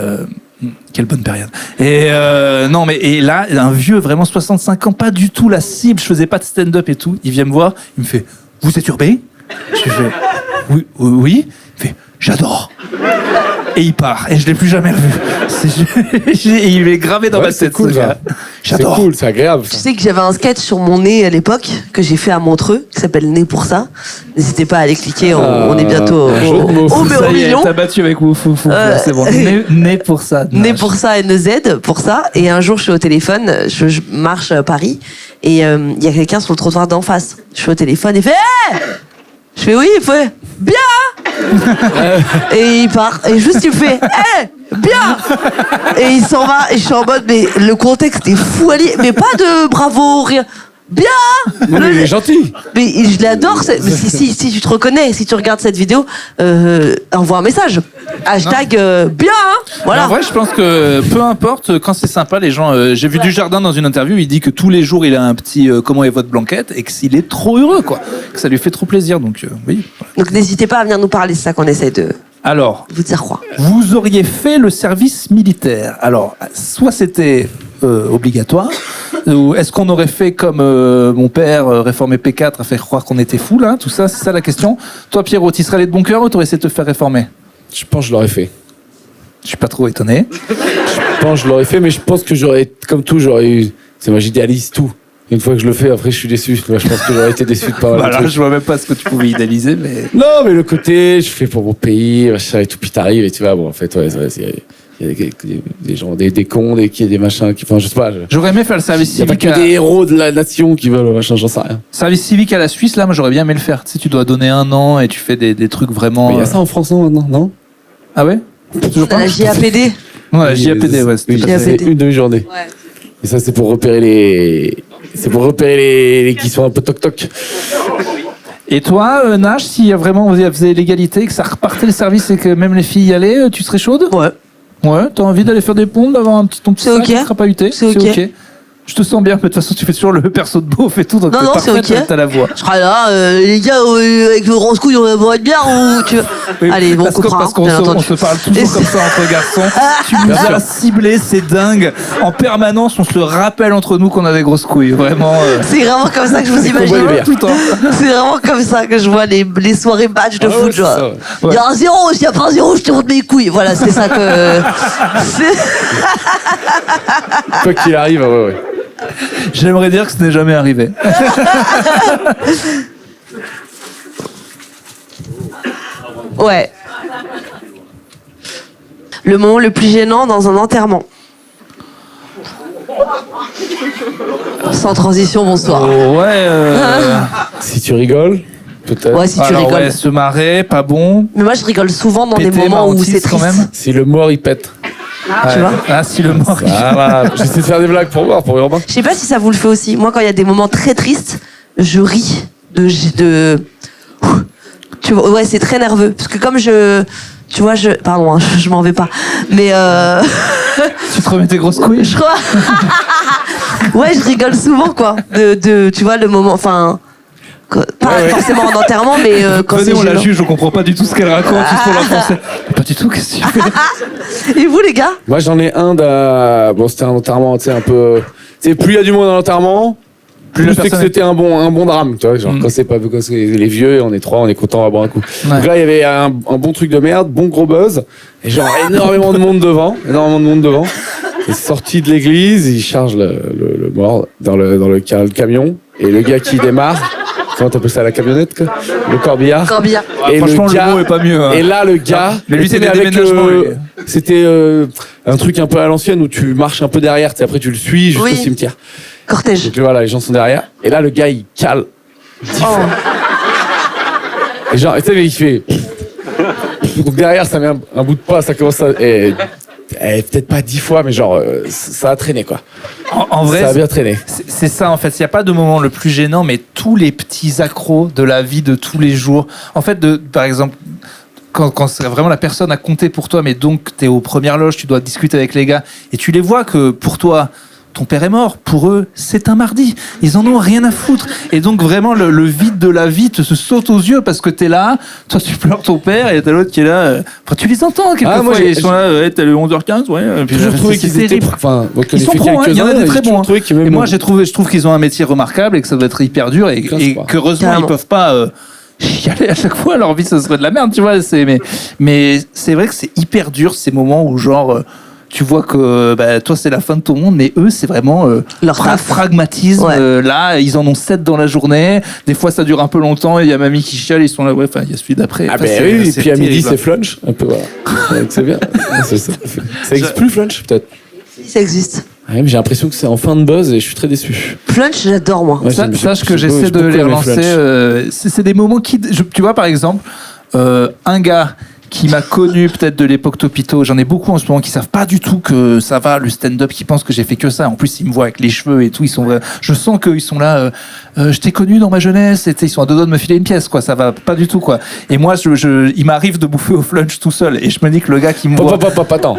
quelle bonne période. Et et là, un vieux, vraiment 65 ans, pas du tout la cible, je faisais pas de stand-up et tout. Il vient me voir, il me fait « Vous êtes Urbé ?» Je fais « Oui. » Il fait « J'adore !» Et il part, et je l'ai plus jamais revu. Il est gravé dans ma tête. Cool, ça. J'adore. C'est cool, c'est agréable. Ça. Tu sais que j'avais un sketch sur mon nez à l'époque que j'ai fait à Montreux qui s'appelle Né pour ça. N'hésitez pas à aller cliquer, on est bientôt au million. T'as battu avec Woufou. C'est bon. Né pour ça. Né pour ça, N-Z pour ça. Et un jour, je suis au téléphone, je marche à Paris et il y a quelqu'un sur le trottoir d'en face. Je suis au téléphone, il fait hey! Je fais oui, il fait bien. Et il part et juste il fait hey, bien. Et il s'en va et je suis en mode mais le contexte est fou Ali, mais pas de bravo rien. bien. Non, mais il est gentil. Mais je l'adore. Mais si tu te reconnais, si tu regardes cette vidéo, envoie un message. Hashtag bien. Voilà. En vrai, je pense que peu importe, quand c'est sympa, les gens. J'ai vu Dujardin dans une interview, il dit que tous les jours il a un petit comment est votre blanquette et qu'il est trop heureux, quoi. Que ça lui fait trop plaisir. Donc oui. Donc n'hésitez pas à venir nous parler, c'est ça qu'on essaie de Alors, vous dire quoi. vous auriez fait le service militaire. Alors, soit c'était obligatoire, ou est-ce qu'on aurait fait comme mon père, réformer P4, a fait croire qu'on était fou, là, tout ça, c'est ça la question. Toi, Pierrot, tu serais allé de bon cœur ou t'aurais essayé de te faire réformer? Je pense que je l'aurais fait. Je suis pas trop étonné. Je pense que je l'aurais fait, mais je pense que j'aurais, comme tout, j'aurais eu. C'est moi, j'idéalise tout. Une fois que je le fais, après, je suis déçu. Moi, je pense que j'aurais été déçu de pas mal de Voilà, trucs. je vois même pas ce que tu pouvais idéaliser, mais. Non, mais le côté, je fais pour mon pays, machin, et tout, puis t'arrives, et tu vois, bon, en fait, ouais, il y a des gens, des cons, des machins, enfin, je sais pas. J'aurais aimé faire le service Il n'y a pas civique. que des héros de la nation qui veulent, machin, j'en sais rien. Service civique à la Suisse, là, moi, j'aurais bien aimé le faire. Tu sais, tu dois donner 1 an et tu fais des trucs vraiment. Mais il y a ça en France, non, maintenant, non? Ah ouais? Toujours On a pas. la JAPD. Ouais, JAPD, ouais. Oui, C'était c'est une demi-journée. Ouais. Et ça, c'est pour repérer les. C'est pour repérer les qui sont un peu toc-toc. Et toi, Nash, si vraiment vous faisiez l'égalité, que ça repartait le service et que même les filles y allaient, tu serais chaude? Ouais. Ouais, t'as envie d'aller faire des pompes, d'avoir ton petit C'est sac ok. qui sera pas huté? C'est ok. Je te sens bien, mais de toute façon, tu fais toujours le perso de beauf et tout, donc Non, t'es non, parfaite, c'est ok. t'as la voix. Je serai là, les gars, avec le grand couille, on va boire de bière ou tu veux. Oui, Allez, bon, on parce que- comprend. parce qu'on bien se, on entendu. se parle toujours Et comme ça entre garçons. Tu nous Bien as sûr. ciblés, c'est dingue. En permanence, on se rappelle entre nous qu'on a des grosses couilles. Vraiment. C'est vraiment comme ça que je vous boit imagine. des bières. Tout le temps. C'est vraiment comme ça que je vois les soirées match de Ah ouais, foot. c'est Genre. ça, ouais. Il y a un 0, s'il n'y a pas un 0, je te montre mes couilles. Voilà, c'est ça que. c'est- Quoi qu'il arrive, ouais. J'aimerais dire que ce n'est jamais arrivé. Ouais. Le moment le plus gênant dans un enterrement. Sans transition, bonsoir. Oh, ouais. Si tu rigoles, peut-être. Ouais, si tu Alors, rigoles. ouais, se marrer, pas bon. Mais moi, je rigole souvent dans des Péter, moments où marotiste, c'est quand triste. même. Si le mort, il pète. Tu vois. Ah, si le mort. Voilà. J'essaie de faire des blagues pour voir, pour Urbain. Je sais pas si ça vous le fait aussi. Moi, quand il y a des moments très tristes, je ris de... Tu vois, ouais, c'est très nerveux. Parce que comme tu vois, pardon, hein, je m'en vais pas. Mais Tu te remets tes grosses couilles? je crois... ouais, je rigole souvent, quoi. Tu vois, le moment... Enfin... Pas Ouais. forcément en enterrement, mais quand Venez, c'est on la gênant. juge, on comprend pas du tout ce qu'elle raconte, juste pour la français. Pas du tout, qu'est-ce que tu fais? Et vous, les gars? Moi, j'en ai un bon, c'était un enterrement, tu sais, un peu. Tu sais, plus il y a du monde à l'enterrement, plus la c'est que personne c'était un bon drame, tu vois. Genre, Mm. quand c'est les vieux, on est 3, on est content, on va boire un coup. Ouais. Donc là, il y avait un bon truc de merde, bon gros buzz, et genre énormément de monde devant. Et sorti de l'église, il charge le mort dans le camion, et le gars qui démarre, comment t'appelles ça, la camionnette, quoi? Le corbillard. Corbillard. Et Franchement, le gars- mot est pas mieux. Hein. Et là, le gars. Mais lui, c'est des avec déménagements, lui. C'était un truc un peu à l'ancienne où tu marches un peu derrière, tu sais, après tu le suis jusqu'au Oui. cimetière. Cortège. Donc voilà, les gens sont derrière. Et là, le gars, il cale. Oh. Et genre, tu sais, mais il fait. Donc derrière, ça met un bout de pas, ça commence à. Et peut-être pas 10 fois, mais genre, ça a traîné, quoi. En vrai, Ça a bien traîné. c'est ça en fait. Il n'y a pas de moment le plus gênant, mais tous les petits accros de la vie de tous les jours. En fait, par exemple, quand c'est vraiment la personne à compter pour toi, mais donc tu es aux premières loges, tu dois discuter avec les gars, et tu les vois que pour toi, ton père est mort. Pour eux, c'est un mardi. Ils en ont rien à foutre. Et donc vraiment, le vide de la vie te se saute aux yeux parce que t'es là, toi tu pleures ton père et t'as l'autre qui est là. Enfin, tu les entends quelquefois. moi, ils sont là, ouais, t'as le 11h15, ouais. Et puis, J'ai toujours trouvé c'est qu'ils étaient. terrible. Enfin, moi, Ils sont pros, hein, il y en a des très bons. Et Et moi, je trouve qu'ils ont un métier remarquable et que ça doit être hyper dur et Classe, qu'heureusement, Carrément. ils peuvent pas y aller à chaque fois. Leur vie, ça serait de la merde, tu vois. Mais c'est vrai que c'est hyper dur ces moments où, genre, tu vois que toi, c'est la fin de ton monde, mais eux, c'est vraiment Leur taf. pragmatisme. Ouais. Là, ils en ont 7 dans la journée. Des fois, ça dure un peu longtemps et il y a mamie qui chiale, ils sont là, ouais, enfin, il y a celui d'après. Ah Enfin, ben oui, et c'est puis à midi terrible. c'est flunch, un peu voilà. Donc, c'est bien. C'est ça. Ça existe plus flunch peut-être. Si ça existe. Ouais, mais j'ai l'impression que c'est en fin de buzz et je suis très déçu. Flunch, j'adore, moi. Ouais, Sache que j'ai j'essaie de beaucoup les aimé relancer. Flunch. C'est des moments qui. Tu vois, par exemple, un gars qui m'a connu peut-être de l'époque Topito, j'en ai beaucoup en ce moment qui savent pas du tout que ça va, le stand-up, qui pensent que j'ai fait que ça. En plus, ils me voient avec les cheveux et tout, je sens qu'ils sont là, je t'ai connu dans ma jeunesse, et ils sont à deux doigts de me filer une pièce, quoi. Ça va pas du tout, quoi. Et moi, il m'arrive de bouffer au flunch tout seul, et je me dis que le gars qui me voit... Attends.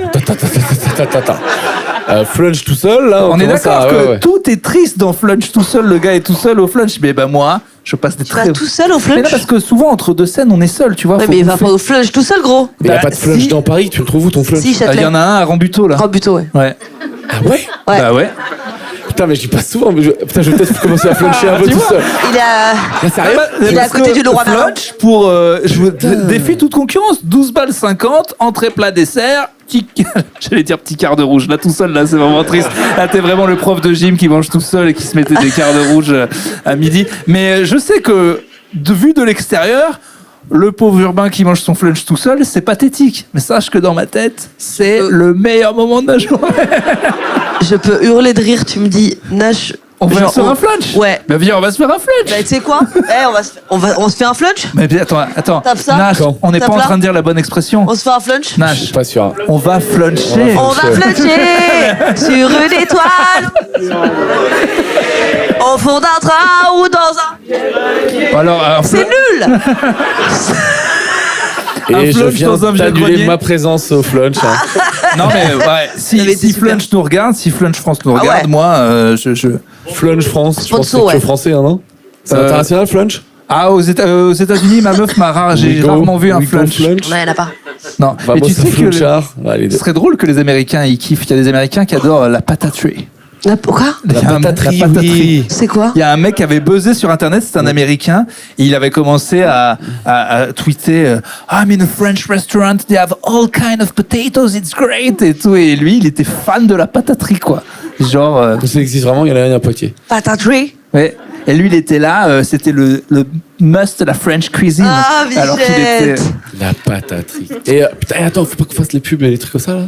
Flunch tout seul, là. On est d'accord que ouais. tout est triste dans flunch tout seul, le gars est tout seul au flunch, mais moi, je passe des Tu vas tout seul au Mais flunch? non, parce que souvent, entre deux scènes, on est seul, tu vois. Ouais, faut mais il va bouffer. pas au flunch tout seul, gros. Mais y a pas de flunch si. dans Paris, tu le trouves où ton flunch? Si, Il Châtelet. y en a un à Rambuteau, là. Rambuteau, ouais. Ouais. Ah ouais? Ouais. Bah ouais. Putain, mais j'y passe souvent. Mais putain, je vais peut-être commencer à fluncher un peu tu tout vois. seul. Il a. Là, sérieux? Il est à côté du Leroy Merlin. Flunch pour je vous défie toute concurrence, 12 balles 50, entrée plat dessert, j'allais dire petit quart de rouge. Là tout seul, là c'est vraiment triste. Là t'es vraiment le prof de gym qui mange tout seul et qui se mettait des quarts de rouge à midi. Mais je sais que vu de l'extérieur, le pauvre urbain qui mange son flunch tout seul, c'est pathétique. Mais sache que dans ma tête, c'est le meilleur moment de ma journée. Je peux hurler de rire, tu me dis, Nash. On va genre, se faire un flunch. Ouais. Bah viens, on va se faire un flunch. Bah, tu sais quoi? On se fait un flunch? Mais attends. Tape ça. Nash, on n'est pas Tape en là. train de dire la bonne expression. On se fait un flunch? Je Nash, suis pas sûr. on va fluncher. On va fluncher sur une étoile. Au fond d'un train ou dans un. Alors, C'est nul! Un Et je flunch viens dans un vieux d'annuler grenier. ma présence au flunch. non mais ouais, si Mais c'est super. Flunch nous regarde, si Flunch France nous Ah regarde, ouais. moi, je... Flunch France, je pense que Sponsor, c'est que ouais. français, hein, non? C'est international, Flunch? Ah, aux États-Unis, ma meuf j'ai rarement vu un We go flunch. Ouais, y'en a pas. Non, mais Vamos tu a sais que flunchar. Ouais, les ce deux. serait drôle que les Américains ils kiffent. Il y a des Américains qui adorent la pataterie. Quoi? Il y a La pataterie, oui. C'est quoi? Il y a un mec qui avait buzzé sur internet, c'est un Américain, et il avait commencé à tweeter I'm in a French restaurant, they have all kind of potatoes, it's great et tout. Et lui, il était fan de la pataterie, quoi. Genre. Ça existe vraiment, il y en a rien à Poitiers. Pataterie? Ouais. Et lui, il était là, c'était le must de la French cuisine. Ah, alors qu'il était. Bichette. La pataterie. Et putain, attends, faut pas qu'on fasse les pubs et les trucs comme ça, là?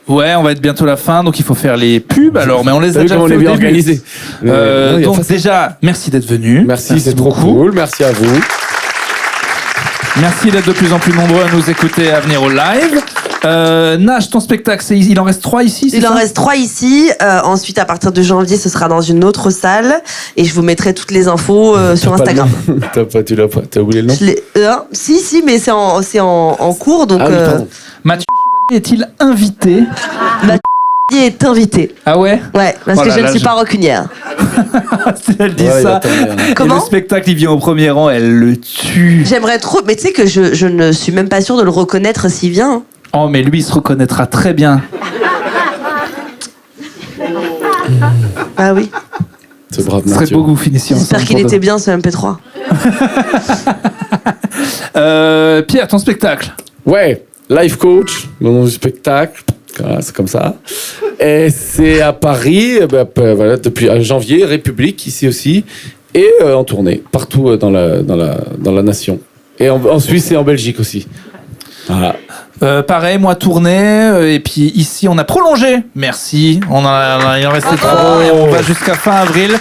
Ouais, on va être bientôt à la fin, donc il faut faire les pubs. Alors, mais on les T'as a vu déjà comment on fait est au bien début. organisé? Non, il y a Donc pas ça. déjà, merci d'être venu. Merci, c'est trop beaucoup. cool. Merci à vous. Merci d'être de plus en plus nombreux à nous écouter, à venir au live. Nash, ton spectacle, il en reste 3 ici, c'est Il ça en reste 3 ici. Ensuite, à partir de janvier, ce sera dans une autre salle. Et je vous mettrai toutes les infos sur T'as pas le Instagram. nom tu l'as pas, t'as oublié le nom? Si, mais c'est en cours. Donc, Ah oui, pardon. Mathieu Chevalier est-il invité? il est invité. Ah ouais? Ouais, parce Oh que là je là, ne suis pas rancunière. Si elle dit Ouais, il ça. attend, Et Comment le spectacle, il vient au premier rang, elle le tue. J'aimerais trop, mais tu sais que je ne suis même pas sûre de le reconnaître s'il vient. Oh, mais lui, il se reconnaîtra très bien. Ah oui. Ce brave Ce serait Mathieu. beau que vous finissiez J'espère ensemble. qu'il pour de- était bien ce MP3. Pierre, ton spectacle. Ouais, life coach, le nom du spectacle. Voilà, c'est comme ça. Et c'est à Paris, voilà, depuis janvier, République, ici aussi, et en tournée, partout dans la nation. Et en Suisse et en Belgique aussi. Voilà. Pareil, moi tourné, et puis ici on a prolongé. Merci. Il en restait 3 et on va jusqu'à fin avril.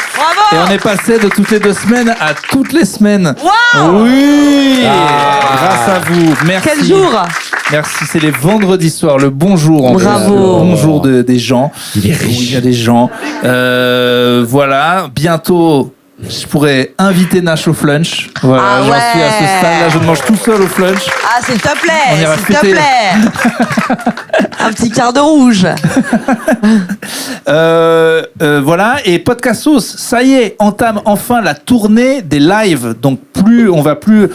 Et on est passé de toutes les 2 semaines à toutes les semaines. Waouh! Oui, grâce à vous. Merci. Quel jour! Merci, c'est les vendredis soirs, le bonjour. En Bravo. fait, le bonjour des gens. Il est riche. Oui, il y a des gens. Voilà, bientôt. Je pourrais inviter Nash au flunch. Voilà, Ah j'en ouais. suis à ce stade. Là, je mange tout seul au flunch. Ah, s'il te On plaît! ira S'il te fêter. plaît! Un petit quart de rouge. Voilà, et Podcastos, ça y est, entame enfin la tournée des lives. Donc on va plus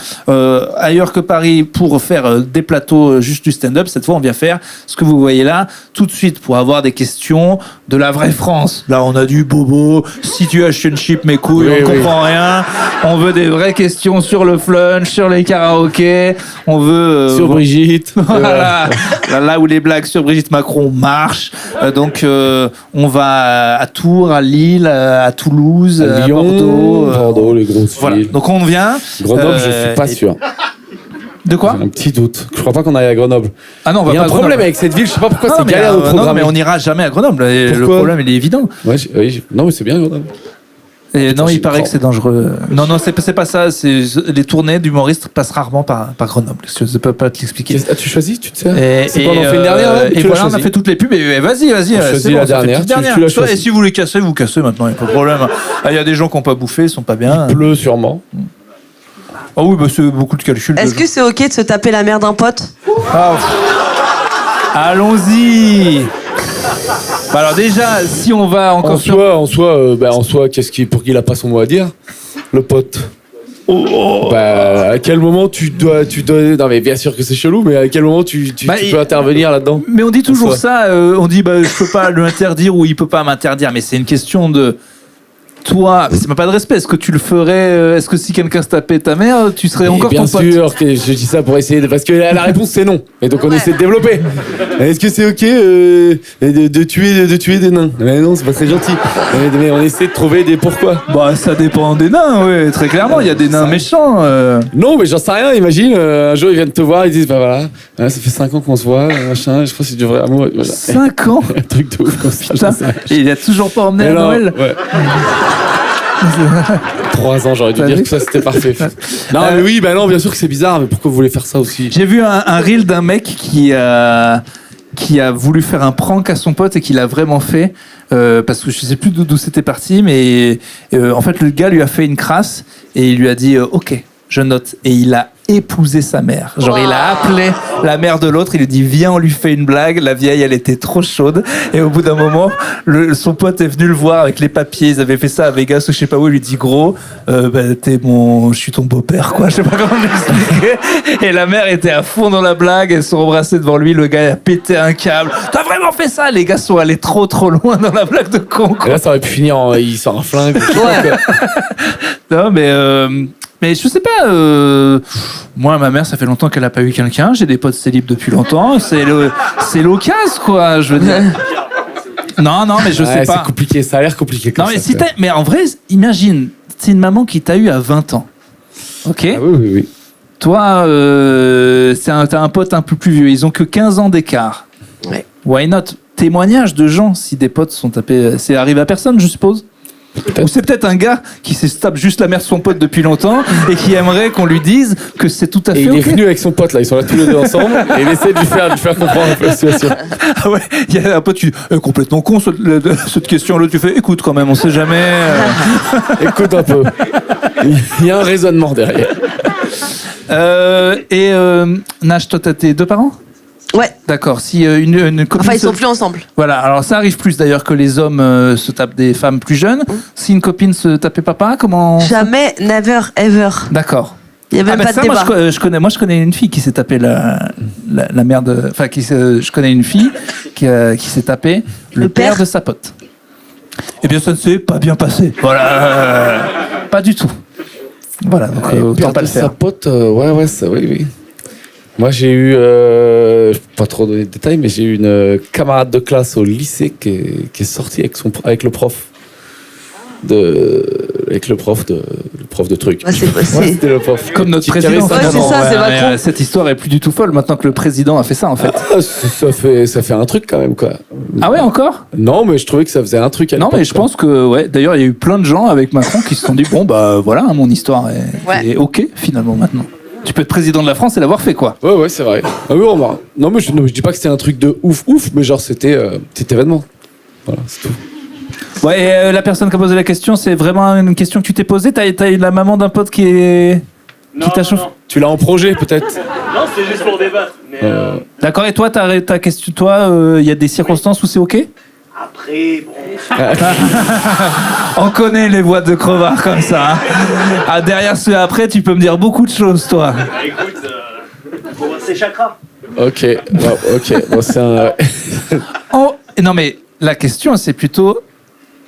ailleurs que Paris pour faire des plateaux juste du stand-up. Cette fois, on vient faire ce que vous voyez là, tout de suite, pour avoir des questions de la vraie France. Là, on a du bobo, situationship, mes couilles, Oui, on oui. comprend rien. On veut des vraies questions sur le flunch, sur les karaokés. On veut... Sur Brigitte. Voilà, là où les blagues sur Brigitte Macron marchent. Donc, on va à Tours, à Lille, à Toulouse, à Lyon, Bordeaux. Bordeaux, les grosses Voilà. villes. Donc, on vient. Grenoble, je suis pas et- sûr. De quoi? J'ai un petit doute. Je crois pas qu'on aille à Grenoble. Ah non, on va Il y a pas un à problème Grenoble. avec cette ville, je sais pas pourquoi Non, c'est mais, galère de non, programmer. mais on n'ira jamais à Grenoble. Et le Pourquoi problème, il est évident. Ouais, non, mais c'est bien Grenoble. Et Putain, non, j'ai il paraît une que c'est dangereux. Non, c'est pas ça. Les tournées d'humoristes passent rarement par Grenoble. Je ne peux pas te l'expliquer. As-tu choisi, tu te sais? C'est quoi, on en fait une dernière, là, et tu l'as voilà, on a choisi. fait toutes les pubs. Et vas-y. choisis la dernière. Tu l'as choisi. Et si vous les cassez, vous cassez maintenant. Il n'y a pas de problème. Il y a des gens qui n'ont pas bouffé, ils sont pas bien. Il pleut sûrement. Ah oui, bah c'est beaucoup de calculs. Est-ce que c'est ok de se taper la mère d'un pote? Allons-y. Bah alors déjà, si on va encore En soi, qu'est-ce qui, pour qu'il a pas son mot à dire, le pote. À quel moment tu dois, non mais bien sûr que c'est chelou, mais à quel moment tu peux intervenir là-dedans? Mais on dit toujours ça, on dit je peux pas lui interdire ou il peut pas m'interdire, mais c'est une question de toi, c'est même pas de respect. Est-ce que tu le ferais? Est-ce que si quelqu'un se tapait ta mère, tu serais encore ton pote? Bien sûr que je dis ça pour essayer parce que la réponse c'est non. Et donc on essaie de développer. Est-ce que c'est ok de tuer des nains? Mais non, c'est pas très gentil. Mais on essaie de trouver des pourquoi. Bah ça dépend des nains, oui, très clairement. Il y a des nains méchants. Non, mais j'en sais rien. Imagine un jour ils viennent te voir, ils disent voilà, ça fait 5 ans qu'on se voit, machin. Je crois que c'est du vrai amour. Voilà. 5 ans. Un truc de ouf comme ça. Et il a toujours pas emmené à Noël. Ouais. 3 ans, j'aurais dû dire que ça c'était parfait. Non, mais oui, non, bien sûr que c'est bizarre, mais pourquoi vous voulez faire ça aussi? J'ai vu un reel d'un mec qui a voulu faire un prank à son pote et qui l'a vraiment fait parce que je sais plus d'où c'était parti, mais en fait le gars lui a fait une crasse et il lui a dit ok, je note, et il a épousé sa mère. Genre il a appelé la mère de l'autre, il lui dit viens, on lui fait une blague. La vieille, elle était trop chaude et au bout d'un moment son pote est venu le voir avec les papiers, ils avaient fait ça à Vegas ou je sais pas où, il lui dit gros je suis ton beau-père quoi, je sais pas comment l'expliquer. Et la mère était à fond dans la blague, elles se sont embrassées devant lui, le gars a pété un câble. T'as vraiment fait ça? Les gars sont allés trop loin dans la blague de con quoi. Et là ça aurait pu finir il sort un flingue. Non mais je sais pas, moi ma mère ça fait longtemps qu'elle a pas eu quelqu'un, j'ai des potes célibes depuis longtemps, c'est l'occasion quoi, je veux dire. Non mais je sais pas. C'est compliqué, ça a l'air compliqué comme non mais ça. mais en vrai, imagine, c'est une maman qui t'a eu à 20 ans. Ok. Ah oui. Toi, t'as un pote un peu plus vieux, ils ont que 15 ans d'écart. Ouais. Why not? Témoignage de gens si des potes sont tapés, c'est arrivé à personne je suppose. Ou c'est peut-être un gars qui se tape juste la mère de son pote depuis longtemps et qui aimerait qu'on lui dise que c'est tout à fait. Et il est venu avec son pote là, ils sont là tous les deux ensemble et il essaie de lui faire comprendre un peu la situation. Ah ouais, il y a un pote qui dit complètement con cette question, là tu fais écoute quand même, on sait jamais. Écoute un peu. Il y a un raisonnement derrière. Nash, toi t'as tes 2 parents? Ouais. D'accord. Si une copine. Enfin, ils sont plus ensemble. Voilà. Alors ça arrive plus d'ailleurs que les hommes se tapent des femmes plus jeunes. Si une copine se tapait papa, comment? Jamais, never, ever. D'accord. Il y a même pas de débat. Moi je connais une fille qui s'est tapée la mère de. Enfin, je connais une fille qui s'est tapée le père de sa pote. Eh bien, ça ne s'est pas bien passé. Voilà. Pas du tout. Voilà. Donc, autant pas le faire. Sa pote, oui. Moi, j'ai eu, pas trop donner de détails, mais j'ai eu une camarade de classe au lycée qui est sortie avec le prof de trucs. Ouais, c'était le prof. Comme notre président. Ouais, c'est ça, c'est pas con. Cette histoire est plus du tout folle maintenant que le président a fait ça en fait. Ça fait un truc quand même quoi. Ah ouais, encore? Non, mais je trouvais que ça faisait un truc. Non, mais je pense que ouais. D'ailleurs, il y a eu plein de gens avec Macron qui se sont dit bon bah voilà, mon histoire est ok finalement maintenant. Tu peux être président de la France et l'avoir fait quoi. Ouais, c'est vrai. Ah oui, non, mais je dis pas que c'était un truc de ouf, mais genre c'était cet événement. Voilà, c'est tout. Ouais, et la personne qui a posé la question, c'est vraiment une question que tu t'es posée. T'as eu la maman d'un pote qui t'a chauffé. Tu l'as en projet peut-être. Non, c'était juste pour débattre. Mais D'accord, et toi, ta question, toi, il y a des circonstances où c'est ok? après, bon. On connaît les voix de crevard comme ça. Hein. Ah, derrière ce après, tu peux me dire beaucoup de choses, toi. Écoute, faut voir ses chakras. Ok. Bon, c'est un. Non, mais la question, c'est plutôt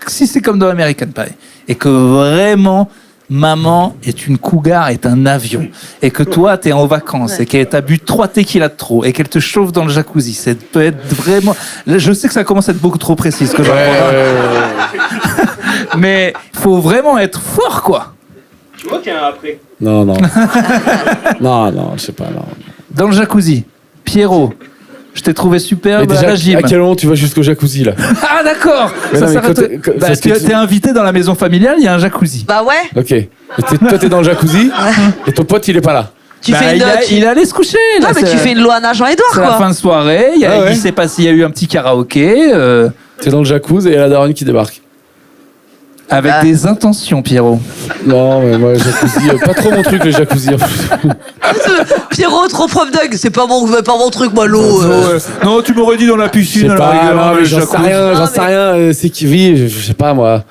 si c'est comme dans American Pie et que vraiment maman est une cougar, est un avion, et que toi t'es en vacances et qu'elle t'a bu 3 tequilas de trop et qu'elle te chauffe dans le jacuzzi, ça peut être vraiment. Là, je sais que ça commence à être beaucoup trop précis ce que mais il faut vraiment être fort quoi. Tu vois qu'il y a un après. Non, je sais pas. Non. Dans le jacuzzi, Pierrot, Je t'ai trouvé super Mais à déjà, la gym. à quel moment tu vas jusqu'au jacuzzi là? Ah d'accord. Mais Ça non, mais s'arrête- quand Bah, parce que t'es invité dans la maison familiale, il y a un jacuzzi. Bah ouais. Ok. Et toi t'es dans le jacuzzi et ton pote il est pas là. Tu Bah, fais une. il est allé se coucher. Non, là, mais c'est- tu fais une Loana Jean-Edouard, C'est la quoi. fin de soirée. Il y a, Ah ouais. il s'est passé, il y a eu un petit karaoké T'es dans le jacuzzi et il y a la daronne qui débarque. avec Ah. des intentions, Pierrot. Non, mais moi, le jacuzzi, pas trop mon truc, le jacuzzi. Pierrot, trop prof Doug. C'est pas mon truc, moi, l'eau. Non, tu m'aurais dit dans la Je sais piscine. à la pas, rigueur, non, le mais j'en sais jacuzzi. rien, Non, j'en sais rien. C'est qui vit, je sais pas, moi.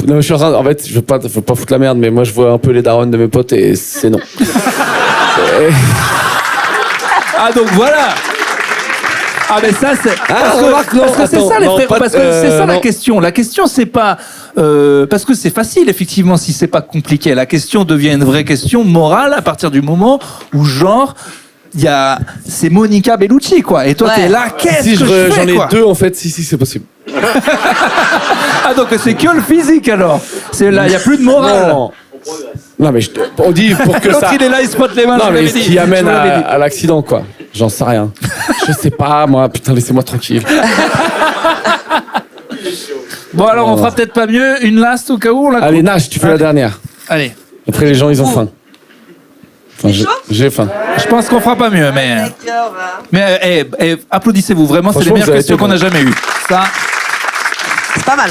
Non, mais je suis en fait, je veux pas foutre la merde, mais moi, je vois un peu les darons de mes potes et c'est non. Ah donc voilà. Ah mais ça c'est remarque, non, parce que c'est attends, ça les non, frères, pas- parce que c'est ça la non. question. La question c'est pas parce que c'est facile effectivement si c'est pas compliqué. La question devient une vraie question morale à partir du moment où genre c'est Monica Bellucci quoi. Et toi Ouais. t'es là, qu'est-ce Si que je j'en fais ai quoi? deux en fait, si c'est possible. Ah donc c'est que le physique alors. C'est là, il y a plus de morale. Non. Non, mais on dit pour que L'autre ça. il est là, il se pote les mains. Non, je mais l'avais ce dit. qui amène Je l'avais dit. à l'accident, quoi. J'en sais rien. Je sais pas, moi. Putain, laissez-moi tranquille. Bon alors on fera peut-être pas mieux une last au cas où on la Allez, coupe. nage, tu fais la dernière. Allez. Après, les gens, ils ont faim. Enfin, j'ai faim. Je pense qu'on fera pas mieux mais applaudissez-vous vraiment, c'est les Franchement, meilleures vous avez questions été qu'on a bon. jamais eues. Ça. C'est pas mal.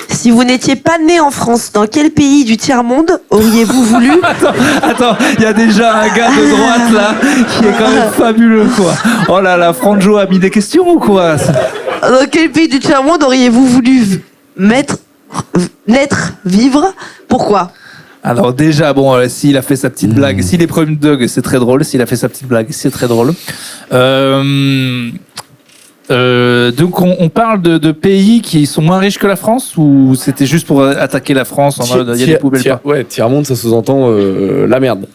Si vous n'étiez pas né en France, dans quel pays du tiers-monde auriez-vous voulu Attends, il y a déjà un gars de droite là qui est quand même fabuleux quoi. Oh là là, Franjo a mis des questions ou quoi? Dans quel pays du tiers-monde auriez-vous voulu naître, vivre? Pourquoi? Alors déjà, bon, s'il a fait sa petite blague, s'il est premier dog, c'est très drôle. S'il a fait sa petite blague, c'est très drôle. Donc on parle de pays qui sont moins riches que la France ou c'était juste pour attaquer la France en mode il y a des poubelles pas. Ouais, tiers-monde, ça sous-entend la merde.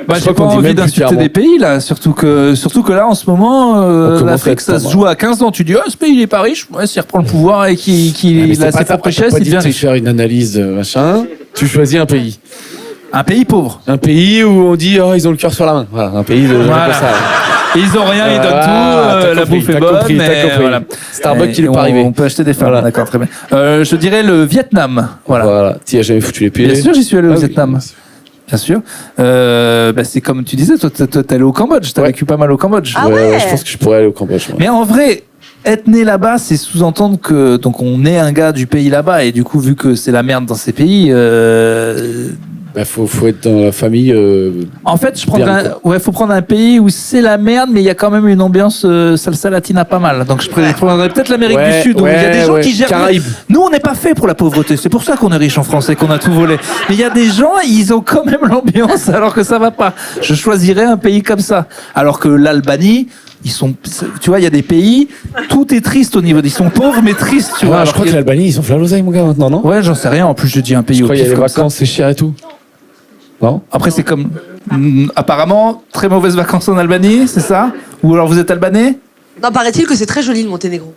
Bah, Je j'ai crois pas qu'on dit envie même plus d'insulter tiers-monde. des pays là, surtout que là en ce moment commence à l'Afrique être ça pas se mal. joue à 15 ans. Tu dis ce pays il est pas riche, ouais, s'il reprend le pouvoir et qu'il Mais a ses propres richesses, il devient riche. faire une analyse, machin. Tu choisis un pays. Un pays pauvre. Un pays où on dit, oh, ils ont le cœur sur la main. Voilà, un pays de gens Voilà. comme ça. Ils ont rien, ils donnent Ah, tout, t'as la compris, bouffe est t'as bonne, compris, t'as mais compris. voilà. Starbucks, il est Et pas arrivé. On peut acheter des femmes, Voilà. d'accord, très bien. Je dirais le Vietnam, voilà. Voilà. Tu y as jamais foutu les pieds. Bien sûr, j'y suis allé au Ah oui. Vietnam. Bien sûr. C'est comme tu disais, toi, t'es allé au Cambodge, t'as Ouais. vécu pas mal au Cambodge. Ah ouais. Je pense que je pourrais aller au Cambodge. moi. Mais en vrai, être né là-bas, c'est sous-entendre que donc on est un gars du pays là-bas et du coup, vu que c'est la merde dans ces pays, Bah, faut être dans la famille. en fait, Bien, faut prendre un pays où c'est la merde, mais il y a quand même une ambiance salsa latina pas mal. Donc je prendrais peut-être l'Amérique Ouais, du Sud où il y a des gens ouais. qui gèrent. Caraïbes. Nous, on n'est pas fait pour la pauvreté. C'est pour ça qu'on est riche en France et qu'on a tout volé. Mais il y a des gens, ils ont quand même l'ambiance alors que ça va pas. Je choisirais un pays comme ça. Alors que l'Albanie, tu vois, il y a des pays, tout est triste au niveau. Ils sont pauvres mais tristes, tu vois. je Alors crois qu'il que y a- l'Albanie, ils sont l'oseille, mon gars, maintenant, non? Ouais, j'en sais rien. En plus, je dis un pays Je au crois qu'il y a pif les comme ça. vacances, c'est cher et tout. Non? Après, c'est comme. Apparemment, très mauvaises vacances en Albanie, c'est ça? Ou alors vous êtes albanais? Non, paraît-il que c'est très joli le Monténégro.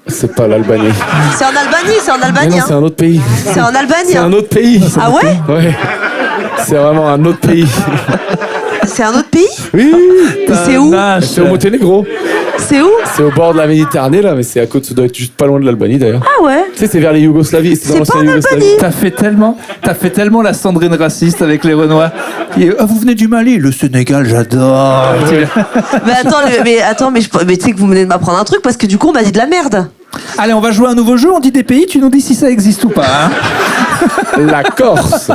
C'est pas l'Albanie. C'est en Albanie, c'est en Mais Albanie. non, c'est Hein. un autre pays. C'est en Albanie. C'est Hein. un autre pays. Ah ouais? Ouais. C'est vraiment un autre pays. C'est un autre pays? Oui. C'est où? C'est au Monténégro. C'est où? C'est au bord de la Méditerranée, là, mais c'est à côté, ça doit être juste pas loin de l'Albanie, d'ailleurs. Ah ouais? Tu sais, c'est vers les Yougoslavies. C'est dans pas l'ancienne en Yougoslavie. Albanie. T'as fait tellement la Sandrine raciste avec les Renois. Vous venez du Mali, le Sénégal, j'adore. Mais attends, mais tu sais que vous venez de m'apprendre un truc parce que du coup on m'a dit de la merde. Allez, on va jouer à un nouveau jeu. On dit des pays, tu nous dis si ça existe ou pas. Hein. La Corse.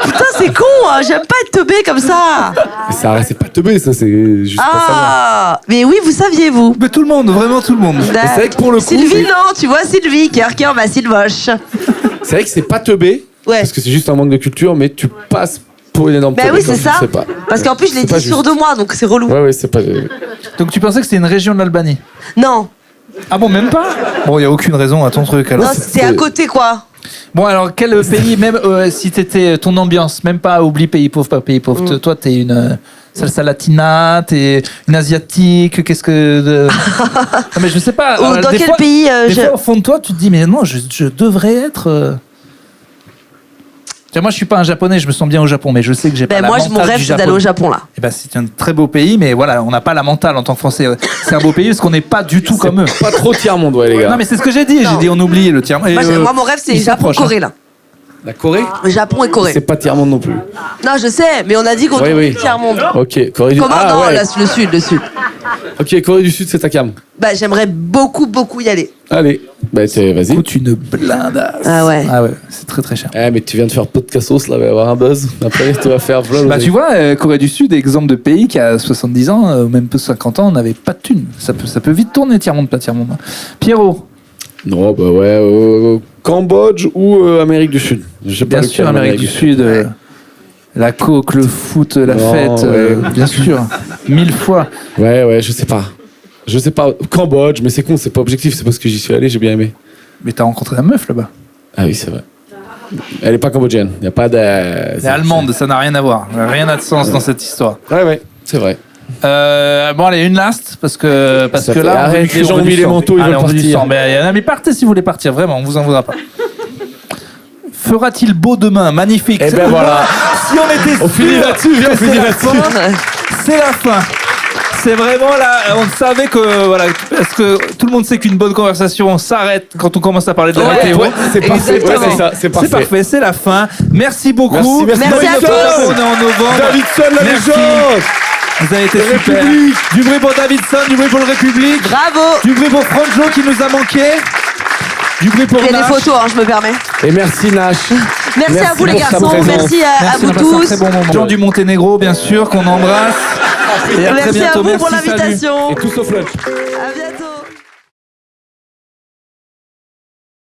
Putain, c'est con, hein, j'aime pas être teubé comme ça. Mais ça, c'est pas teubé, ça, c'est juste pour savoir. Ah, mais oui, vous saviez, vous. Mais tout le monde, vraiment tout le monde. c'est vrai que pour le coup, Sylvie, oui. non, tu vois, Sylvie, cœur, bah Sylvoche. C'est vrai que c'est pas teubé, Ouais. parce que c'est juste un manque de culture, mais tu passes pour une énorme Bah teubé, oui, c'est donc ça. je sais pas. Parce qu'en plus, je l'ai C'est pas dit sur juste. 2 mois, donc c'est relou. Ouais, c'est pas. Donc tu pensais que c'était une région de l'Albanie? Non, Ah bon, même pas? Bon, il y a aucune raison à ton truc alors. non, c'est à côté, quoi. Bon, alors quel pays, même si t'étais ton ambiance, même pas oublie pays pauvre, pas pays pauvre. Toi, t'es une salsa latina, t'es une asiatique, qu'est-ce que. Non, mais je sais pas. Ou dans des quel fois- pays Des fois, au fond de toi, tu te dis, mais non, je devrais être. Tiens, moi, je suis pas un japonais, je me sens bien au Japon, mais je sais que j'ai pas la Moi, mentale mon rêve, du c'est d'aller au Japon. Japon, là. Eh ben, c'est un très beau pays, mais voilà, on n'a pas la mentale en tant que Français. C'est un beau pays parce qu'on n'est pas du tout comme eux. Pas trop tiers-monde, ouais, les gars. Non, mais c'est ce que j'ai dit. Non. J'ai dit on oublie le tiers. Moi, mon rêve, c'est il s'approche, Japon-Corée, là. La Corée, Japon et Corée. c'est pas tiers-monde non plus. Non, je sais, mais on a dit qu'on Oui, oui. était tiers-monde. Ok, Corée du Sud. Comment non, ouais. là, le sud, le sud. Ok, Corée du Sud, c'est ta cam. Bah, j'aimerais beaucoup, beaucoup y aller. Allez, bah, vas-y. Coûte une blindasse. Ah ouais. Ah ouais, c'est très très cher. Eh, mais tu viens de faire podcastos, là, il va y avoir un buzz. Après, tu vas faire vlog. Bah tu vois, Corée du Sud, exemple de pays qui a 70 ans, même peu 50 ans, n'avait pas de thunes. Ça peut vite tourner tiers-monde, pas tiers-monde. Pierrot, Non, bah ouais, Cambodge ou Amérique du Sud. Je sais pas bien lequel, sûr, Amérique du Sud, la coke, le foot, la Non, fête, ouais. bien sûr, 1000 fois. Ouais, je sais pas. Je sais pas. Cambodge, mais c'est con, c'est pas objectif, c'est parce que j'y suis allé, j'ai bien aimé. Mais t'as rencontré la meuf là-bas. Ah oui, c'est vrai. Elle est pas cambodgienne, y a pas de. Elle est allemande, ça n'a rien à voir. Rien n'a de sens dans cette histoire. Ouais, c'est vrai. Bon allez, une last parce que Ça fait- là on veut arrête, du cul, les gens on veut ont du mis les sang. manteaux, ils Allez, veulent on veut du partir. sang. Mais partez si vous voulez partir, vraiment, on vous en voudra pas. Fera-t-il beau demain? Magnifique. Eh ben voilà. Si on était On finit sûr là-dessus, viens, que on finit c'est la là-dessus. fin, c'est la fin. C'est vraiment là, on savait que voilà, parce que tout le monde sait qu'une bonne conversation s'arrête quand on commence à parler de la Ouais, météo. ouais, c'est parfait. Exactement. Ouais, c'est ça, c'est parfait. C'est parfait, c'est la fin. Merci beaucoup. Merci Merci à tous. On est en novembre. Davidson, la Merci. légende. Vous avez été Le super. République. Du bruit pour Davidson, du bruit pour le République, Bravo. du bruit pour Franjo qui nous a manqué, du bruit pour Il y a des Nash. photos, hein, je me permets. Et merci Nash. Merci à vous, les pour ta garçons. présence. Merci à Merci, on vous a passé un tous. très bon moment. Jean du Monténégro, bien sûr, qu'on embrasse. Et à très Merci bientôt. à vous pour Merci, salut. l'invitation. Et tout sauf lunch. À bientôt.